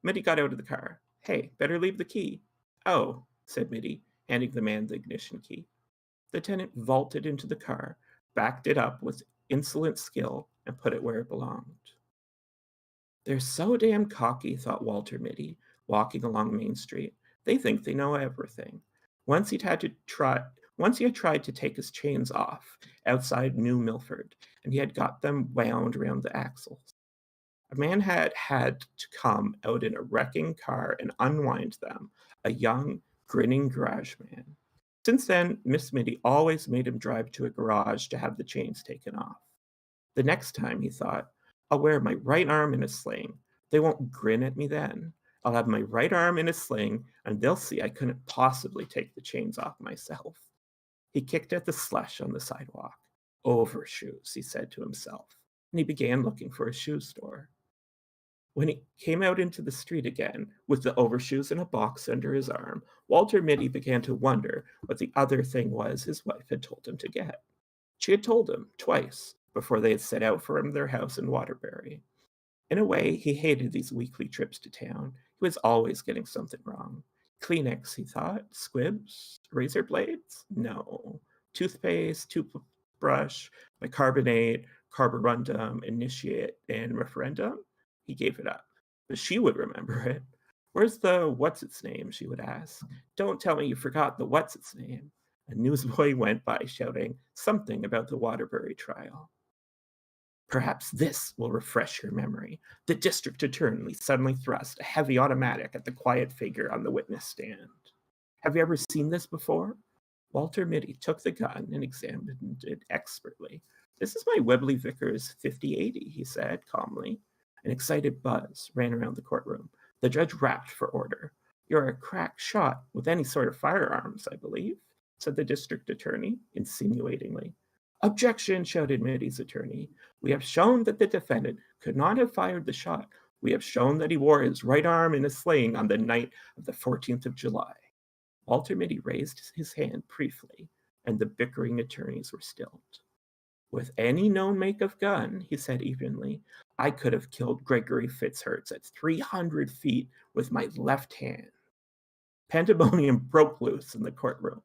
Mitty got out of the car. Hey, better leave the key. Oh, said Mitty, handing the man the ignition key. The attendant vaulted into the car, backed it up with insolent skill, and put it where it belonged. They're so damn cocky, thought Walter Mitty, walking along Main Street. They think they know everything. Once he had tried to take his chains off outside New Milford, and he had got them wound around the axles. A man had to come out in a wrecking car and unwind them, a young, grinning garage man. Since then, Miss Mitty always made him drive to a garage to have the chains taken off. The next time, he thought, I'll wear my right arm in a sling. They won't grin at me then. I'll have my right arm in a sling, and they'll see I couldn't possibly take the chains off myself. He kicked at the slush on the sidewalk. Overshoes, he said to himself, and he began looking for a shoe store. When he came out into the street again, with the overshoes in a box under his arm, Walter Mitty began to wonder what the other thing was his wife had told him to get. She had told him twice before they had set out from their house in Waterbury. In a way, he hated these weekly trips to town. He was always getting something wrong. Kleenex, he thought. Squibs? Razor blades? No. Toothpaste, toothbrush, bicarbonate, carborundum, initiate, and referendum? He gave it up. But she would remember it. Where's the what's-its-name, she would ask. Don't tell me you forgot the what's-its-name. A newsboy went by shouting something about the Waterbury trial. Perhaps this will refresh your memory. The district attorney suddenly thrust a heavy automatic at the quiet figure on the witness stand. Have you ever seen this before? Walter Mitty took the gun and examined it expertly. This is my Webley Vickers 5080, he said calmly. An excited buzz ran around the courtroom. The judge rapped for order. You're a crack shot with any sort of firearms, I believe, said the district attorney insinuatingly. Objection, shouted Mitty's attorney. We have shown that the defendant could not have fired the shot. We have shown that he wore his right arm in a sling on the night of the 14th of July. Walter Mitty raised his hand briefly, and the bickering attorneys were stilled. With any known make of gun, he said evenly, I could have killed Gregory Fitzhertz at 300 feet with my left hand. Pandemonium broke loose in the courtroom.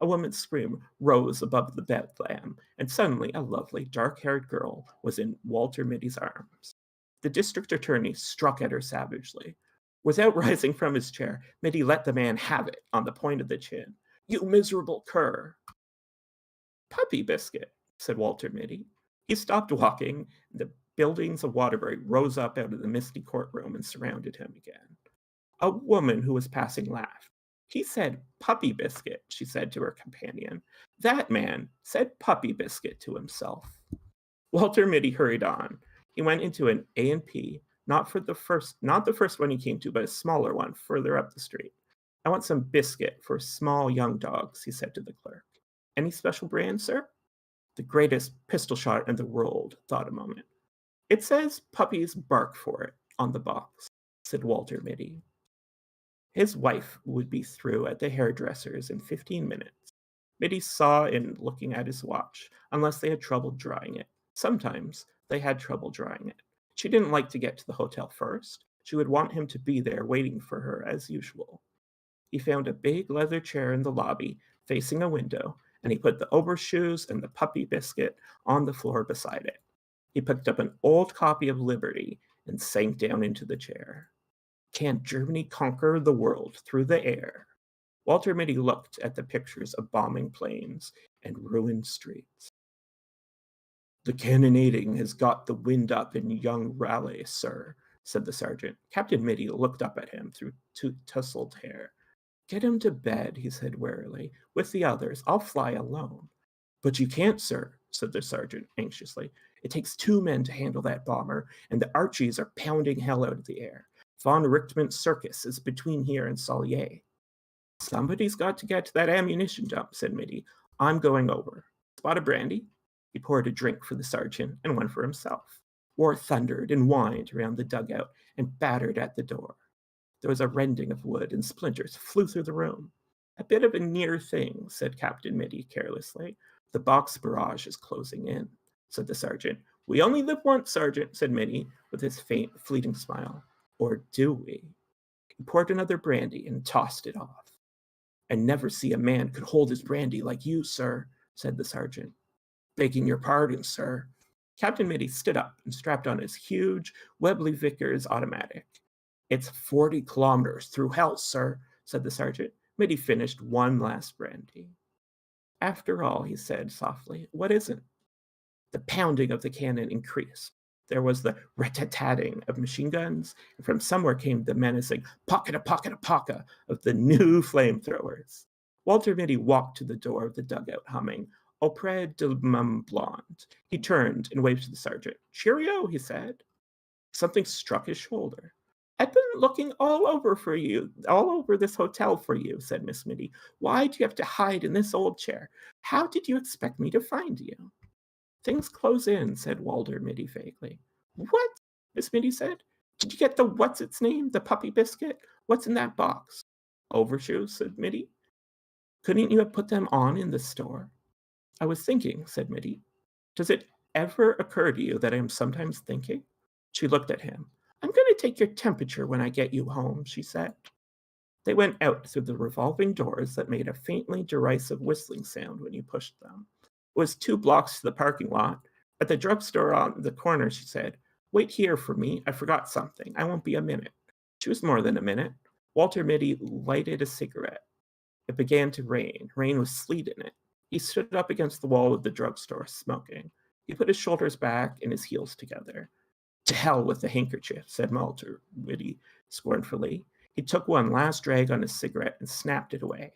A woman's scream rose above the bedlam, and suddenly a lovely, dark-haired girl was in Walter Mitty's arms. The district attorney struck at her savagely. Without rising from his chair, Mitty let the man have it on the point of the chin. You miserable cur! Puppy Biscuit, said Walter Mitty. He stopped walking, and the buildings of Waterbury rose up out of the misty courtroom and surrounded him again. A woman who was passing laughed. He said Puppy Biscuit, she said to her companion. That man said Puppy Biscuit to himself. Walter Mitty hurried on. He went into an A&P, not the first one he came to, but a smaller one further up the street. I want some biscuit for small young dogs, he said to the clerk. Any special brand, sir? The greatest pistol shot in the world, thought a moment. It says puppies bark for it on the box, said Walter Mitty. His wife would be through at the hairdresser's in 15 minutes. Mitty saw in looking at his watch, unless they had trouble drying it. Sometimes they had trouble drying it. She didn't like to get to the hotel first. She would want him to be there waiting for her as usual. He found a big leather chair in the lobby facing a window, and he put the overshoes and the puppy biscuit on the floor beside it. He picked up an old copy of Liberty and sank down into the chair. Can Germany conquer the world through the air? Walter Mitty looked at the pictures of bombing planes and ruined streets. The cannonading has got the wind up in young Raleigh, sir, said the sergeant. Captain Mitty looked up at him through tousled hair. Get him to bed, he said wearily. With the others, I'll fly alone. But you can't, sir, said the sergeant anxiously. It takes 2 men to handle that bomber, and the Archies are pounding hell out of the air. Von Richtman's circus is between here and Solier. Somebody's got to get to that ammunition dump, said Mitty. I'm going over. Spot of brandy? He poured a drink for the sergeant and one for himself. War thundered and whined around the dugout and battered at the door. There was a rending of wood, and splinters flew through the room. A bit of a near thing, said Captain Mitty carelessly. The box barrage is closing in, said the sergeant. We only live once, Sergeant, said Mitty, with his faint, fleeting smile. Or do we? He poured another brandy and tossed it off. I never see a man could hold his brandy like you, sir, said the sergeant. Begging your pardon, sir. Captain Mitty stood up and strapped on his huge Webley Vickers automatic. It's 40 kilometers through hell, sir, said the sergeant. Mitty finished one last brandy. After all, he said softly, what isn't? The pounding of the cannon increased. There was the rat-tat-tatting of machine guns, and from somewhere came the menacing pocket-a-pocket-a-pocket of the new flamethrowers. Walter Mitty walked to the door of the dugout, humming Auprès de Mame Blonde. He turned and waved to the sergeant. Cheerio, he said. Something struck his shoulder. I've been looking all over this hotel for you, said Miss Mitty. Why do you have to hide in this old chair? How did you expect me to find you? Things close in, said Walter Mitty vaguely. What? Miss Mitty said. Did you get the what's-its-name, the puppy biscuit? What's in that box? Overshoes, said Mitty. Couldn't you have put them on in the store? I was thinking, said Mitty. Does it ever occur to you that I am sometimes thinking? She looked at him. I'm going to take your temperature when I get you home, she said. They went out through the revolving doors that made a faintly derisive whistling sound when you pushed them. It was 2 blocks to the parking lot. At the drugstore on the corner, she said, Wait here for me. I forgot something. I won't be a minute. She was more than a minute. Walter Mitty lighted a cigarette. It began to rain. Rain with sleet in it. He stood up against the wall of the drugstore, smoking. He put his shoulders back and his heels together. To hell with the handkerchief, said Walter Mitty scornfully. He took one last drag on his cigarette and snapped it away.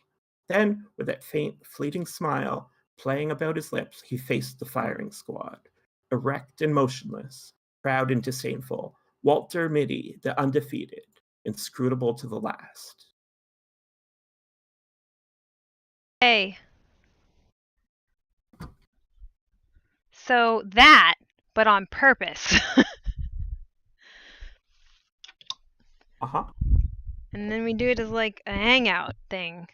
Then, with that faint, fleeting smile playing about his lips, he faced the firing squad. Erect and motionless, proud and disdainful, Walter Mitty, the undefeated, inscrutable to the last. Hey. So that, but on purpose. Uh-huh. And then we do it as like a hangout thing.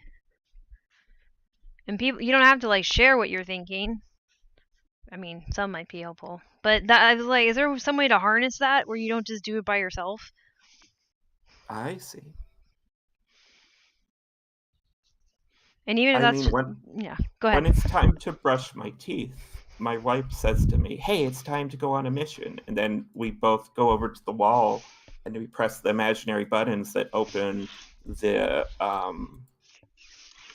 And people, you don't have to like share what you're thinking. I mean, some might be helpful, but that I was like, is there some way to harness that where you don't just do it by yourself? I see. And even if I that's mean, yeah, go ahead. when it's time to brush my teeth, my wife says to me, "Hey, it's time to go on a mission." And then we both go over to the wall and we press the imaginary buttons that open the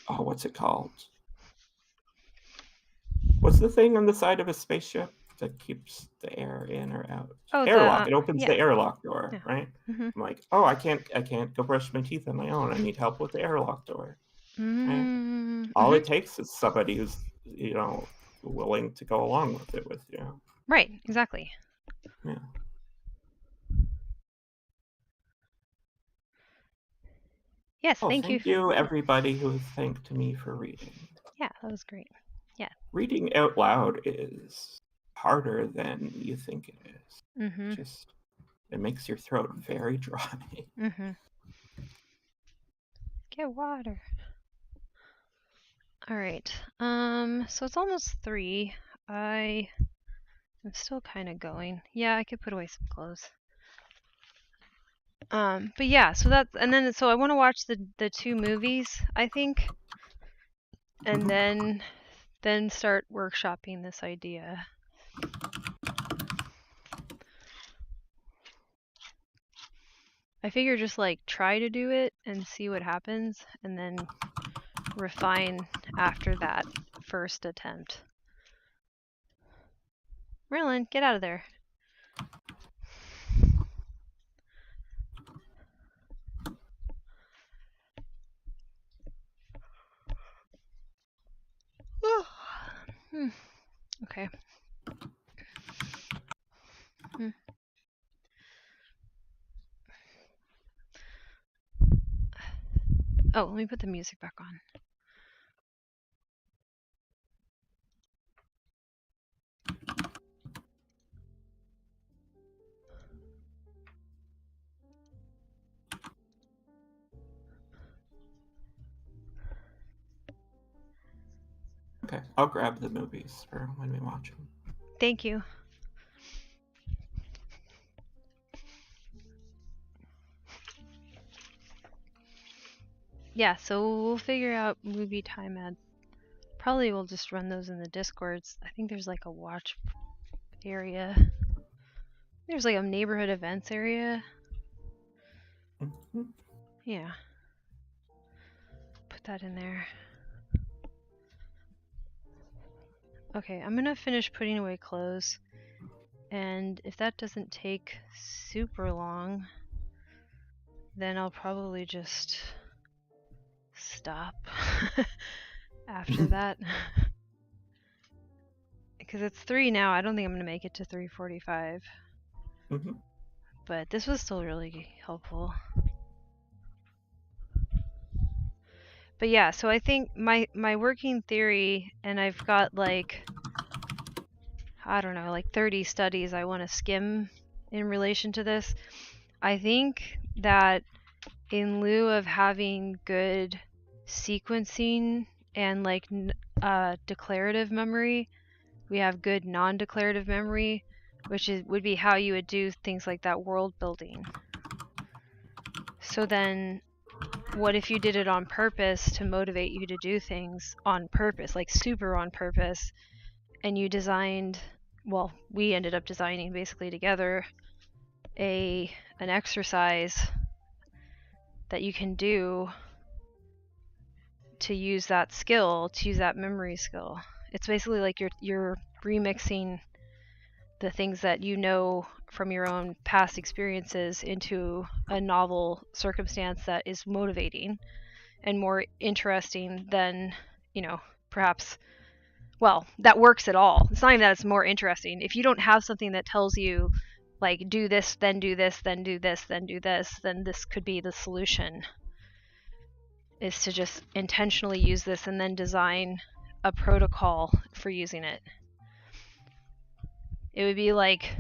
what's it called? What's the thing on the side of a spaceship that keeps the air in or out? Oh, Airlock. It opens yeah. the airlock door, Yeah. right? Mm-hmm. I'm like, oh, I can't go brush my teeth on my own. I need help with the airlock door. Right? Mm-hmm. All it takes is somebody who's, willing to go along with it with you. Right, exactly. Yeah. Yes, thank you everybody who thanked me for reading. Yeah, that was great. Yeah. Reading out loud is harder than you think it is. Mm-hmm. It makes your throat very dry. Mm-hmm. Get water. All right. So it's almost 3. I'm still kind of going. Yeah, I could put away some clothes. But yeah, so that's, and then so I want to watch the 2 movies, I think, and then start workshopping this idea. I figure just like try to do it and see what happens, and then refine after that first attempt. Merlin, get out of there. Okay. Oh, let me put the music back on. Okay, I'll grab the movies for when we watch them. Thank you. Yeah, so we'll figure out movie time ads. Probably we'll just run those in the Discords. I think there's like a watch area. There's like a neighborhood events area. Mm-hmm. Yeah. Put that in there. Okay, I'm gonna finish putting away clothes. And if that doesn't take super long, then I'll probably just stop after that. Because it's 3 now. I don't think I'm going to make it to 3:45. Mm-hmm. But this was still really helpful. But yeah, so I think my working theory, and I've got like, I don't know, like 30 studies I want to skim in relation to this. I think that in lieu of having good sequencing and like declarative memory, we have good non-declarative memory, which would be how you would do things like that world building. So then what if you did it on purpose to motivate you to do things on purpose, like super on purpose, and you designed, well, we ended up designing basically together an exercise that you can do to use that skill, to use that memory skill. It's basically like you're remixing the things that you know from your own past experiences into a novel circumstance that is motivating and more interesting than, perhaps, well, that works at all. It's not even that it's more interesting. If you don't have something that tells you, like, do this, then do this, then do this, then do this, then this could be the solution, is to just intentionally use this and then design a protocol for using it. It would be like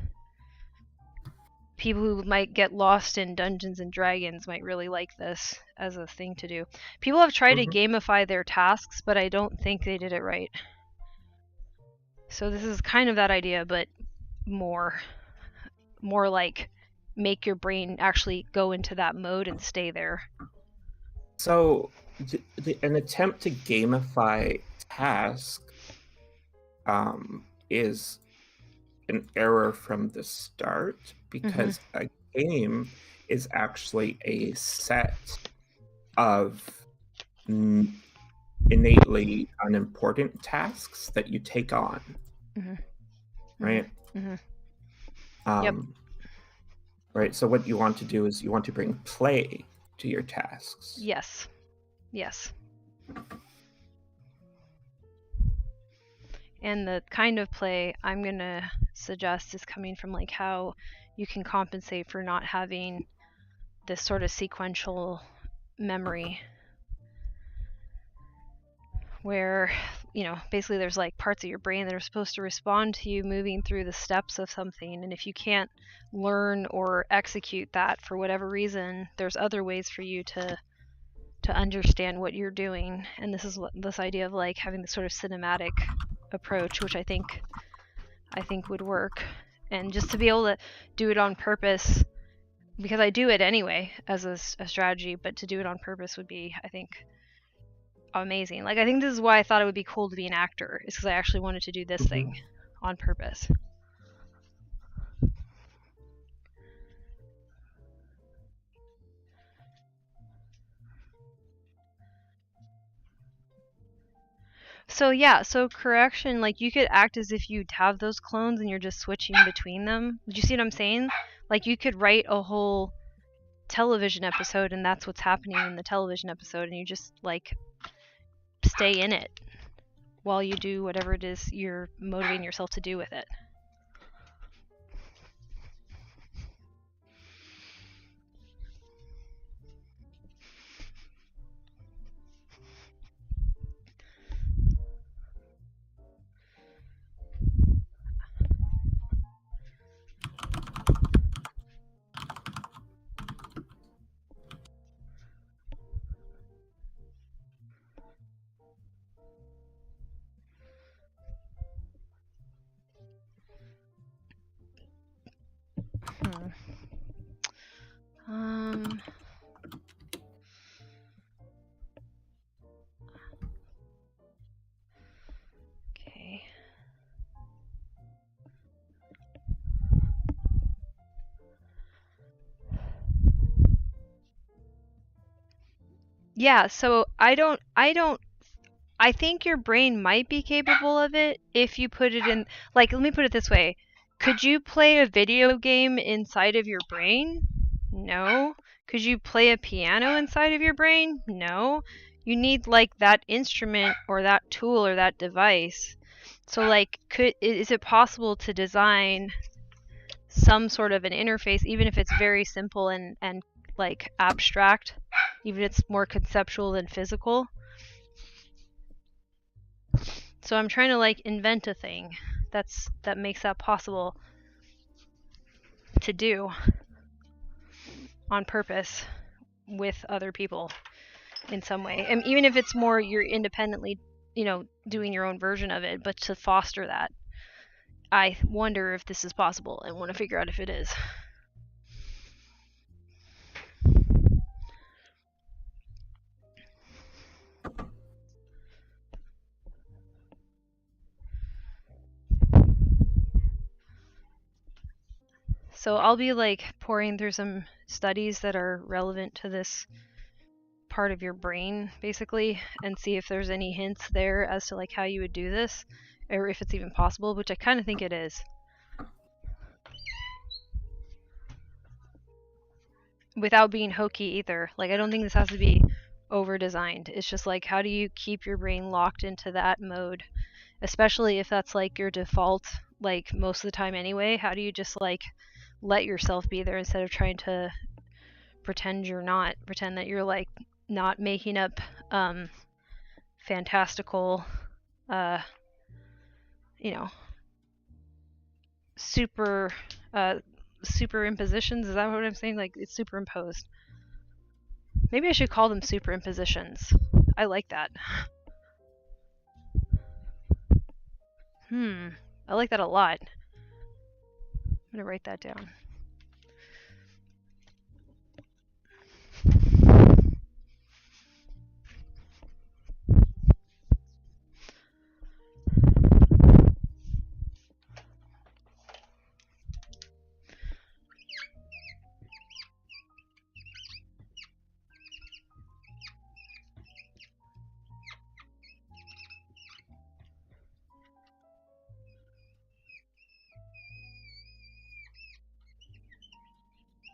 people who might get lost in Dungeons and Dragons might really like this as a thing to do. People have tried to gamify their tasks, but I don't think they did it right. So this is kind of that idea, but more like make your brain actually go into that mode and stay there. So an attempt to gamify task is an error from the start, because a game is actually a set of innately unimportant tasks that you take on, right? Yep. Right, so what you want to do is you want to bring play to your tasks. Yes. And the kind of play I'm going to suggest is coming from like how you can compensate for not having this sort of sequential memory, where, you know, basically there's like parts of your brain that are supposed to respond to you moving through the steps of something, and if you can't learn or execute that for whatever reason, there's other ways for you to understand what you're doing. And this is what this idea of like having this sort of cinematic approach, which I think would work. And just to be able to do it on purpose, because I do it anyway as a strategy, but to do it on purpose would be, I think, amazing. Like, I think this is why I thought it would be cool to be an actor, is because I actually wanted to do this thing on purpose. So yeah, so correction, like you could act as if you'd have those clones and you're just switching between them. Do you see what I'm saying? Like you could write a whole television episode and that's what's happening in the television episode, and you just like stay in it while you do whatever it is you're motivating yourself to do with it. Okay. Yeah, so I think your brain might be capable of it if you put it in, like, let me put it this way. Could you play a video game inside of your brain? No. Could you play a piano inside of your brain? No. You need like that instrument or that tool or that device. So like, is it possible to design some sort of an interface, even if it's very simple and like abstract, even if it's more conceptual than physical? So I'm trying to like invent a thing that makes that possible to do on purpose with other people in some way. And even if it's more you're independently, you know, doing your own version of it, but to foster that. I wonder if this is possible and want to figure out if it is. So I'll be like pouring through some studies that are relevant to this part of your brain basically, and see if there's any hints there as to like how you would do this, or if it's even possible, which I kind of think it is. Without being hokey either. Like, I don't think this has to be over designed. It's just like, how do you keep your brain locked into that mode, especially if that's like your default, like most of the time anyway? How do you just like let yourself be there instead of trying to pretend that you're like not making up fantastical you know, super superimpositions. Is that what I'm saying? Like, it's superimposed. Maybe I should call them superimpositions. I like that. I like that a lot. I'm gonna write that down.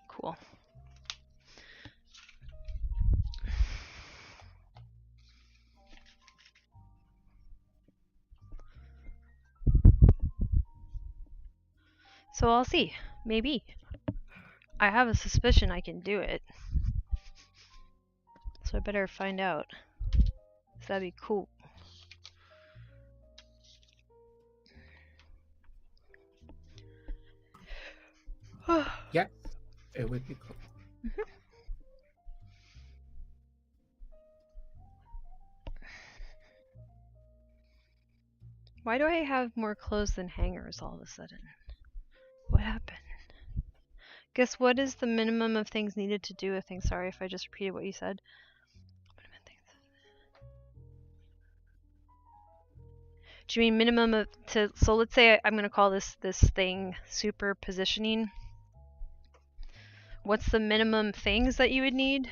Cool. So I'll see. Maybe. I have a suspicion I can do it. So I better find out. So that'd be cool. Yeah, it would be cool. Why do I have more clothes than hangers all of a sudden? What happened? Guess what is the minimum of things needed to do a thing? Sorry if I just repeated what you said. Do you mean minimum of so let's say I'm gonna call this thing superpositioning. What's the minimum things that you would need?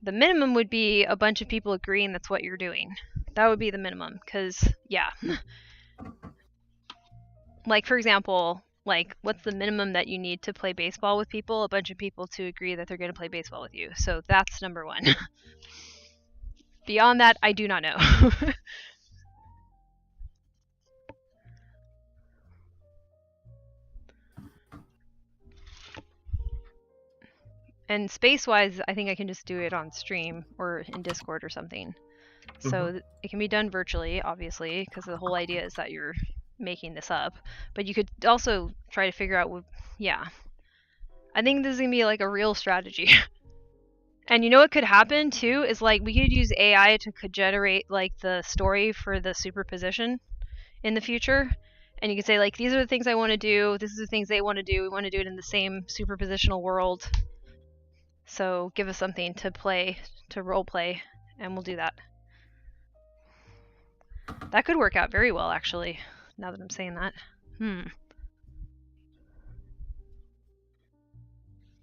The minimum would be a bunch of people agreeing that's what you're doing. That would be the minimum, because, yeah. Like, for example, like, what's the minimum that you need to play baseball with people? A bunch of people to agree that they're going to play baseball with you. So that's number one. Beyond that, I do not know. And space-wise, I think I can just do it on stream or in Discord or something. So it can be done virtually, obviously, because the whole idea is that you're making this up. But you could also try to figure out, yeah. I think this is going to be like a real strategy. And you know what could happen too is like we could use AI to generate like the story for the superposition in the future. And you could say like, these are the things I want to do. This is the things they want to do. We want to do it in the same superpositional world. So give us something to play, to role play, and we'll do that. That could work out very well, actually, now that I'm saying that.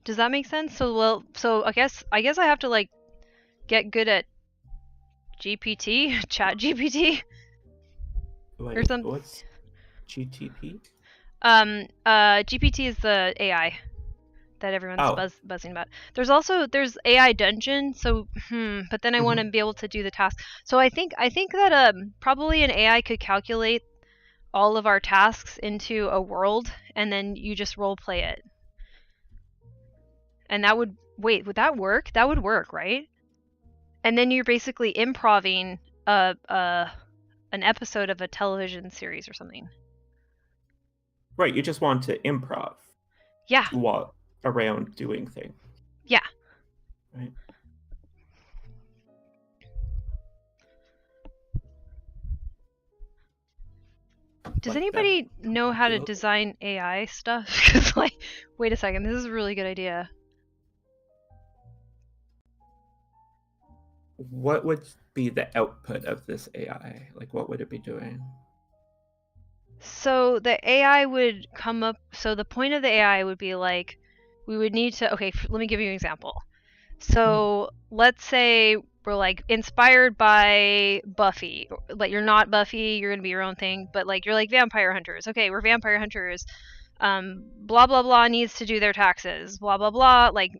Does that make sense? So I guess I have to like get good at GPT, Chat GPT, or something. What's GTP? GPT is the AI that everyone's buzzing about. There's AI Dungeon, so but then I want to be able to do the task. So I think that probably an AI could calculate all of our tasks into a world, and then you just role play it. And that would would that work? That would work, right? And then you're basically improving an episode of a television series or something. Right, you just want to improv. Yeah. While around doing things. Yeah. Right. Does anybody know how to design AI stuff? Because like, wait a second, this is a really good idea. What would be the output of this AI? Like, what would it be doing? So the AI would come up. So the point of the AI would be like, we would need to. Okay, let me give you an example. So let's say we're like inspired by Buffy. Like you're not Buffy, you're gonna be your own thing. But like you're like vampire hunters. Okay, we're vampire hunters. Blah blah blah needs to do their taxes. Blah blah blah. Like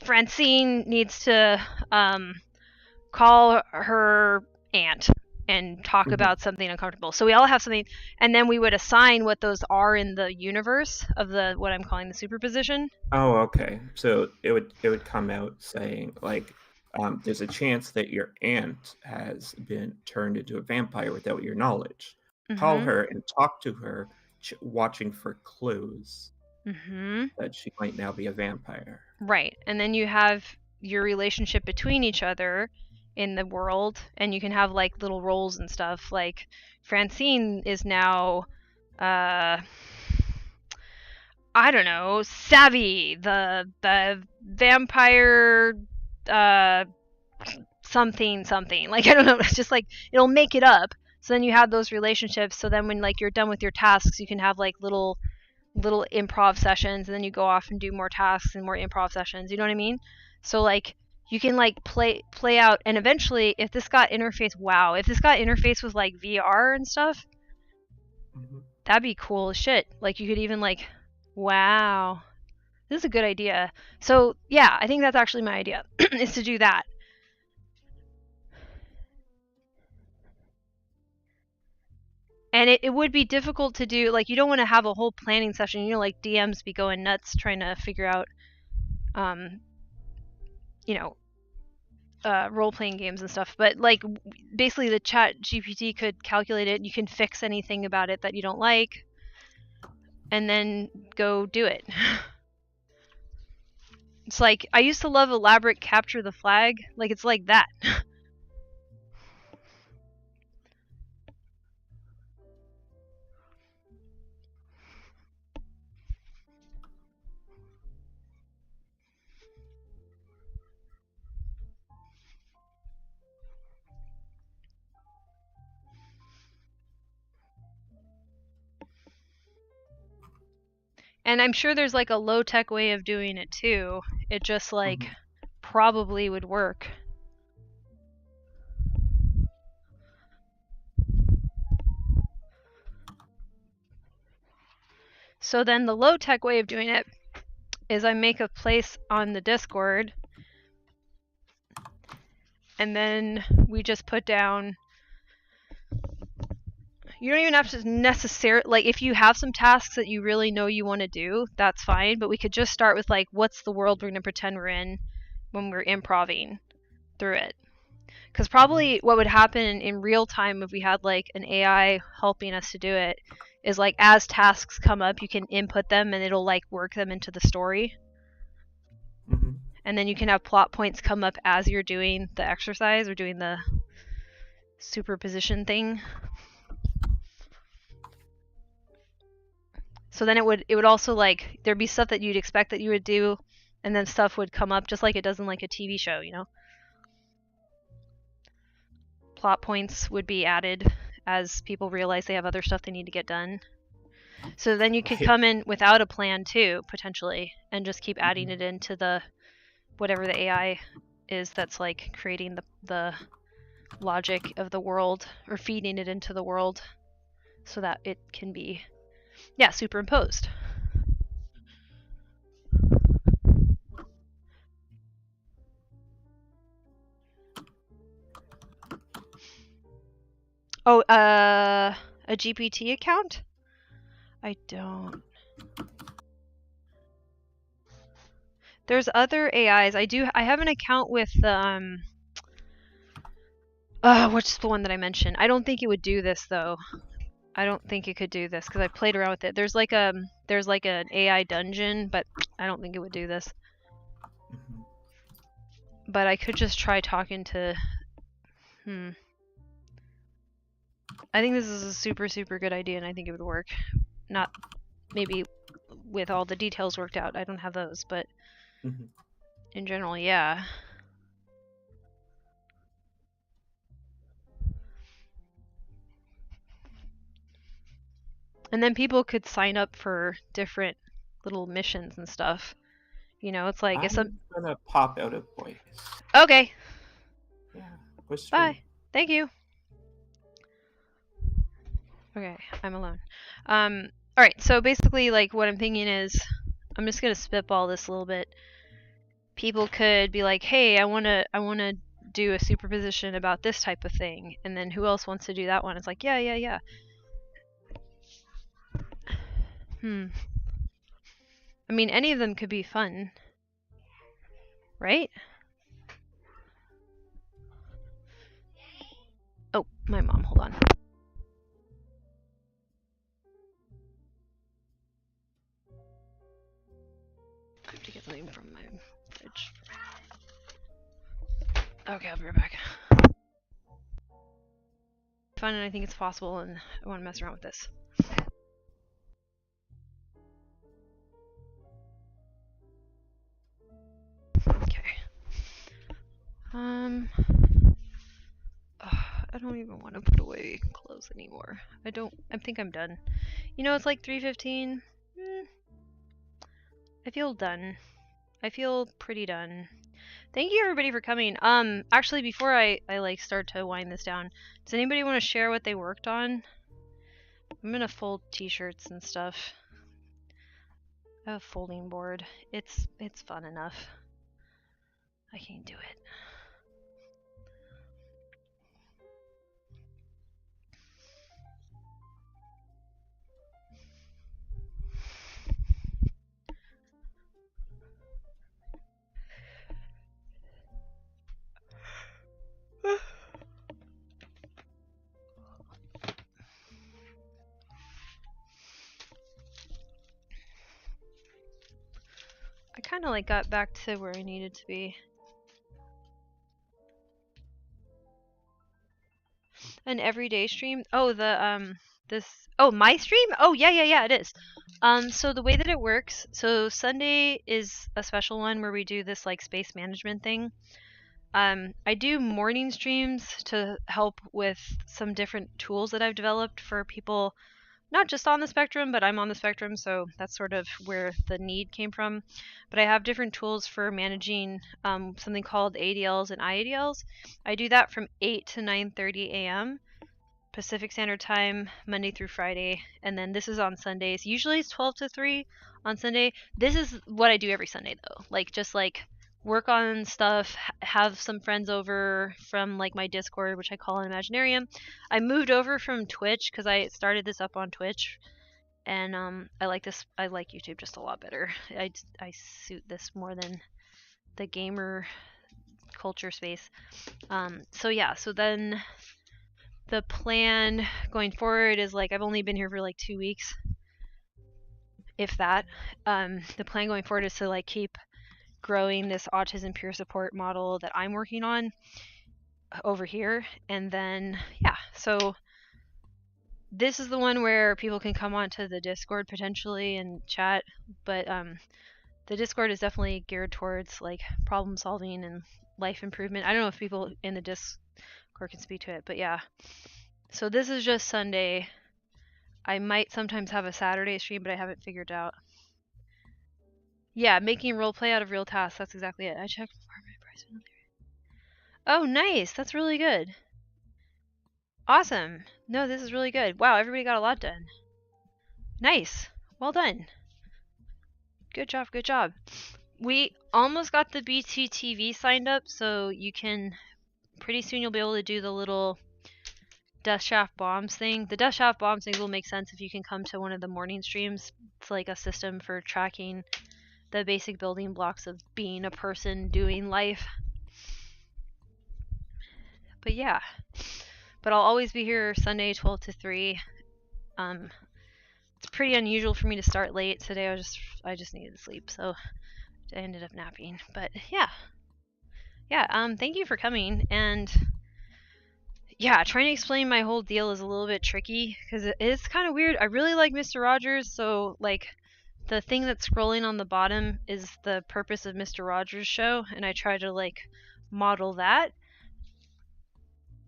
Francine needs to call her aunt and talk about something uncomfortable. So we all have something, and then we would assign what those are in the universe of the what I'm calling the superposition. Oh, okay. So it would come out saying like, there's a chance that your aunt has been turned into a vampire without your knowledge. Call her and talk to her, watching for clues. that she might now be a vampire. Right. And then you have your relationship between each other in the world, and you can have like little roles and stuff. Like Francine is now I don't know, Savvy, the vampire something. Like, I don't know, it's just like it'll make it up. So then you have those relationships, so then when like you're done with your tasks, you can have like little improv sessions, and then you go off and do more tasks and more improv sessions, you know what I mean? So like you can like play out, and eventually if this got interface with like VR and stuff, that'd be cool as shit. Like you could even like, wow, this is a good idea. So yeah, I think that's actually my idea is to do that. And it would be difficult to do, like, you don't want to have a whole planning session, you know, like DMs be going nuts trying to figure out, you know, role-playing games and stuff. But, like, basically the chat GPT could calculate it, you can fix anything about it that you don't like, and then go do it. It's like, I used to love elaborate capture the flag, like, it's like that. And I'm sure there's like a low-tech way of doing it too. It just like probably would work. So then the low-tech way of doing it is I make a place on the Discord, and then we just put down, you don't even have to necessarily, like, if you have some tasks that you really know you want to do, that's fine, but we could just start with, like, what's the world we're going to pretend we're in when we're improving through it. Because probably what would happen in real time if we had, like, an AI helping us to do it is, like, as tasks come up, you can input them and it'll, like, work them into the story. And then you can have plot points come up as you're doing the exercise or doing the superposition thing. So then it would also, like, there'd be stuff that you'd expect that you would do, and then stuff would come up just like it does in, like, a TV show, you know? Plot points would be added as people realize they have other stuff they need to get done. So then you could come in without a plan too, potentially, and just keep adding it into the whatever the AI is that's like creating the logic of the world, or feeding it into the world so that it can be, yeah, superimposed. Oh, a GPT account? I don't. There's other AIs. I have an account with what's the one that I mentioned? I don't think it would do this though. I don't think it could do this because I played around with it. There's like an AI dungeon, but I don't think it would do this. But I could just try talking to. I think this is a super, super good idea, and I think it would work. Not maybe with all the details worked out. I don't have those, but in general, yeah. And then people could sign up for different little missions and stuff. You know, it's like I'm gonna pop out of voice. Okay. Yeah. Bye. Thank you. Okay, I'm alone. Alright, so basically, like, what I'm thinking is, I'm just gonna spitball this a little bit. People could be like, hey, I wanna do a superposition about this type of thing, and then who else wants to do that one? It's like, yeah. I mean, any of them could be fun, right? Oh, my mom, hold on. I'll be right back. Fun, and I think it's possible, and I want to mess around with this. Okay. I don't even want to put away clothes anymore. I think I'm done. You know, it's like 3:15. I feel done. I feel pretty done. Thank you everybody for coming. Actually, before I like start to wind this down, does anybody want to share what they worked on? I'm gonna fold t-shirts and stuff. I have a folding board. It's fun enough. I can do it. I kind of like got back to where I needed to be. An everyday stream? Oh, my stream? Oh, yeah, it is. So the way that it works, so Sunday is a special one where we do this like space management thing. I do morning streams to help with some different tools that I've developed for people not just on the spectrum, but I'm on the spectrum, so that's sort of where the need came from. But I have different tools for managing something called ADLs and IADLs. I do that from 8 to 9:30 a.m. Pacific Standard Time, Monday through Friday, and then this is on Sundays. Usually it's 12 to 3 on Sunday. This is what I do every Sunday though. Like just like work on stuff, have some friends over from like my Discord, which I call an Imaginarium. I moved over from Twitch because I started this up on Twitch, and I like YouTube just a lot better. I suit this more than the gamer culture space. So yeah, so then the plan going forward is like I've only been here for like 2 weeks, if that. The plan going forward is to like keep growing this autism peer support model that I'm working on over here, and then yeah, so this is the one where people can come onto the Discord potentially and chat, but the Discord is definitely geared towards like problem solving and life improvement. I don't know if people in the Discord can speak to it, but yeah. So this is just Sunday. I might sometimes have a Saturday stream, but I haven't figured out. Yeah, making roleplay out of real tasks. That's exactly it. I checked for my price. Oh, nice. That's really good. Awesome. No, this is really good. Wow, everybody got a lot done. Nice. Well done. Good job, good job. We almost got the BTTV signed up, so you can, pretty soon you'll be able to do the little Dust Shaft Bombs thing. The Dust Shaft Bombs thing will make sense if you can come to one of the morning streams. It's like a system for tracking the basic building blocks of being a person doing life. But yeah. But I'll always be here Sunday 12 to 3. It's pretty unusual for me to start late. Today I just needed to sleep, so I ended up napping. But yeah. Thank you for coming. And yeah, trying to explain my whole deal is a little bit tricky because it is kind of weird. I really like Mr. Rogers, so like the thing that's scrolling on the bottom is the purpose of Mr. Rogers' show, and I try to like model that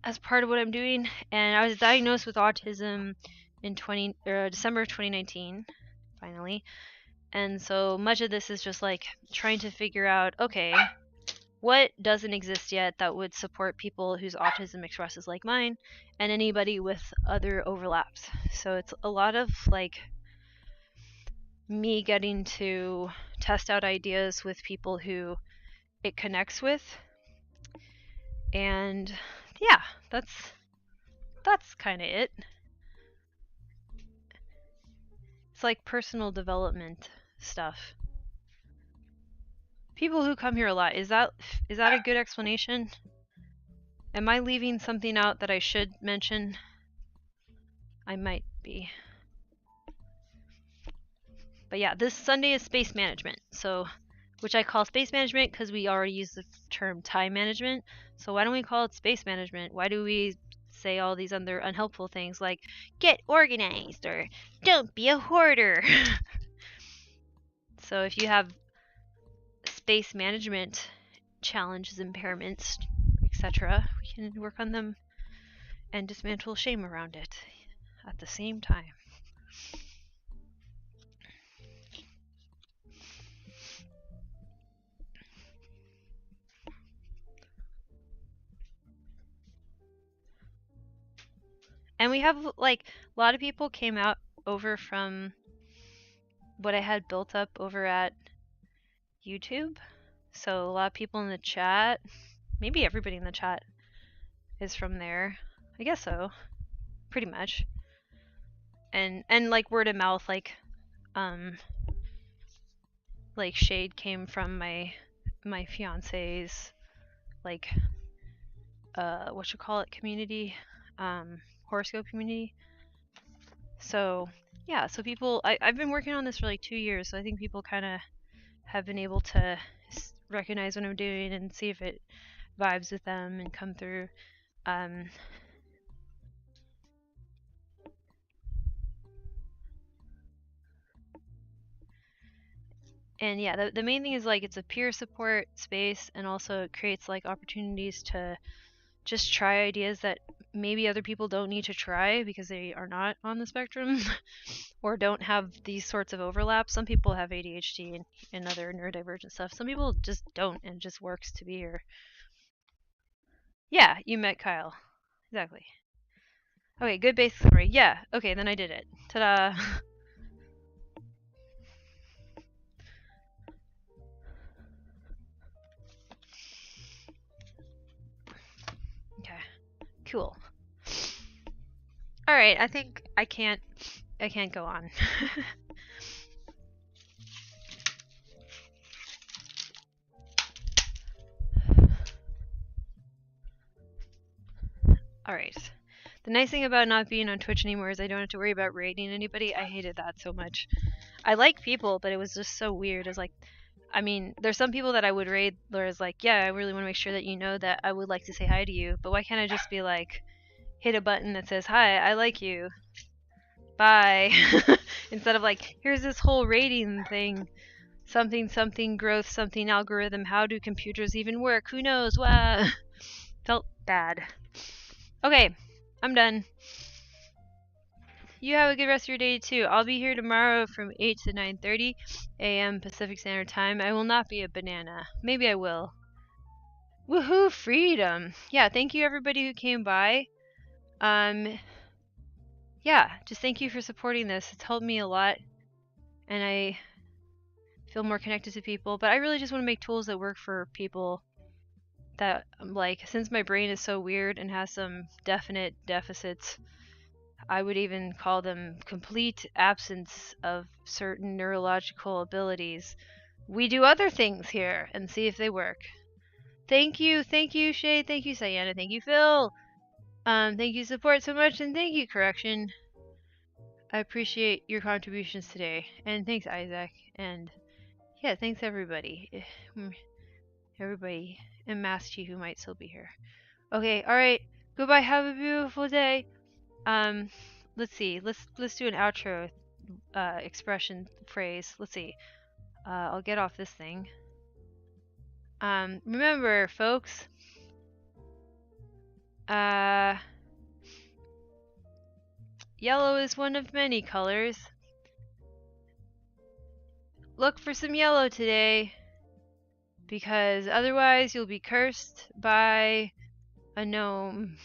as part of what I'm doing. And I was diagnosed with autism in December of 2019, finally. And so much of this is just like trying to figure out, okay, what doesn't exist yet that would support people whose autism expresses like mine and anybody with other overlaps. So it's a lot of like me getting to test out ideas with people who it connects with. And yeah, that's kind of it. It's like personal development stuff. People who come here a lot, is that a good explanation? Am I leaving something out that I should mention? I might be. But yeah, this Sunday is space management, so which I call space management because we already use the term time management. So why don't we call it space management? Why do we say all these other unhelpful things like get organized or don't be a hoarder? So if you have space management challenges, impairments, etc., we can work on them and dismantle shame around it at the same time. And we have, like, a lot of people came out over from what I had built up over at YouTube. So a lot of people in the chat, maybe everybody in the chat is from there. I guess so. Pretty much. And like word of mouth, like shade came from my fiance's, like, community, horoscope community. So yeah, so people, I've been working on this for like 2 years, so I think people kind of have been able to recognize what I'm doing and see if it vibes with them and come through. And yeah, the main thing is, like, it's a peer support space, and also it creates like opportunities to just try ideas that maybe other people don't need to try because they are not on the spectrum or don't have these sorts of overlaps. Some people have ADHD and other neurodivergent stuff. Some people just don't, and it just works to be here. Yeah, you met Kyle. Exactly. Okay, good basic summary. Yeah, okay, then I did it. Ta-da! Okay, cool. Alright, I think I can't go on. Alright. The nice thing about not being on Twitch anymore is I don't have to worry about raiding anybody. I hated that so much. I like people, but it was just so weird. It's like, I mean, there's some people that I would raid where it's like, yeah, I really want to make sure that you know that I would like to say hi to you, but why can't I just be like, hit a button that says, hi, I like you. Bye. Instead of like, here's this whole rating thing. Something, something, growth, something, algorithm. How do computers even work? Who knows? Wow. Felt bad. Okay, I'm done. You have a good rest of your day too. I'll be here tomorrow from 8 to 9:30 a.m. Pacific Standard Time. I will not be a banana. Maybe I will. Woohoo, freedom. Yeah, thank you everybody who came by. Yeah, just thank you for supporting this. It's helped me a lot, and I feel more connected to people, but I really just want to make tools that work for people that, like, since my brain is so weird and has some definite deficits, I would even call them complete absence of certain neurological abilities. We do other things here and see if they work. Thank you Shay, thank you Sayana, thank you Phil, thank you support so much, and thank you correction. I appreciate your contributions today, and thanks Isaac, and yeah, thanks everybody, and Masty who might still be here. Okay, alright, goodbye, have a beautiful day. Let's see, let's do an outro expression phrase. Let's see. I'll get off this thing. Remember folks, yellow is one of many colors. Look for some yellow today, because otherwise you'll be cursed by a gnome.